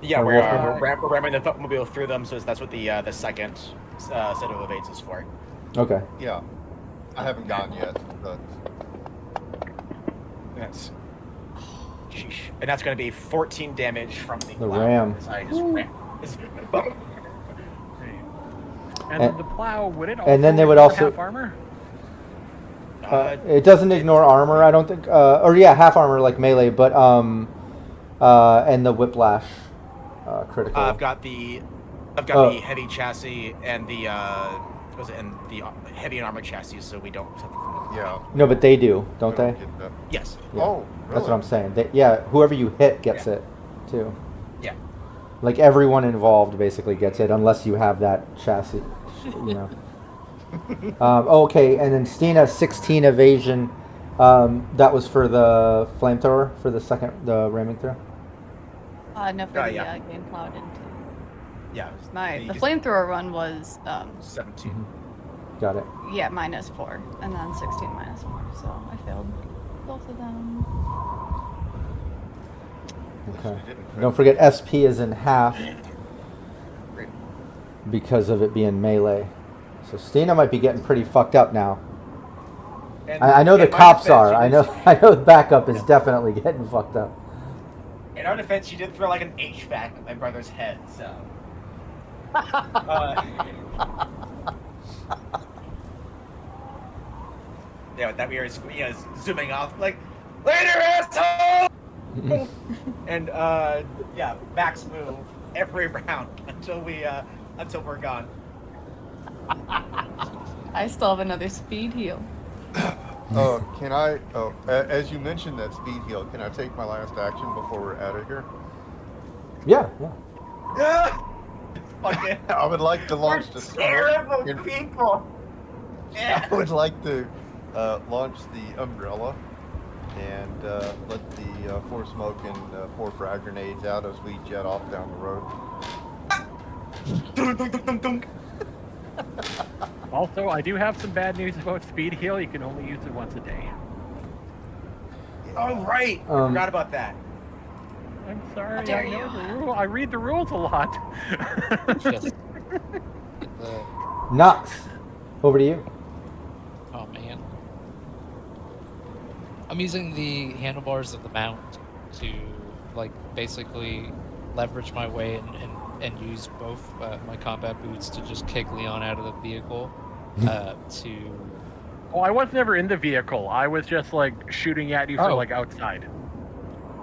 Yeah, Or we're Wolfman? ramming the Thupmobile through them, so that's what the second set of evades is for. Okay. Yeah. I haven't gone yet, but That's. Sheesh. And that's going to be 14 damage from the The plow, ram. as I just ram. And the plow, would it? and then they would ignore also- half armor. It doesn't ignore armor, I don't think. Or yeah, half armor like melee, but and the whiplash critical. I've got the Oh. heavy chassis and the heavy and armored chassis, so we don't suffer from it. yeah. No, but they do, don't we they? get that. Yes. Yeah. Oh, really? That's what I'm saying. Yeah, whoever you hit gets Yeah. it, too. Yeah. Like everyone involved basically gets it, unless you have that chassis, you know. Okay, and then Stina, 16 evasion. That was for the flamethrower for the ramming through. No, for the yeah. game plowed into. Yeah. The flamethrower one was 17. Got it. yeah, -4, and then 16 -4. So I failed both of them. Okay. We didn't Don't forget SP is in half because of it being melee. So Stina might be getting pretty fucked up now. And I know the in my cops defense, are. she I did- know. I know backup is definitely getting fucked up. In our defense, she did throw like an HVAC at my brother's head, so. Yeah, that we were zooming off like, later, asshole! And yeah, max move every round until we're gone. I still have another speed heal. Oh, can I? Oh, as you mentioned that speed heal, can I take my last action before we're out of here? Yeah. Fucking I would like to launch the terrible in- people. Yeah. I would like to launch the umbrella and let the 4 smoke and 4 frag grenades out as we jet off down the road. Also, I do have some bad news about speed heal. You can only use it once a day. Oh right, I forgot about that. I'm sorry. How dare I know you. the rule. I read the rules a lot. Just, Knox, over to you. oh man. I'm using the handlebars of the mount to like basically leverage my way and use both my combat boots to just kick Leon out of the vehicle to Oh, I was never in the vehicle. I was just like shooting at you from Oh. like outside.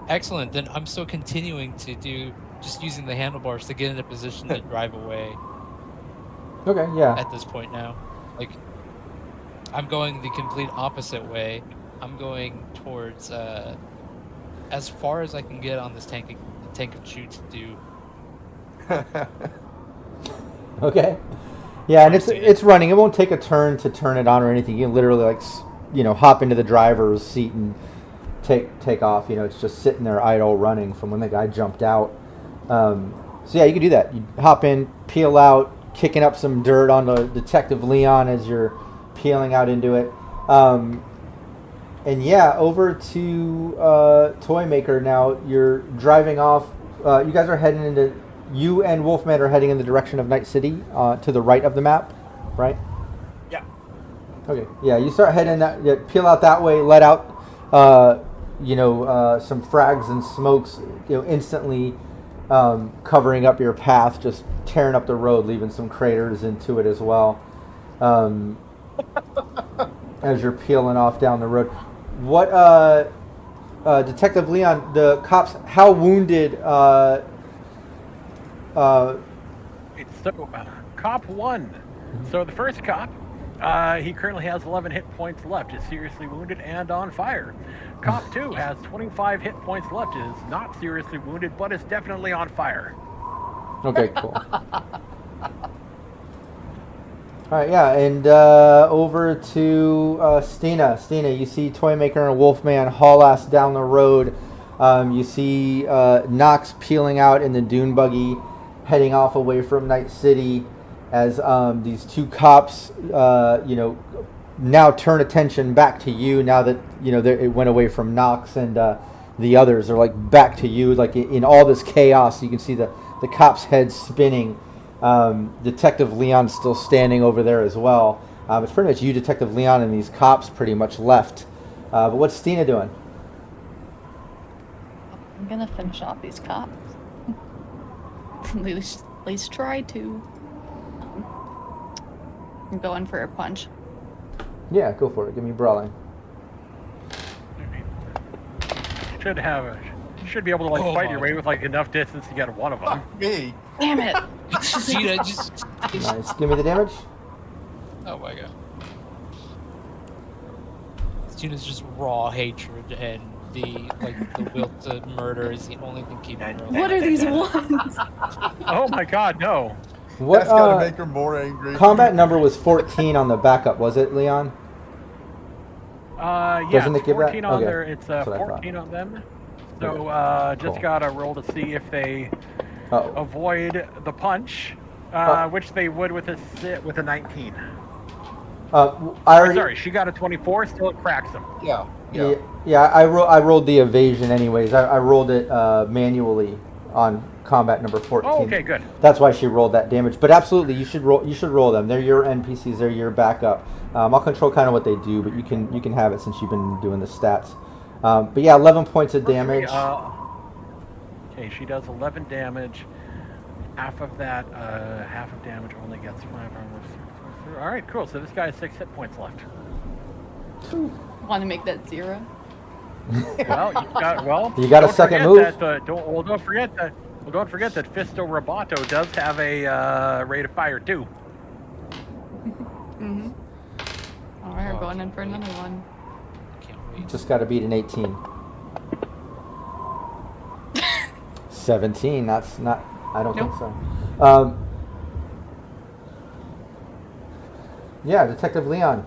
excellent. Then I'm still continuing to do just using the handlebars to get in a position to drive away Okay. Yeah. at this point now. Like I'm going the complete opposite way. I'm going towards as far as I can get on this tank of chew to do. Okay. Yeah, and Honestly, it's running. It won't take a turn to turn it on or anything. You can literally like hop into the driver's seat and take off. It's just sitting there idle, running from when the guy jumped out. So yeah, you can do that. You hop in, peel out, kicking up some dirt onto Detective Leon as you're peeling out into it. And yeah, over to Toymaker now. You're driving off. You guys are heading into. You and Wolfman are heading in the direction of Night City, to the right of the map, right? Yeah. Okay. Yeah, you start heading that. Yeah, peel out that way. Let out, some frags and smokes. Instantly covering up your path, just tearing up the road, leaving some craters into it as well. As you're peeling off down the road, what, Detective Leon? The cops. How wounded? So, cop 1. So the first cop He currently has 11 hit points left, is seriously wounded and on fire. Cop 2 has 25 hit points left, is not seriously wounded, but is definitely on fire. Okay, cool. All right, yeah, and over to Stina. Stina, you see Toymaker and Wolfman haul ass down the road. You see Knox peeling out in the dune buggy, heading off away from Night City, as these two cops, now turn attention back to you. Now that it went away from Knox, and the others are like back to you. Like in all this chaos, you can see the cops' heads spinning. Detective Leon's still standing over there as well. It's pretty much you, Detective Leon, and these cops pretty much left. But what's Stina doing? I'm gonna finish off these cops. At least try to. I'm going for a punch. Yeah, go for it. Give me brawling. Should be able to Oh fight my your way with enough distance to get one of them. Fuck me. Damn it! Stina just. Nice. Give me the damage. Oh my god. Stina's just raw hatred, and the will to murder is the only thing keeping her alive. What are these ones? Oh my god, no. What That's gotta make her more angry. combat number was 14 on the backup, was it, Leon? Yeah, Doesn't it's it give that? 14 on Okay, there. It's that's what I thought. 14 on them. So Okay, just cool. gotta roll to see if they Oh, avoid the punch, which they would with a 19. I already. Sorry, she got a 24. Still, it cracks them. Yeah. Yeah, I rolled the evasion anyways. I rolled it manually on combat number 14. Oh, okay, good. That's why she rolled that damage. But absolutely, you should roll them. They're your NPCs. They're your backup. I'll control kind of what they do, but you can have it since you've been doing the stats. But yeah, 11 points of damage. Okay, she does 11 damage. Half of that, half of damage only gets 5 armor. All right, cool. So this guy has 6 hit points left. Want to make that 0? Well, You got a second move? Don't forget that Fisto Roboto does have a rate of fire too. Mm-hmm. All right, we're going in for another one. Can't wait. Just got to beat an 18. 17. That's not. I don't think so. Yeah, Detective Leon.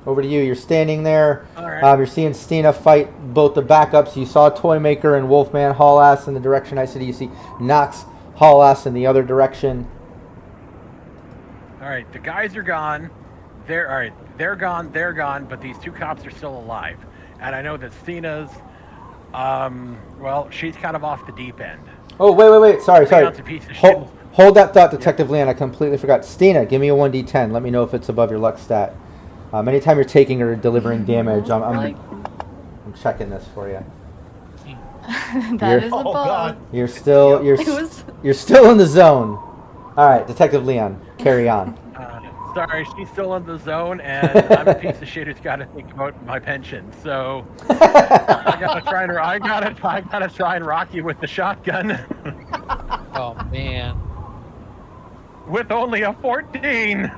Over to you. You're standing there. All right. You're seeing Stina fight both the backups. You saw Toymaker and Wolfman haul ass in the direction I said. You see Knox haul ass in the other direction. All right, the guys are gone. They're gone. But these two cops are still alive, and I know that Stina's, she's kind of off the deep end. Oh, wait. Sorry. Leon's a piece of shit. Hold that thought, Detective Leon. I completely forgot. Stina, give me a 1d10. Let me know if it's above your luck stat. Anytime you're taking or delivering damage, I'm checking this for you. That is above. God. You're still you're still in the zone. All right, Detective Leon, carry on. Sorry, she's still in the zone, and I'm a piece of shit who's got to think about my pension. So I gotta try and rock you with the shotgun. Oh man. With only a 14.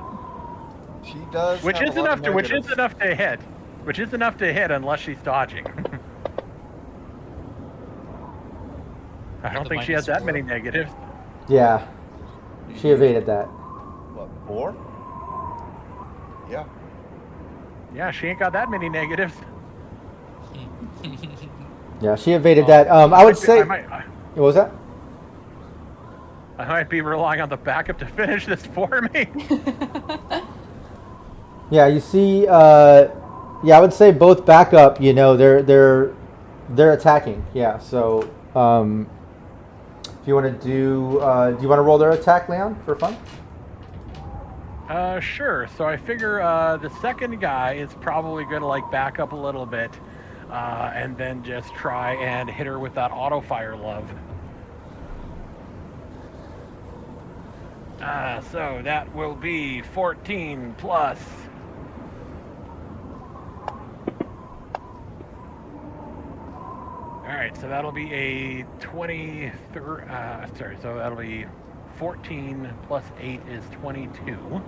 She does. Which have is a lot enough of to negatives. hit. Which is enough to hit unless she's dodging. I don't The think she has that -4. many negatives. Yeah, she evaded that. What, 4? Yeah. Yeah, she ain't got that many negatives. Yeah, she evaded that. I would say. What was that? I might be relying on the backup to finish this for me. Yeah, you see. Yeah, I would say both backup. They're attacking. Yeah, so if you want to do you want to roll their attack, Leon, for fun? Sure. So I figure the second guy is probably gonna back up a little bit, and then just try and hit her with that auto fire love. So that will be 14 plus. All right, so that'll be a 23. So that'll be 14 plus 8 is 22.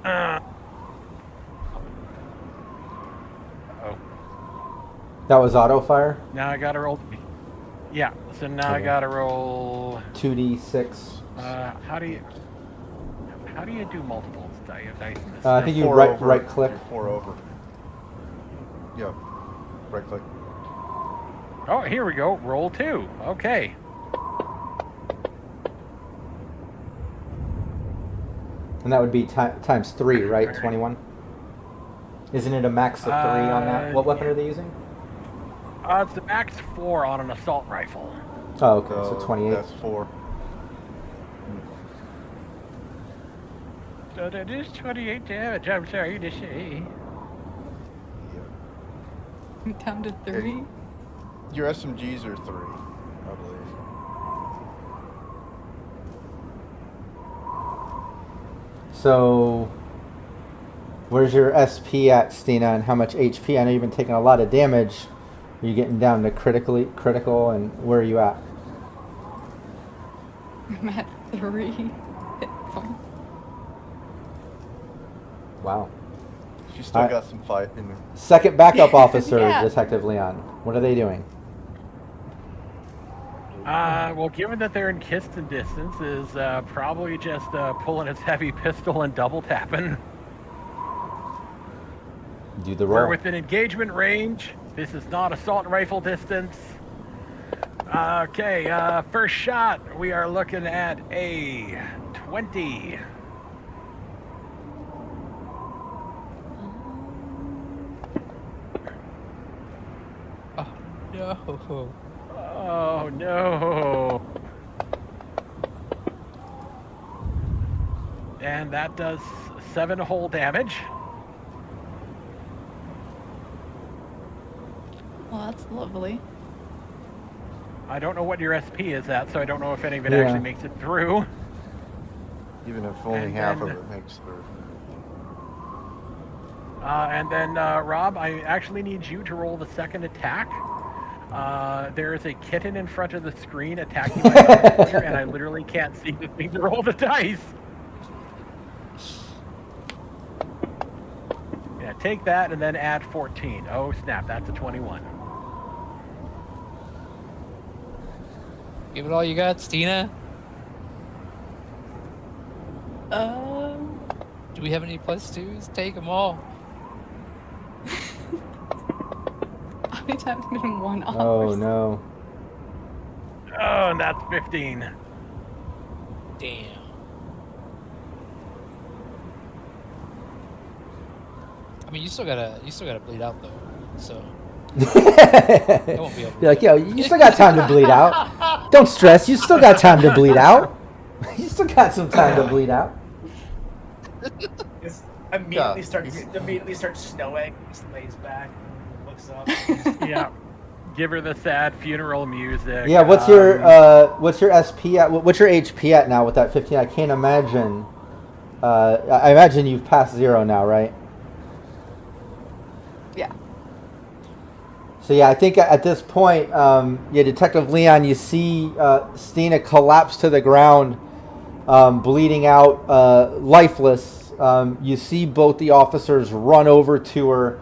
Oh, That was auto fire. now I gotta roll. Yeah, so now I Okay. gotta roll. 2d6. How do you do multiple dice in this? I think you Four right over, right click. 4 over. Yeah, right click. Oh, here we go. Roll 2. Okay. And that would be times 3, right? 21. Isn't it a max of 3 on that? What weapon are they using? It's the max 4 on an assault rifle. Oh, okay, so 28. That's 4. So that is 28 damage. I'm sorry to say. Yeah. Down to 3. Your SMGs are 3, I believe. So, where's your SP at, Stina, and how much HP? I know you've been taking a lot of damage. Are you getting down to critical, and where are you at? I'm at 3 hit points. Wow. She's still Alright. got some fight in there. Second backup officer, Yeah. Detective Leon. What are they doing? Well, given that they're in kiston distance, is probably just pulling his heavy pistol and double tapping. Do the We're roll. within engagement range. This is not assault rifle distance. Okay, first shot. We are looking at a 20. No. Oh no. And that does 7 whole damage. Well, that's lovely. I don't know what your SP is at, so I don't know if any of it Yeah. actually makes it through. Even if only And half of then- it makes through. And then, Rob, I actually need you to roll the second attack. There is a kitten in front of the screen attacking my player, and I literally can't see the thing to roll the dice. Yeah, take that and then add 14. Oh, snap, that's a 21. Give it all you got, Stina. Do we have any +2s? Take them all. How many times have been 1 off? Oh no. Oh, and that's 15. Damn. I mean, you still gotta bleed out though. So it won't be over. You're like, yo, you still got time to bleed out. Don't stress, you still got time to bleed out. You still got some time to bleed out. Just immediately starts snowing. He lays back, looks up. Yeah. Give her the sad funeral music. Yeah, what's your SP at? What's your HP at now with that 15? I can't imagine. I imagine you've passed 0 now, right? Yeah. So yeah, I think at this point, Detective Leon, you see Stina collapse to the ground, bleeding out, lifeless. You see both the officers run over to her.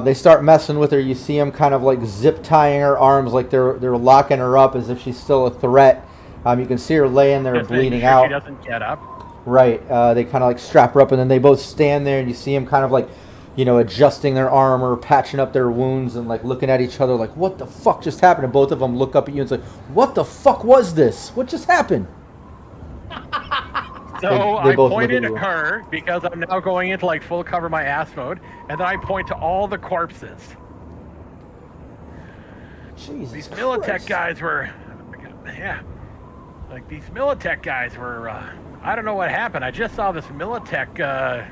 They start messing with her. You see them kind of like zip tying her arms, like they're locking her up as if she's still a threat. You can see her laying there Just making bleeding sure out. She doesn't get up. Right. They kind of like strap her up, and then they both stand there, and you see them kind of like, adjusting their armor, patching up their wounds, and like looking at each other like, what the fuck just happened? And both of them look up at you and say, what the fuck was this? What just happened? So They I both look pointed at you. at her because I'm now going into like full cover my ass mode, and then I point to all the corpses. Jesus These Militech Christ. guys were, these Militech guys were. I don't know what happened. I just saw this Militech.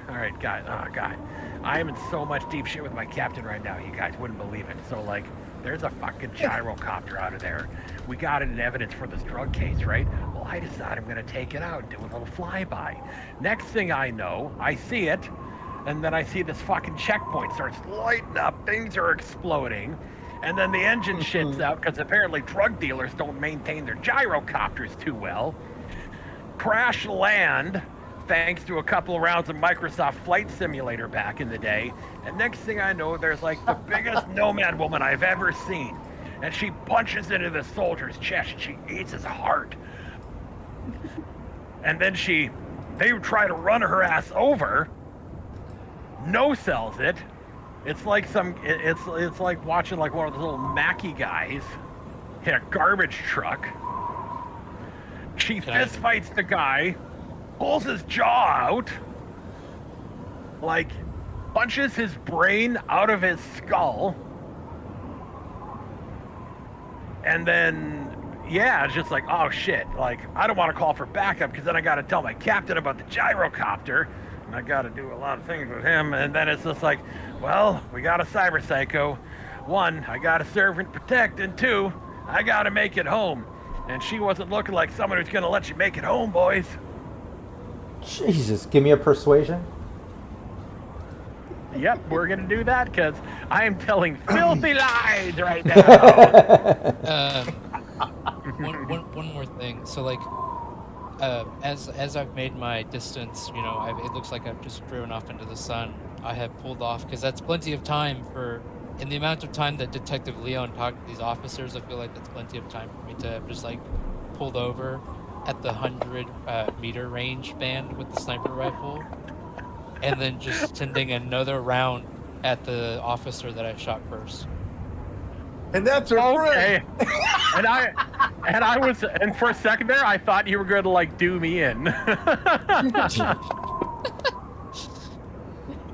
All right, guys. Oh God, I am in so much deep shit with my captain right now. You guys wouldn't believe it. So like, there's a fucking gyrocopter out of there. We got it in evidence for this drug case, right? Well, I decide I'm gonna take it out and do a little flyby. Next thing I know, I see it, and then I see this fucking checkpoint starts lighting up. Things are exploding. And then the engine shits out because apparently drug dealers don't maintain their gyrocopters too well. Crash land. thanks to a couple of rounds of Microsoft Flight Simulator back in the day. And next thing I know, there's like the biggest nomad woman I've ever seen. And she punches into the soldier's chest and she eats his heart. And then they try to run her ass over. No-sells it. It's like it's like watching like one of those little Mackie guys hit a garbage truck. She fist fights the guy, pulls his jaw out, like punches his brain out of his skull, and then it's just like, oh shit, like I don't want to call for backup because then I got to tell my captain about the gyrocopter. I got to do a lot of things with him, and then it's just like, well, we got a cyber psycho. 1, I got to serve and protect, and 2, I got to make it home. And she wasn't looking like someone who's going to let you make it home, boys. Jesus, give me a persuasion. Yep, we're going to do that because I am telling filthy lies right now. One more thing. So, like, as I've made my distance, it looks like I've just driven off into the sun. I have pulled off because that's plenty of time in the amount of time that Detective Leon talked to these officers. I feel like that's plenty of time for me to have just like pulled over at the 100-meter range band with the sniper rifle, and then just sending another round at the officer that I shot first. And that's our friend. And for a second there, I thought you were going to like do me in.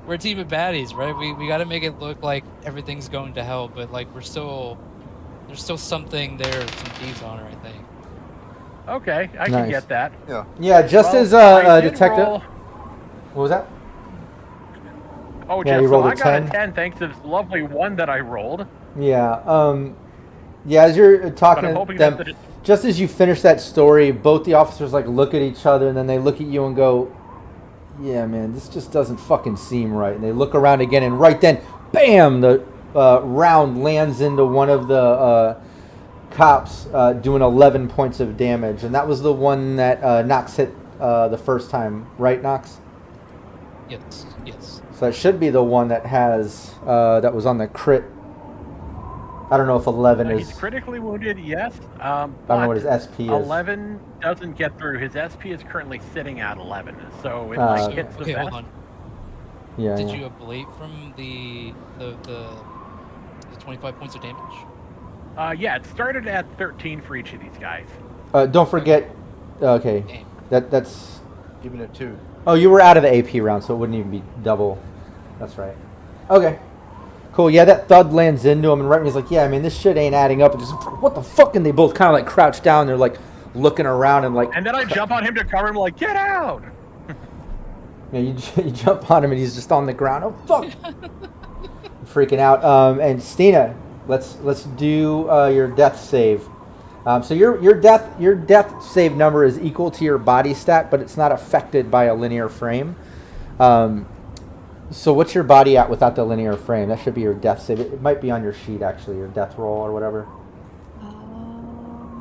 We're a team of baddies, right? We got to make it look like everything's going to hell, but like there's still something there, some thieves on her, I think. Okay, I Nice. can get that. Yeah. Yeah, just as I did detective. roll- What was that? Oh, Yeah, just you so rolled a I got 10. a 10 thanks to this lovely 1 that I rolled. Yeah. Yeah, as you're But talking I'm to hoping them, that just as you finish that story, both the officers like look at each other and then they look at you and go, "Yeah, man, this just doesn't fucking seem right." And they look around again, and right then, bam! The round lands into one of the cops, doing 11 points of damage, and that was the one that Knox hit the first time, right, Knox? Yes. So that should be the one that has that was on the crit. I don't know if 11 is. he's critically wounded, yes. I don't know what his SP is. 11 doesn't get through. His SP is currently sitting at 11, so it So, hits the Okay, hold vest. on. Yeah. Did yeah. you ablate from the 25 points of damage? Yeah, it started at 13 for each of these guys. Don't forget. Okay, Damn. that's. Giving it 2. Oh, you were out of the AP round, so it wouldn't even be double. That's right. Okay. Cool. Yeah, that thud lands into him, and right when he's like, "Yeah, I mean, this shit ain't adding up." And just, what the fuck? And they both kind of like crouch down. They're like looking around and like. And then I jump on him to cover him, like, get out! Yeah, you jump on him and he's just on the ground. Oh fuck! Freaking out. And Stina, let's do your death save. So your death save number is equal to your body stat, but it's not affected by a linear frame. So what's your body at without the linear frame? That should be your death save. It might be on your sheet actually, your death roll or whatever.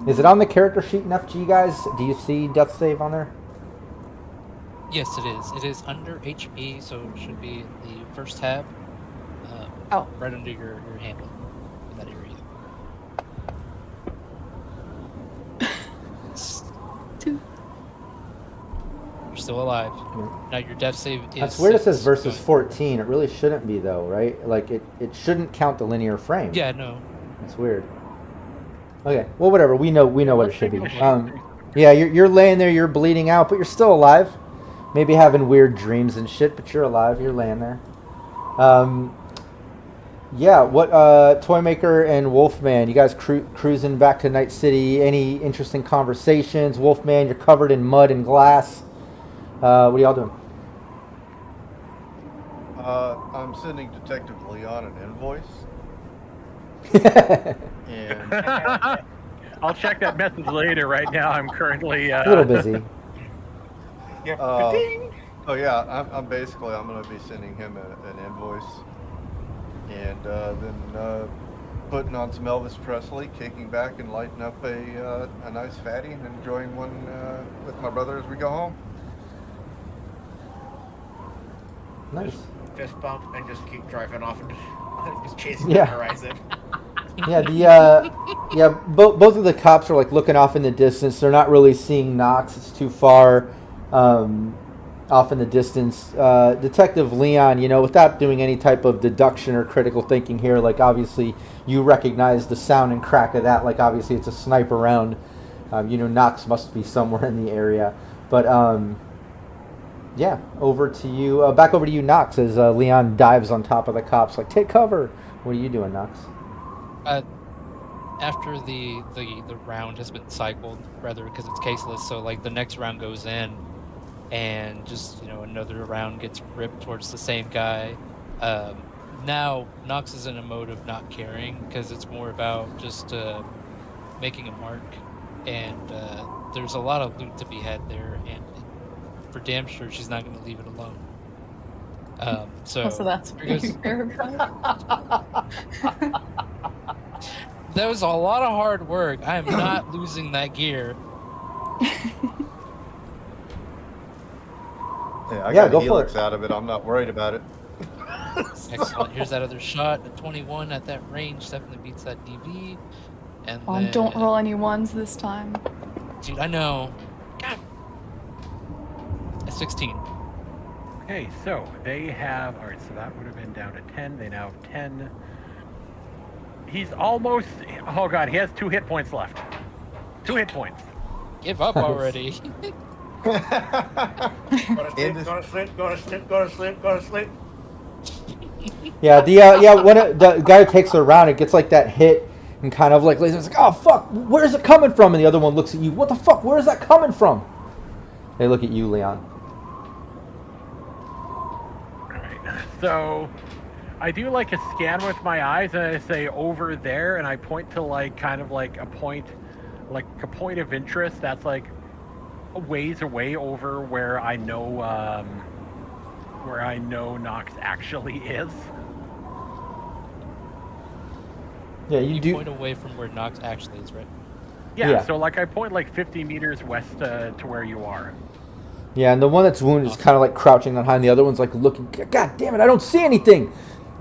Is it on the character sheet in FG, guys? Do you see death save on there? Yes, it is. It is under HP, so it should be in the first tab. Right under your handle in that area. Two. You're still alive. Now your death save is. That's weird. It says 6. versus Go ahead. 14. It really shouldn't be though, right? Like it shouldn't count the linear frame. Yeah, no. It's weird. Okay, well, whatever. We know what it should be. Let's take a look. Yeah, you're laying there, you're bleeding out, but you're still alive. Maybe having weird dreams and shit, but you're alive. You're laying there. Yeah. What? Toymaker and Wolfman, you guys cruising back to Night City? Any interesting conversations? Wolfman, you're covered in mud and glass. What are y'all doing? I'm sending Detective Leon an invoice. And I'll check that message later. Right now, I'm currently A little busy. oh yeah, I'm going to be sending him an invoice, and then putting on some Elvis Presley, kicking back and lighting up a nice fatty, and enjoying one with my brother as we go home. Nice. Fist bump and just keep driving off and just chasing Yeah. the horizon. Yeah, both of the cops are like looking off in the distance. They're not really seeing Knox. It's too far off in the distance. Detective Leon, without doing any type of deduction or critical thinking here, like obviously you recognize the sound and crack of that. Like obviously it's a sniper round. Knox must be somewhere in the area. But yeah, over to you. Back over to you, Knox, as Leon dives on top of the cops. Like, take cover. What are you doing, Knox? After the round has been cycled, rather because it's caseless, so like the next round goes in, and just another round gets ripped towards the same guy. Now Knox is in a mode of not caring because it's more about just making a mark, and there's a lot of loot to be had there, and for damn sure she's not going to leave it alone. So that's what you care about. that was a lot of hard work. I am not losing that gear. Yeah, I Yeah, got go a for helix it. out of it. I'm not worried about it. Excellent. Here's that other shot. A 21 at that range definitely beats that DV. And then, Don't roll any ones this time. dude, I know. God. A 16. Okay, so they have. All right, so that would have been down to 10. They now have 10. He's almost. Oh god, he has 2 hit points left. 2 hit points. Give up already. Go to sleep, go to sleep, go to sleep, go to sleep, go to sleep. Yeah, when the guy who takes it around, it gets like that hit and kind of like it's like, oh fuck, where's it coming from? And the other one looks at you, what the fuck, where is that coming from? They look at you, Leon. Alright, so I do like a scan with my eyes and I say over there and I point to like kind of like a point of interest that's like a ways away over where I know Nox actually is. Yeah, You do. point away from where Nox actually is, right? Yeah, so like I point like 50 meters west to where you are. Yeah, and the one that's wounded is kind of like crouching behind. The other one's like looking. God damn it, I don't see anything.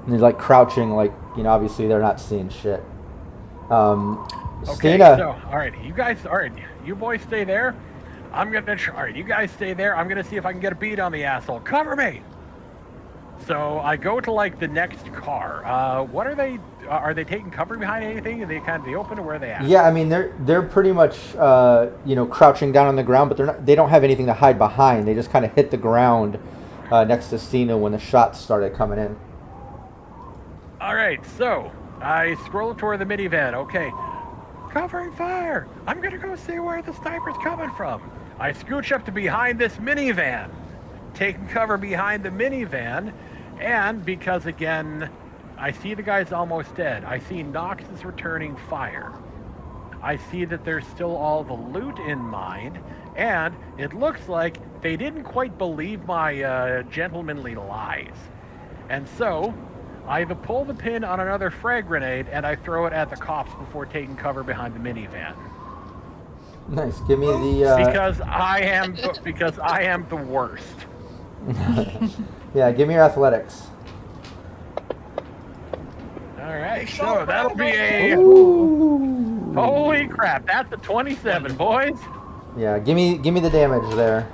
And they're like crouching, like obviously they're not seeing shit. Okay, Stina. so you boys stay there. All right, you guys stay there. I'm gonna see if I can get a bead on the asshole. Cover me. So I go to like the next car. What are they? Are they taking cover behind anything? Are they kind of the open, or where are they at? Yeah, I mean they're pretty much crouching down on the ground, but they don't have anything to hide behind. They just kind of hit the ground next to Stina when the shots started coming in. All right, so I scroll toward the minivan. Okay, covering fire. I'm gonna go see where the sniper's coming from. I scooch up to behind this minivan, taking cover behind the minivan, and because again, I see the guy's almost dead. I see Nox is returning fire. I see that there's still all the loot in mind, and it looks like they didn't quite believe my gentlemanly lies. And so, I either pull the pin on another frag grenade and I throw it at the cops before taking cover behind the minivan. Nice. Give me the. Because I am the worst. Yeah, give me your athletics. All right, so that'll be a Ooh. holy crap. That's a 27, boys. Yeah, give me the damage there.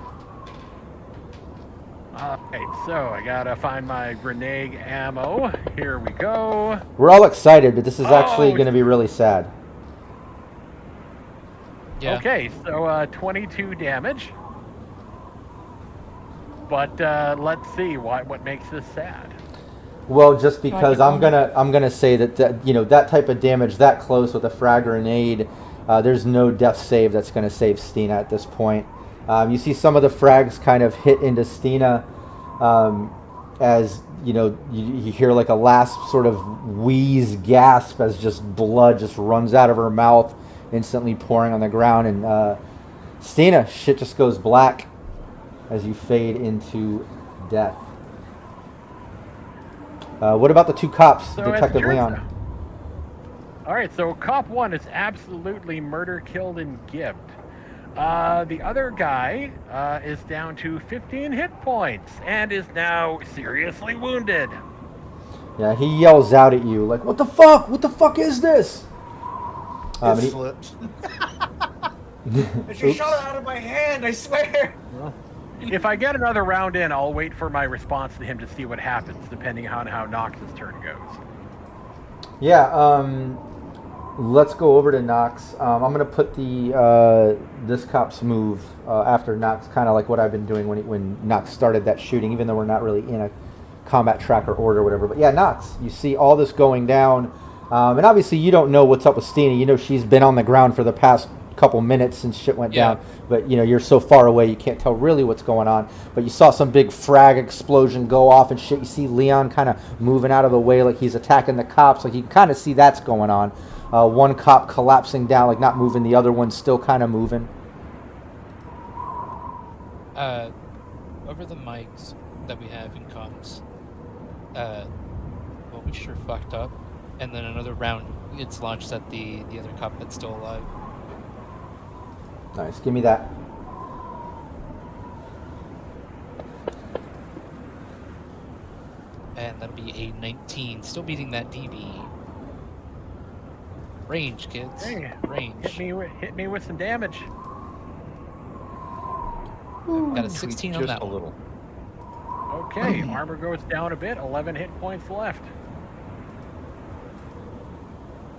All right, so I gotta find my grenade ammo. Here we go. We're all excited, but this is actually going to be really sad. Yeah. Okay, so 22 damage. But let's see what makes this sad. Well, just because I'm gonna say that that type of damage that close with a frag grenade, there's no death save that's gonna save Stina at this point. You see some of the frags kind of hit into Stina, as you hear like a last sort of wheeze gasp as just blood just runs out of her mouth, instantly pouring on the ground, and Stina, shit just goes black as you fade into death. What about the 2 cops, So Detective Leon? All right, so cop 1 is absolutely murder, killed, and gibbed. The other guy is down to 15 hit points and is now seriously wounded. Yeah, he yells out at you like, "What the fuck? What the fuck is this?" It And he- slipped. She shot it out of my hand, I swear. If I get another round in, I'll wait for my response to him to see what happens, depending on how Nox's turn goes. Yeah, let's go over to Nox. I'm gonna put the this cop's move after Nox, kind of like what I've been doing when Nox started that shooting, even though we're not really in a combat tracker order or whatever. But yeah, Nox, you see all this going down, and obviously you don't know what's up with Stina. You know she's been on the ground for the past couple minutes since shit went Yeah. down, but you know you're so far away you can't tell really what's going on. But you saw some big frag explosion go off and shit. You see Leon kind of moving out of the way like he's attacking the cops. Like you can kind of see that's going on. One cop collapsing down, like not moving. The other one's still kind of moving. Over the mics that we have in comms, well, we sure fucked up, and then another round gets launched at the other cop that's still alive. Nice, give me that. And that'll be a 19, still beating that DB. Range, kids. Hey, Range. Hit me with some damage. Got a 16 on Just that a one. little. Okay, armor goes down a bit. 11 hit points left.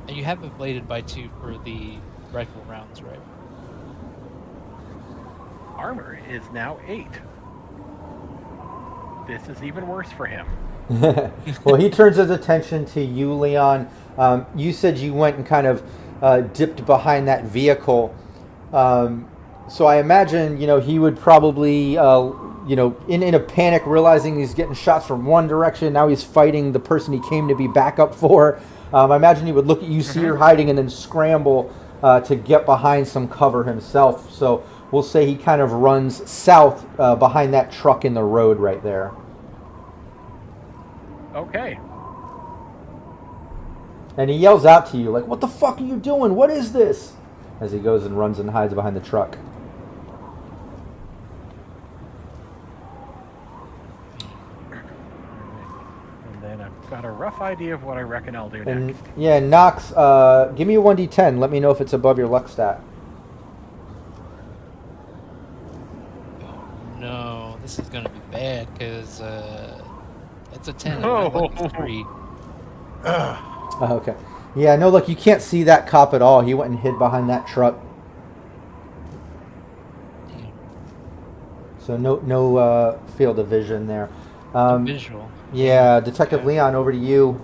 And you have it bladed by 2 for the rifle rounds, right? Armor is now 8. This is even worse for him. Well, he turns his attention to you, Leon. You said you went and kind of dipped behind that vehicle. So I imagine, you know, he would probably, you know, in a panic, realizing he's getting shots from one direction. Now he's fighting the person he came to be backup for. I imagine he would look at you, see you're hiding, and then scramble to get behind some cover himself. So we'll say he kind of runs south behind that truck in the road right there. Okay. And he yells out to you like, "What the fuck are you doing? What is this?" As he goes and runs and hides behind the truck. And then I've got a rough idea of what I reckon I'll do And next. yeah, Nox, give me a 1d10. Let me know if it's above your luck stat. No, this is gonna be bad because it's a 10. Oh. And my luck is 3. Oh, okay. Yeah, no, look, you can't see that cop at all. He went and hid behind that truck. So no field of vision there. Visual. Yeah, Detective Leon, over to you.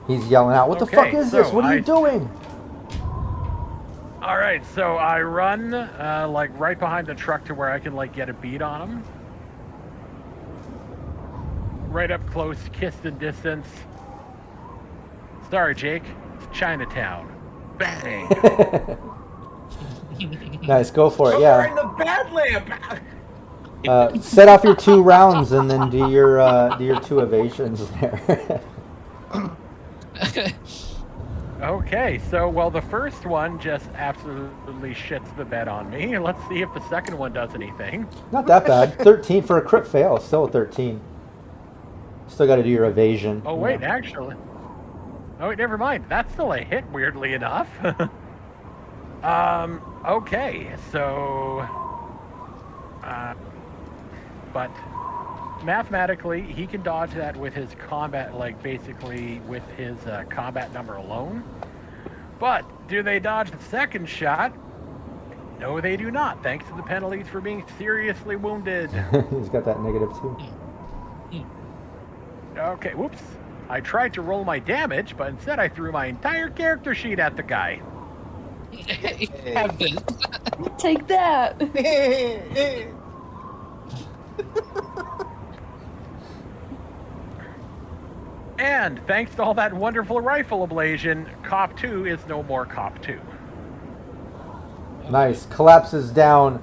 He's yelling out, "What the Okay, fuck is this? so What are you doing?" All right, so I run like right behind the truck to where I can like get a beat on him. Right up close, kissed in distance. Sorry, Jake. It's Chinatown. Bang. Nice, go for it. We're in Yeah. the bad lamp. Set off your 2 rounds and then do your 2 evasions there. Okay, so well, the first one just absolutely shits the bed on me. Let's see if the second one does anything. Not that bad. 13 for a crit fail. Still a 13. Still got to do your evasion. Oh wait, actually. Oh wait, never mind. That's still a hit, weirdly enough. Okay, so but mathematically he can dodge that with his combat, like basically with his combat number alone. But do they dodge the second shot? No, they do not, thanks to the penalties for being seriously wounded. He's got that -2. Okay, whoops. I tried to roll my damage, but instead I threw my entire character sheet at the guy. Have this. Take that. And thanks to all that wonderful rifle ablation, Cop 2 is no more Cop 2. Nice. Collapses down,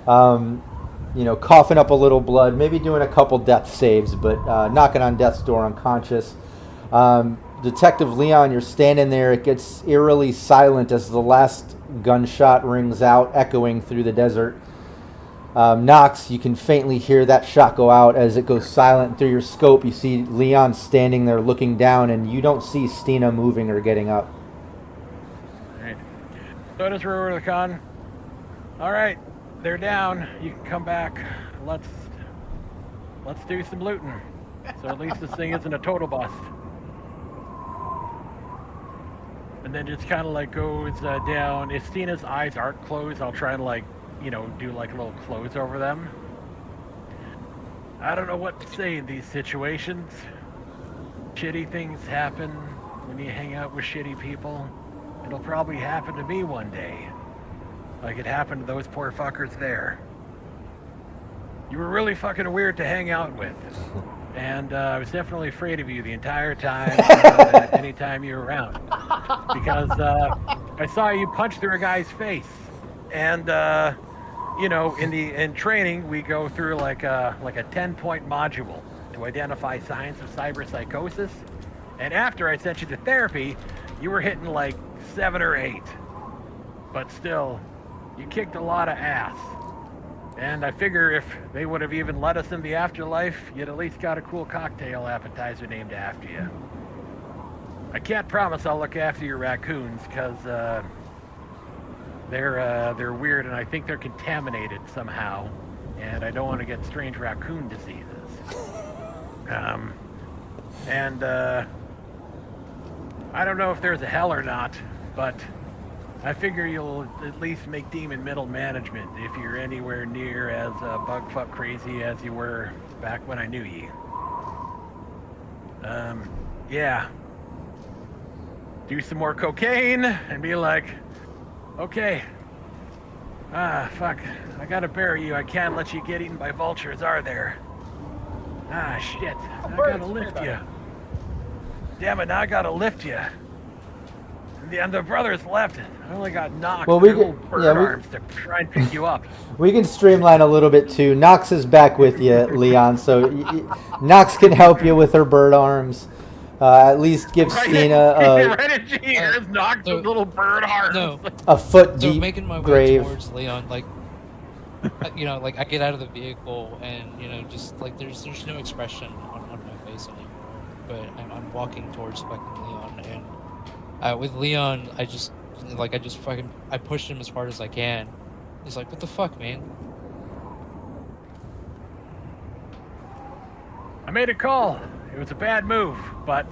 you know, coughing up a little blood, maybe doing a couple death saves, but knocking on death's door unconscious. Detective Leon, you're standing there. It gets eerily silent as the last gunshot rings out, echoing through the desert. Knox, you can faintly hear that shot go out as it goes silent. Through your scope, you see Leon standing there looking down, and you don't see Stina moving or getting up. All right. So does Rurikon. All right, they're down. You can come back. Let's do some looting. So at least this thing isn't a total bust. And then just kind of like goes down. If Stina's eyes aren't closed, I'll try and like, you know, do like a little close over them. I don't know what to say in these situations. Shitty things happen when you hang out with shitty people. It'll probably happen to me one day. Like it happened to those poor fuckers there. You were really fucking weird to hang out with. And I was definitely afraid of you the entire time, anytime you were around. Because I saw you punch through a guy's face. And, you know, in training, we go through like a 10-point module to identify signs of cyberpsychosis. And after I sent you to therapy, you were hitting like 7 or 8. But still, you kicked a lot of ass. And I figure if they would have even let us in the afterlife, you'd at least got a cool cocktail appetizer named after you. I can't promise I'll look after your raccoons, because they're weird and I think they're contaminated somehow. And I don't want to get strange raccoon diseases. I don't know if there's a hell or not, but I figure you'll at least make demon middle management if you're anywhere near as bugfuck crazy as you were back when I knew you. Yeah. Do some more cocaine and be like, okay. Fuck. I gotta bury you. I can't let you get eaten by vultures, are there? Shit. I gotta lift you. Damn it, now I gotta lift you. And the brothers left. I only got knocked. Well, arms to try and pick you up. We can streamline a little bit too. Nox is back with you, Leon, so Nox can help you with her bird arms. At least give Stina right at your ears, Nox with little bird arms. a foot deep So making my way grave. towards Leon, like, you know, like I get out of the vehicle and, you know, just like there's no expression on my face anymore. But I'm walking towards fucking Leon, and with Leon, I pushed him as hard as I can. He's like, "What the fuck, man?" I made a call. It was a bad move, but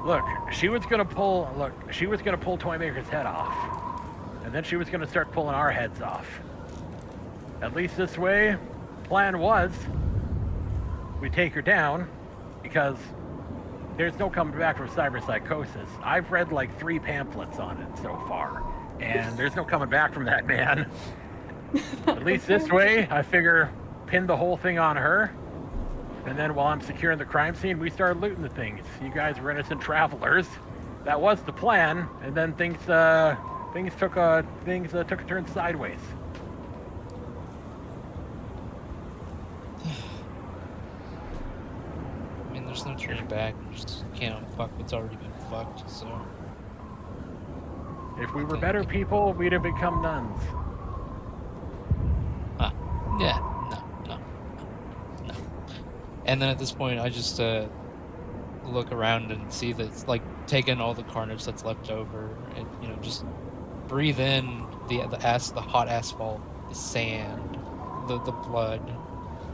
look, she was gonna pull Toymaker's head off, and then she was gonna start pulling our heads off. At least this way, plan was we take her down, because there's no coming back from cyberpsychosis. I've read like 3 pamphlets on it so far, and there's no coming back from that, man. At least this way, I figure pin the whole thing on her, and then while I'm securing the crime scene, we start looting the things. You guys were innocent travelers. That was the plan, and then things took a turn sideways. There's no turning back. You just can't unfuck what's already been fucked, so... If we were better people, we'd have become nuns. Yeah, no. And then at this point, I just look around and see that it's like taking all the carnage that's left over, and, you know, just breathe in the hot asphalt, the sand, the blood,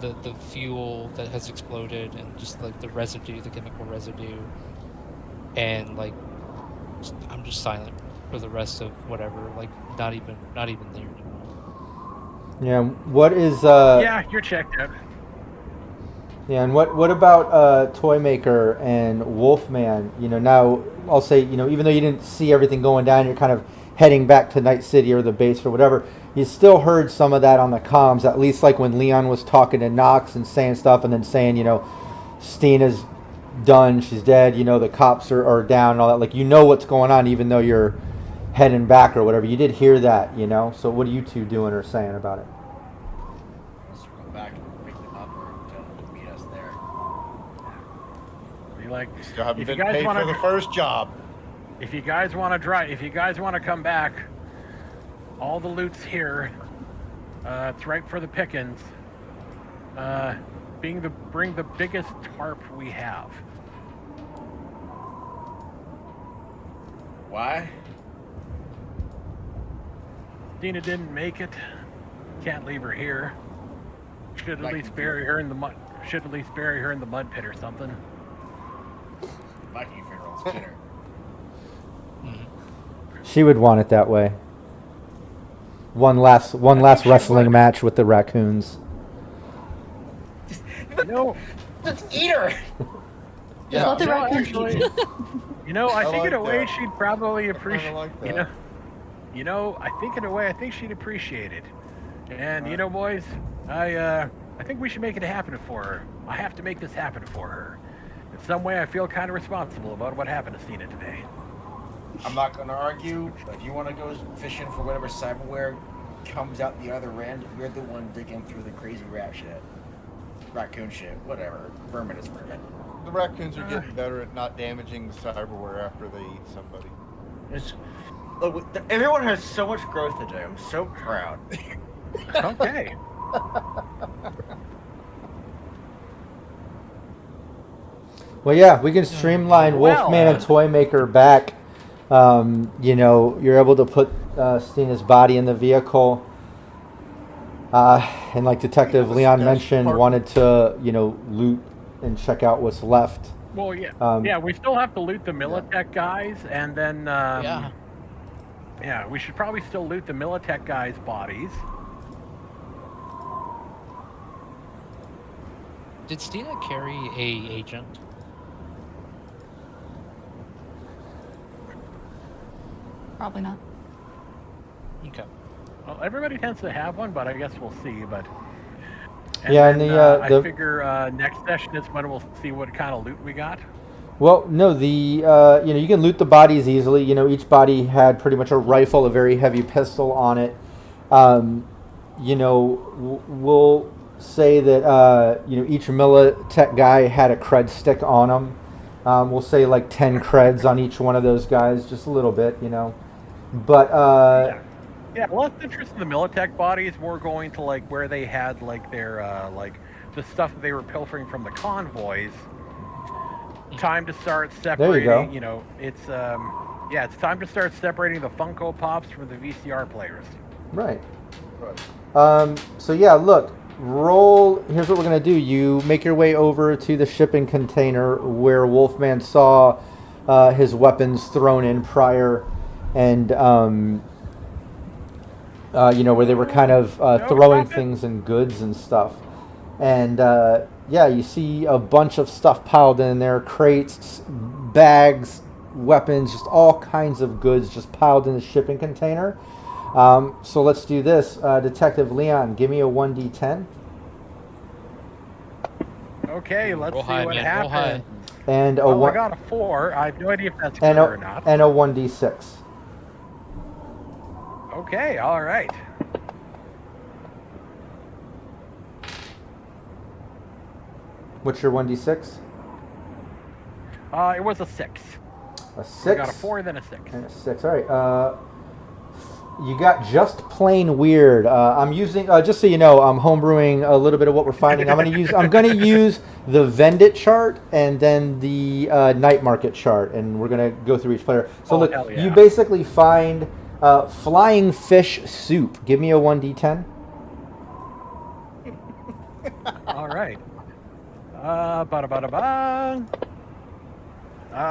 the fuel that has exploded, and just like the residue, the chemical residue, and like I'm just silent for the rest of whatever, like not even there anymore. Yeah. What is Yeah, you're checked out. Yeah, and what about Toymaker and Wolfman? You know, now I'll say, you know, even though you didn't see everything going down, you're kind of heading back to Night City or the base or whatever. You still heard some of that on the comms, at least like when Leon was talking to Nox and saying stuff, and then saying, you know, Stina's done, she's dead, you know, the cops are down and all that. Like, you know what's going on, even though you're heading back or whatever. You did hear that, you know. So what are you two doing or saying about it? Let's go back and pick them up or tell them to meet us there. Be like, Still haven't if you been guys paid want for the to, first job. if you guys want to drive, if you guys want to come back, all the loot's here. It's right for the pickings. Bring the biggest tarp we have. Why? Dina didn't make it. Can't leave her here. Should at least bury her in the mud. Should at least bury her in the mud pit or something. Viking funeral dinner. She would want it that way. One last wrestling match with the raccoons. No, Just eat her. Just let the no, raccoon actually, eat. I think like in a way that. she'd probably appreciate. like that. I think in a way I think she'd appreciate it. And boys, I think we should make it happen for her. I have to make this happen for her. In some way, I feel kind of responsible about what happened to Stina today. I'm not gonna argue. If you want to go fishing for whatever cyberware comes out the other end, you're the one digging through the crazy rat shit, raccoon shit, whatever. Vermin is vermin. The raccoons are getting better at not damaging the cyberware after they eat somebody. Look, everyone has so much growth today. I'm so proud. Okay. Well, yeah, we can streamline Wolfman and Toymaker back. You're able to put Stina's body in the vehicle. And like Detective Leon mentioned, wanted to, loot and check out what's left. Well, yeah. We still have to loot the Militech guys, and then we should probably still loot the Militech guys' bodies. Did Stina carry a agent? Probably not. Okay. Well, everybody tends to have one, but I guess we'll see. But Yeah, then, and I figure next session is when we'll see what kind of loot we got. Well, no, you can loot the bodies easily. Each body had pretty much a rifle, a very heavy pistol on it. We'll say that each Militech guy had a cred stick on them. We'll say like 10 creds on each one of those guys, just a little bit, But less interest in the Militech bodies, more going to like where they had like their the stuff that they were pilfering from the convoys. Time to start separating. There you go. It's time to start separating the Funko Pops from the VCR players. Right. So yeah, look, roll. Here's what we're gonna do. You make your way over to the shipping container where Wolfman saw his weapons thrown in prior, and where they were kind of throwing things and goods and stuff. And you see a bunch of stuff piled in there, crates, bags, weapons, just all kinds of goods just piled in the shipping container. So let's do this. Detective Leon, give me a 1d10. Okay, let's Roll see high, what man, roll high. happens. And I got a 4. I have no idea if that's good or not. And a 1d6. Okay, all right. What's your 1d6? It was a 6. A 6. I got a 4, then a 6. And a 6. All right. You got just plain weird. I'm using, just so you know, I'm homebrewing a little bit of what we're finding. I'm gonna use the Vendit chart and then the night market chart, and we're gonna go through each player. So look, hell yeah. you basically find flying fish soup. Give me a 1d10. All right.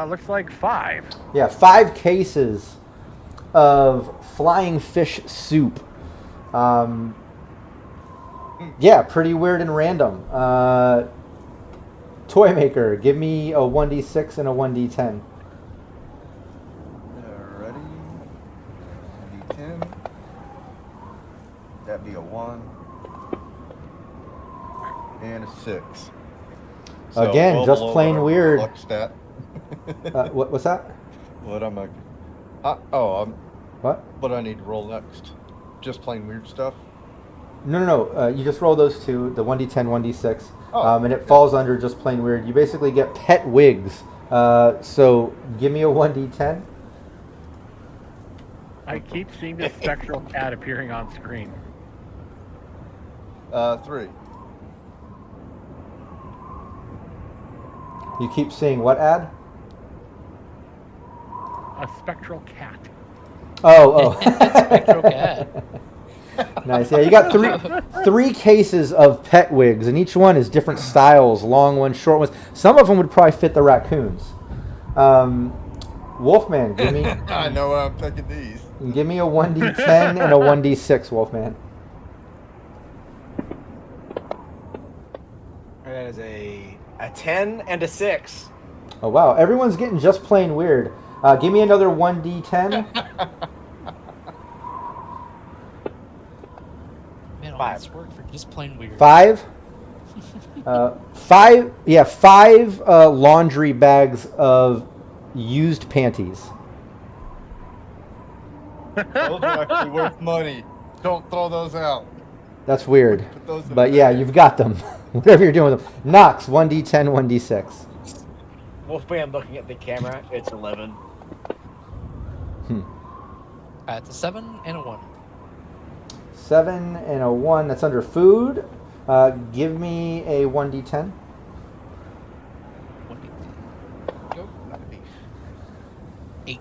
Looks like 5. Yeah, 5 cases of flying fish soup. Yeah, pretty weird and random. Toymaker, give me a 1d6 and a 1d10. Ready? 1d10. That'd be a 1. And a 6. So Again, well just below plain our weird. luck stat. What's that? What am I? What? What do I need to roll next? Just plain weird stuff. No. You just roll those two, the 1d10, 1d6, Oh, and it falls under just plain weird. You basically get pet wigs. So give me a 1d10. I keep seeing this spectral cat appearing on screen. 3. You keep seeing what ad? A spectral cat. Oh. Spectral cat. Nice. Yeah, you got three cases of pet wigs, and each one is different styles, long ones, short ones. Some of them would probably fit the raccoons. Wolfman, give me I know I'm taking these. give me a 1d10 and a 1d6, Wolfman. That is a 10 and a 6. Oh wow, everyone's getting just plain weird. Give me another 1d10. Man, all 5. this work for just plain weird. 5. 5 laundry bags of used panties. Those are actually worth money. Don't throw those out. That's weird. Put those in But the yeah, bag. you've got them. Whatever you're doing with them. Knox, 1d10, 1d6. Wolfman looking at the camera, it's 11. It's a 7 and a 1. 7 and a 1. That's under food. Give me a 1d10. Go. 8.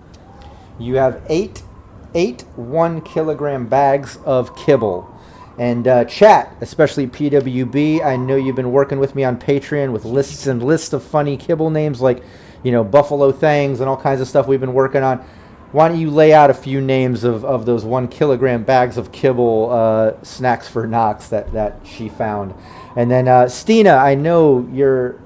You have eight 1 kilogram bags of kibble. And chat, especially PWB, I know you've been working with me on Patreon with lists and lists of funny kibble names like, Buffalo Thangs and all kinds of stuff we've been working on. Why don't you lay out a few names of those 1 kilogram bags of kibble snacks for Knox that she found. And then Stina, I know you're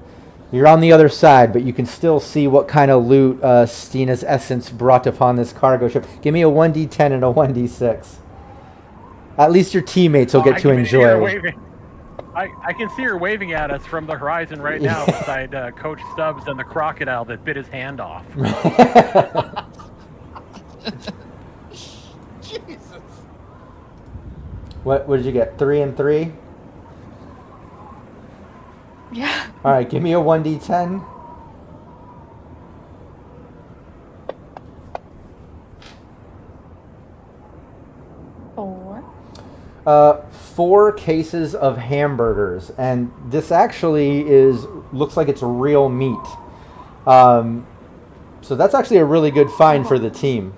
on the other side, but you can still see what kind of loot Stina's essence brought upon this cargo ship. Give me a 1d10 and a 1d6. At least your teammates will get to enjoy. I can see her waving at us from the horizon right now beside Coach Stubbs and the crocodile that bit his hand off. Jesus. What did you get? 3 and 3? Yeah. All right, give me a 1d10. Four. 4 cases of hamburgers, and this actually looks like it's real meat. So that's actually a really good find for the team.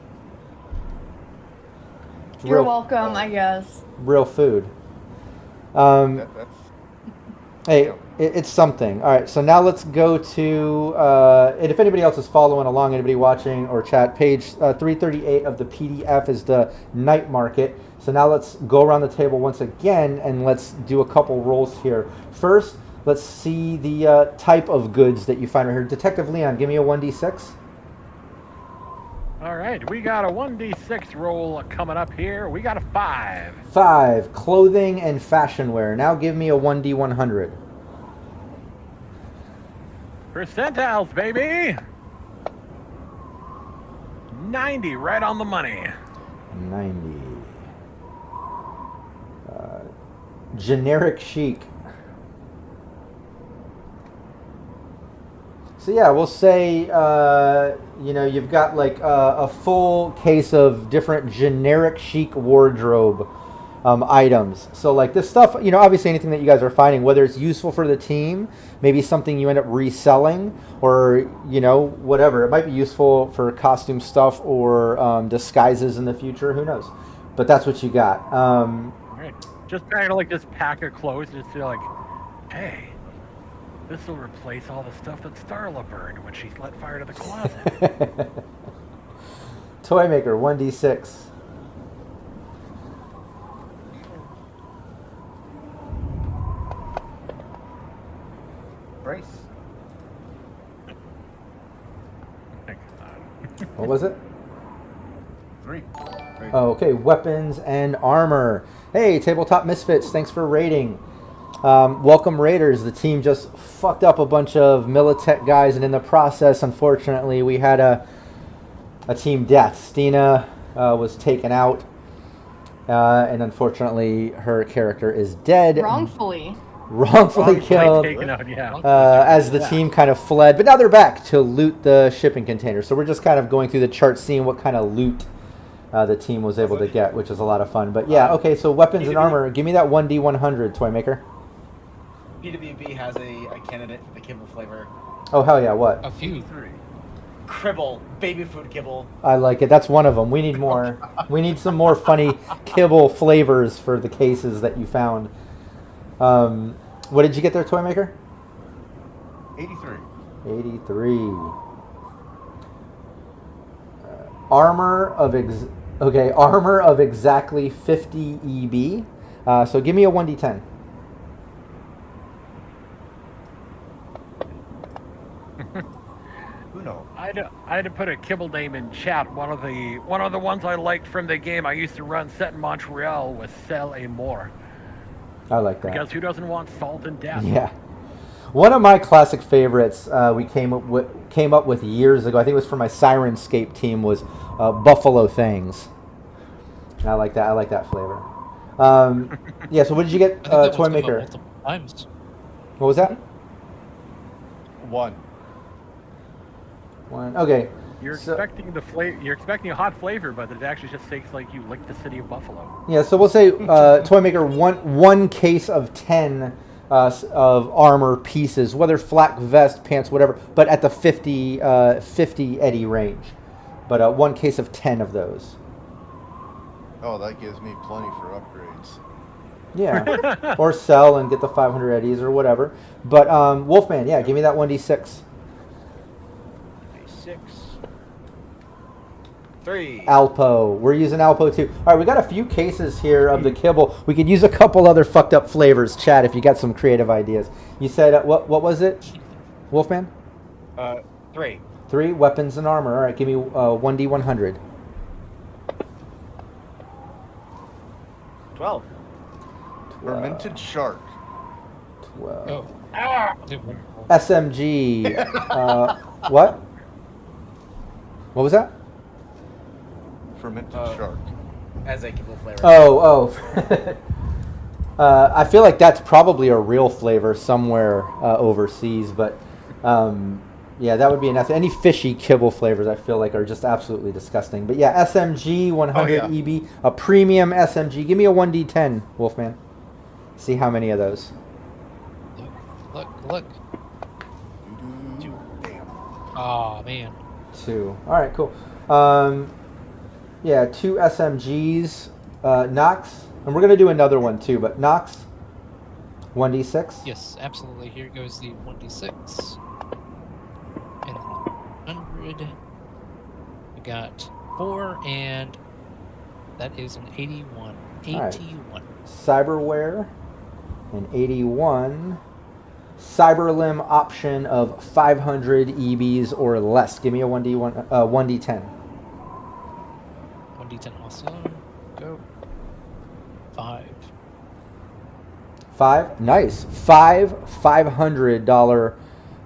It's You're real, welcome, I guess. real food. That's Hey, it's something. All right, so now let's go to, and if anybody else is following along, anybody watching or chat, page 338 of the PDF is the night market. So now let's go around the table once again, and let's do a couple rolls here. First, let's see the type of goods that you find right here. Detective Leon, give me a 1d6. All right, we got a 1d6 roll coming up here. We got a 5. 5, clothing and fashion wear. Now give me a 1d100. Percentiles, baby! 90, right on the money. 90. Generic chic. So yeah, we'll say, you've got like a full case of different generic chic wardrobe items. So like this stuff, obviously anything that you guys are finding, whether it's useful for the team, maybe something you end up reselling, or, whatever. It might be useful for costume stuff or disguises in the future. Who knows? But that's what you got. All right, just kind of like this pack of clothes, just feel like, hey, this will replace all the stuff that Starla burned when she let fire to the closet. Toy maker, 1d6. Brace. What was it? 3. Oh, okay, weapons and armor. Hey, Tabletop Misfits, thanks for raiding. Welcome Raiders. The team just fucked up a bunch of Militech guys, and in the process, unfortunately, we had a team death. Stina was taken out. And unfortunately, her character is dead. Wrongfully. Wrongfully killed. Taken out, yeah. As the team kind of fled, but now they're back to loot the shipping container. So we're just kind of going through the chart, seeing what kind of loot the team was able to get, which is a lot of fun. But yeah, okay, so weapons and armor. Give me that 1D100, Toymaker. PWB has a candidate for the kibble flavor. Oh, hell yeah, what? A few. Cribble, baby food kibble. I like it. That's one of them. We need more. We need some more funny kibble flavors for the cases that you found. What did you get there, Toymaker? 83. 83. Armor of exactly 50 EB. So give me a 1D10. Uno. I had to put a kibble name in chat. One of the ones I liked from the game I used to run set in Montreal was Sell a More. I like that. Because who doesn't want salt and death? Yeah. One of my classic favorites we came up with years ago, I think it was for my Sirenscape team, was Buffalo Things. And I like that. I like that flavor. Yeah, so what did you get, Toymaker? Multiple times. What was that? 1. 1. Okay. You're So- expecting the flavor. You're expecting a hot flavor, but it actually just takes like you lick the city of Buffalo. Yeah, so we'll say Toymaker one case of 10 of armor pieces, whether flak vest, pants, whatever, but at the 50 Eddie range. But one case of 10 of those. Oh, that gives me plenty for upgrades. Yeah, or sell and get the 500 Eddies or whatever. But Wolfman, yeah, give me that 1D6. 6. 3. Alpo. We're using Alpo too. All right, we got a few cases here of the kibble. We could use a couple other fucked up flavors. Chat, if you got some creative ideas. You said what was it, Wolfman? 3. 3 weapons and armor. All right, give me 1D100. 12. Fermented shark. 12. Oh. Ah! SMG. What? What was that? Fermented shark. As a kibble flavor. Oh. I feel like that's probably a real flavor somewhere overseas, but yeah, that would be any fishy kibble flavors I feel like are just absolutely disgusting. But yeah, SMG 100 EB, a premium SMG. Give me a 1D10, Wolfman. See how many of those. Look. Damn. Oh man. 2. All right, cool. Yeah, 2 SMGs. Nox, and we're gonna do another one too. But Nox, 1D6. Yes, absolutely. Here goes the 1d6. And 100. We got 4, and that is an 81. All right. 81. Cyberware, an 81. Cyberlim option of 500 EBs or less. Give me a 1D10. 1d10 also. Go. 5. 5. Nice. 5 $500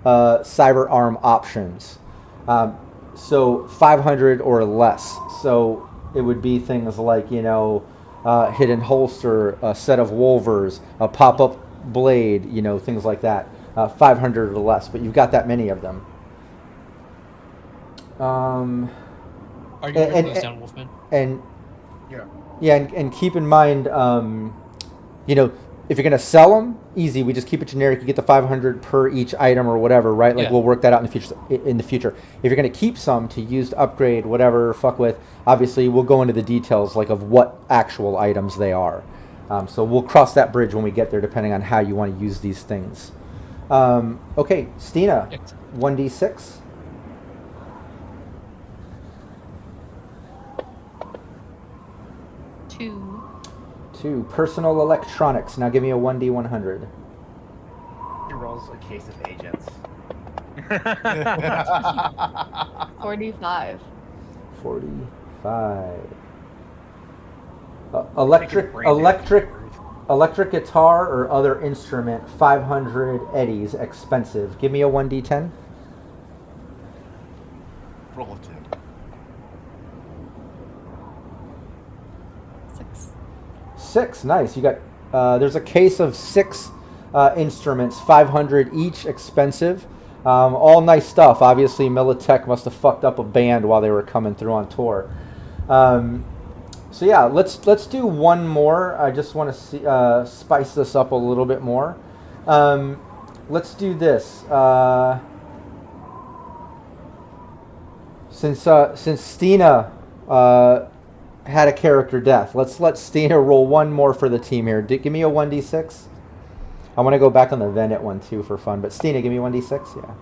cyber arm options. So 500 or less. So it would be things like, hidden holster, a set of wolvers, a pop-up blade, things like that. 500 or less, but you've got that many of them. Are you writing those down, Wolfman? And Yeah. and keep in mind, if you're gonna sell them, easy. We just keep it generic. You get the 500 per each item or whatever, right? Like we'll work that out in the future. If you're gonna keep some to use to upgrade, whatever, fuck with. Obviously, we'll go into the details like of what actual items they are. So we'll cross that bridge when we get there, depending on how you want to use these things. Okay, Stina, 1D6. 2. 2. Personal electronics. Now give me a 1D100. He rolls a case of agents. 45. 45. Electric guitar or other instrument, 500 eddies, expensive. Give me a 1D10. Roll a 10. 6. 6, nice. You got, there's a case of 6 instruments, 500 each, expensive. All nice stuff. Obviously, Militech must have fucked up a band while they were coming through on tour. So yeah, let's do one more. I just want to see, spice this up a little bit more. Let's do this. Since Stina had a character death, let's let Stina roll one more for the team here. Give me a 1d6. I want to go back on the Venet one too for fun, but Stina, give me 1d6. Yeah.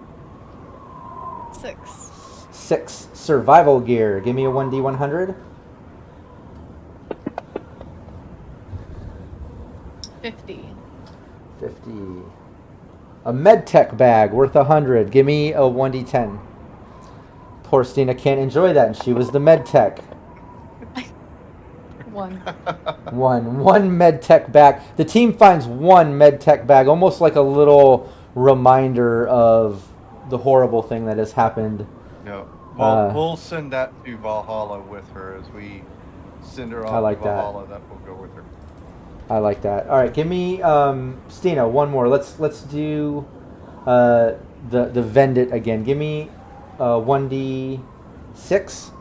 6. 6 survival gear. Give me a 1d100. 50. 50. A medtech bag worth 100. Give me a 1d10. Poor Stina can't enjoy that, and she was the medtech. 1. One medtech bag. The team finds one medtech bag, almost like a little reminder of the horrible thing that has happened. No. Well, we'll send that to Valhalla with her as we send her off I like to Valhalla. That will go with her. I like that. All right, give me Stina one more. Let's do the Vendit again. Give me 1d6.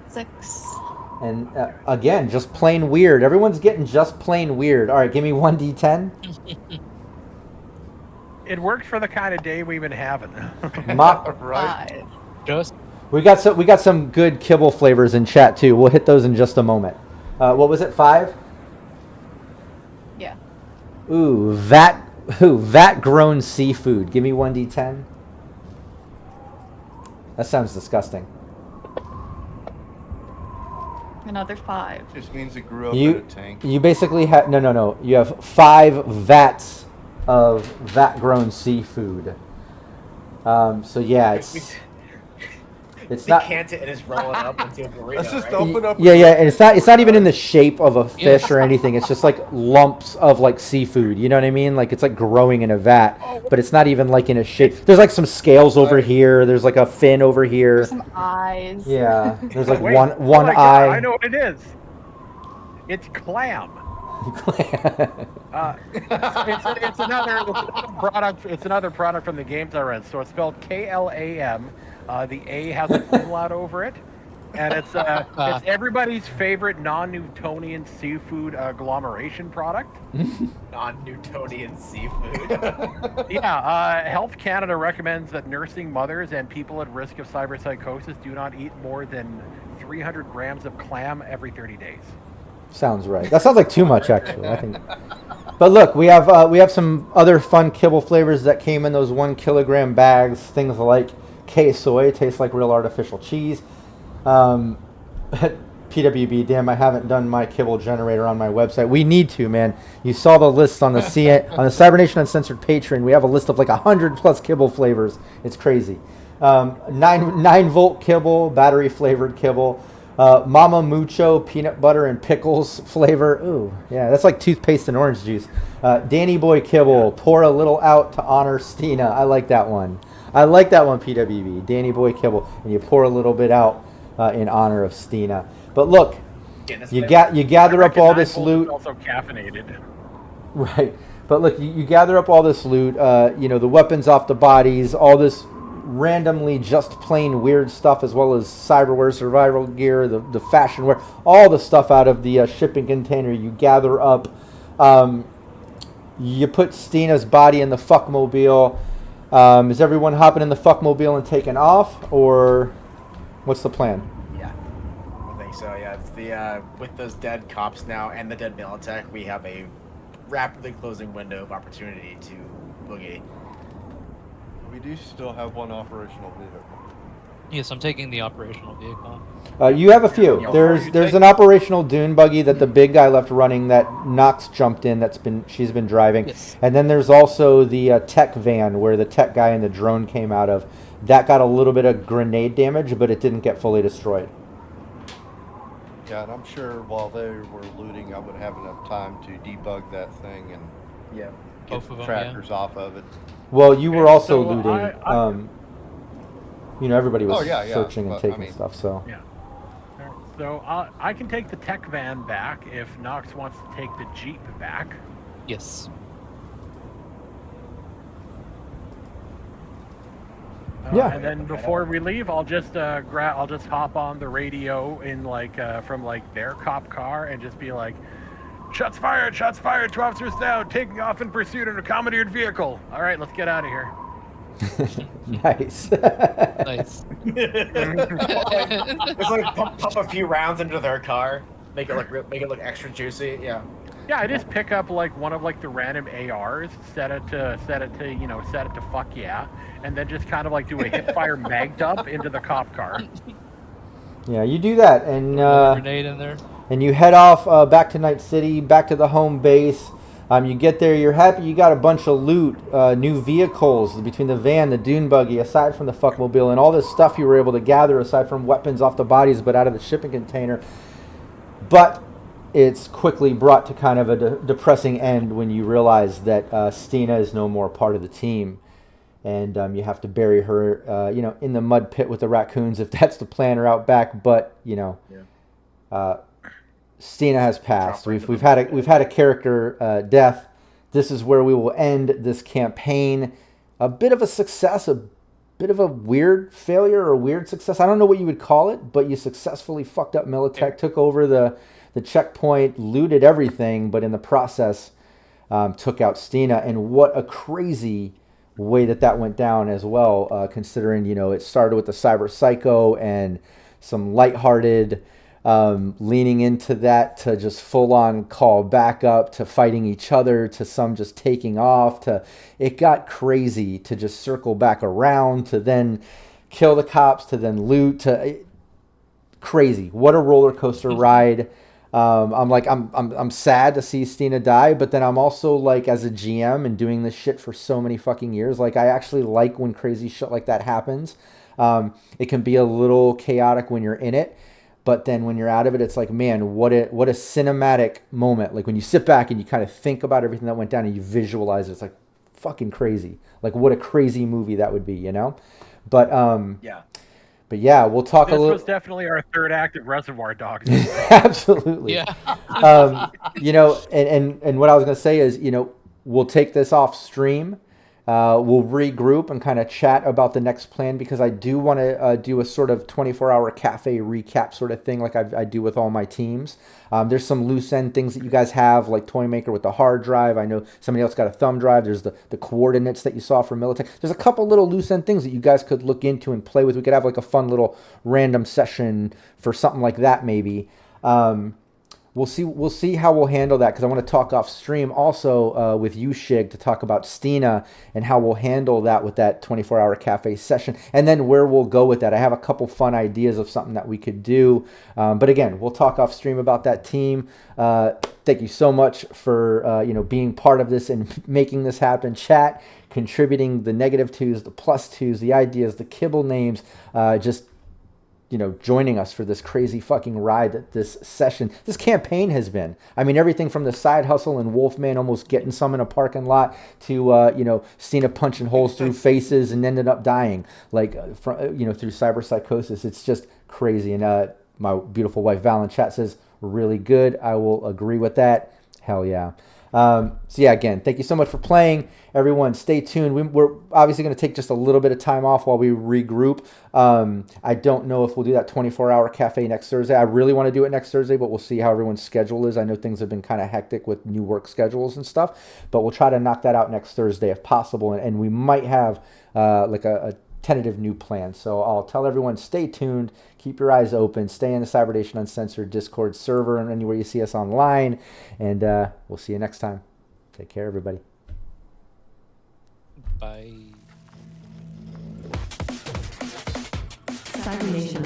6. And again, just plain weird. Everyone's getting just plain weird. All right, give me 1d10. It worked for the kind of day we've been having. Right. 5. Just We got some good kibble flavors in chat too. We'll hit those in just a moment. What was it? 5? Yeah. Ooh, vat grown seafood. Give me 1d10. That sounds disgusting. Another 5. Just means it grew up in a tank. You basically have no. You have 5 vats of vat grown seafood. So yeah, it's not. Decant it and it's rolling up into a burrito. Let's just right? open up. Yeah, and it's not even in the shape of a fish or anything. It's just like lumps of like seafood. You know what I mean? Like it's like growing in a vat, but it's not even like in a shape. There's like some scales over here. There's like a fin over here. Some eyes. Yeah, there's like Wait, one oh my eye. God, I know what it is. It's clam. It's another product. It's another product from the games I read. So it's spelled KLAM. The A has an umlaut over it, and it's everybody's favorite non-Newtonian seafood agglomeration product. Non-Newtonian seafood. Yeah, Health Canada recommends that nursing mothers and people at risk of cyberpsychosis do not eat more than 300 grams of clam every 30 days. Sounds right. That sounds like too much, actually. I think. But look, we have some other fun kibble flavors that came in those 1 kilogram bags. Things like K-soy, tastes like real artificial cheese. PWB, damn, I haven't done my kibble generator on my website. We need to, man. You saw the list on the on the Cybernation Uncensored Patreon. We have a list of like 100+ kibble flavors. It's crazy. 9-volt kibble, battery flavored kibble. Mama Mucho peanut butter and pickles flavor. Ooh, yeah, that's like toothpaste and orange juice. Danny Boy kibble, pour a little out to honor Stina. I like that one. PWB. Danny Boy kibble, and you pour a little bit out in honor of Stina. But look, you gather up all this loot. Also caffeinated. Right, but look, you gather up all this loot. The weapons off the bodies, all this randomly just plain weird stuff, as well as cyberware, survival gear, the fashion wear, all the stuff out of the shipping container you gather up. You put Stina's body in the fuckmobile. Is everyone hopping in the fuckmobile and taking off, or what's the plan? Yeah, I think so. Yeah, it's the with those dead cops now and the dead Militech, we have a rapidly closing window of opportunity to boogie. We do still have one operational vehicle. yes, I'm taking the operational vehicle. You have a few. There's an operational dune buggy that the big guy left running that Knox jumped in. She's been driving. Yes. And then there's also the tech van where the tech guy and the drone came out of. That got a little bit of grenade damage, but it didn't get fully destroyed. Yeah, and I'm sure while they were looting, I would have enough time to debug that thing and Yeah. get Both of them, trackers off of it. Well, you were also so looting. Everybody was Oh, yeah, searching and but, taking stuff. So Yeah. So I can take the tech van back if Nox wants to take the Jeep back. Yes. Yeah. And then before we leave, I'll just I'll just hop on the radio in from their cop car and just be like, shots fired, 2 officers down, taking off in pursuit of a commandeered vehicle. All right, let's get out of here. Nice. Nice. Just like pump a few rounds into their car, make it look extra juicy. Yeah. Yeah, I just pick up one of the random ARs, set it to fuck yeah, and then just kind of do a hip fire mag dump into the cop car. Yeah, you do that, and Grenade in there. and you head off back to Night City, back to the home base. You get there, you're happy you got a bunch of loot, new vehicles between the van, the dune buggy, aside from the fuckmobile, and all this stuff you were able to gather aside from weapons off the bodies but out of the shipping container. But it's quickly brought to kind of a depressing end when you realize that Stina is no more part of the team. And you have to bury her, in the mud pit with the raccoons, if that's the plan, or out back. But, Stina has passed. We've had a character death. This is where we will end this campaign. A bit of a success, a bit of a weird failure or weird success. I don't know what you would call it, but you successfully fucked up Militech, took over the checkpoint, looted everything, but in the process took out Stina. And what a crazy way that went down as well, considering, it started with the cyber psycho and some lighthearted leaning into that to just full-on call back up to fighting each other to some just taking off to it got crazy to just circle back around to then kill the cops to then loot to crazy. What a roller coaster ride. I'm sad to see Stina die, but then I'm also as a GM and doing this shit for so many fucking years, I actually like when crazy shit like that happens. It can be a little chaotic when you're in it. But then when you're out of it, it's man, what a cinematic moment. When you sit back and you kind of think about everything that went down and you visualize it, it's fucking crazy. What a crazy movie that would be, But Yeah. But yeah, we'll talk a little. This was definitely our third act of Reservoir Dogs. Absolutely. Yeah. And what I was gonna say is, we'll take this off stream. We'll regroup and kind of chat about the next plan, because I do want to do a sort of 24-hour cafe recap sort of thing like I do with all my teams. There's some loose end things that you guys have, like Toymaker with the hard drive. I know somebody else got a thumb drive. There's the coordinates that you saw from Militech. There's a couple little loose end things that you guys could look into and play with. We could have a fun little random session for something like that maybe. We'll see how we'll handle that, because I want to talk off stream also with you, Shig, to talk about Stina and how we'll handle that with that 24-hour cafe session, and then where we'll go with that. I have a couple fun ideas of something that we could do, but again, we'll talk off stream about that team. Thank you so much for being part of this and making this happen. Chat, contributing the -2s, the +2s, the ideas, the kibble names, just joining us for this crazy fucking ride that this campaign has been. I mean, everything from the side hustle and Wolfman almost getting some in a parking lot to, Stina punching holes through faces and ended up dying, through cyber psychosis. It's just crazy. And my beautiful wife Val in chat says, really good. I will agree with that. Hell yeah. So yeah, again, thank you so much for playing. Everyone, stay tuned. We're obviously going to take just a little bit of time off while we regroup. I don't know if we'll do that 24-hour cafe next Thursday. I really want to do it next Thursday, but we'll see how everyone's schedule is. I know things have been kind of hectic with new work schedules and stuff, but we'll try to knock that out next Thursday if possible. And we might have a tentative new plan. So I'll tell everyone, stay tuned, keep your eyes open, stay in the Cybernation Uncensored Discord server and anywhere you see us online, and we'll see you next time. Take care, everybody. Bye. Cybernation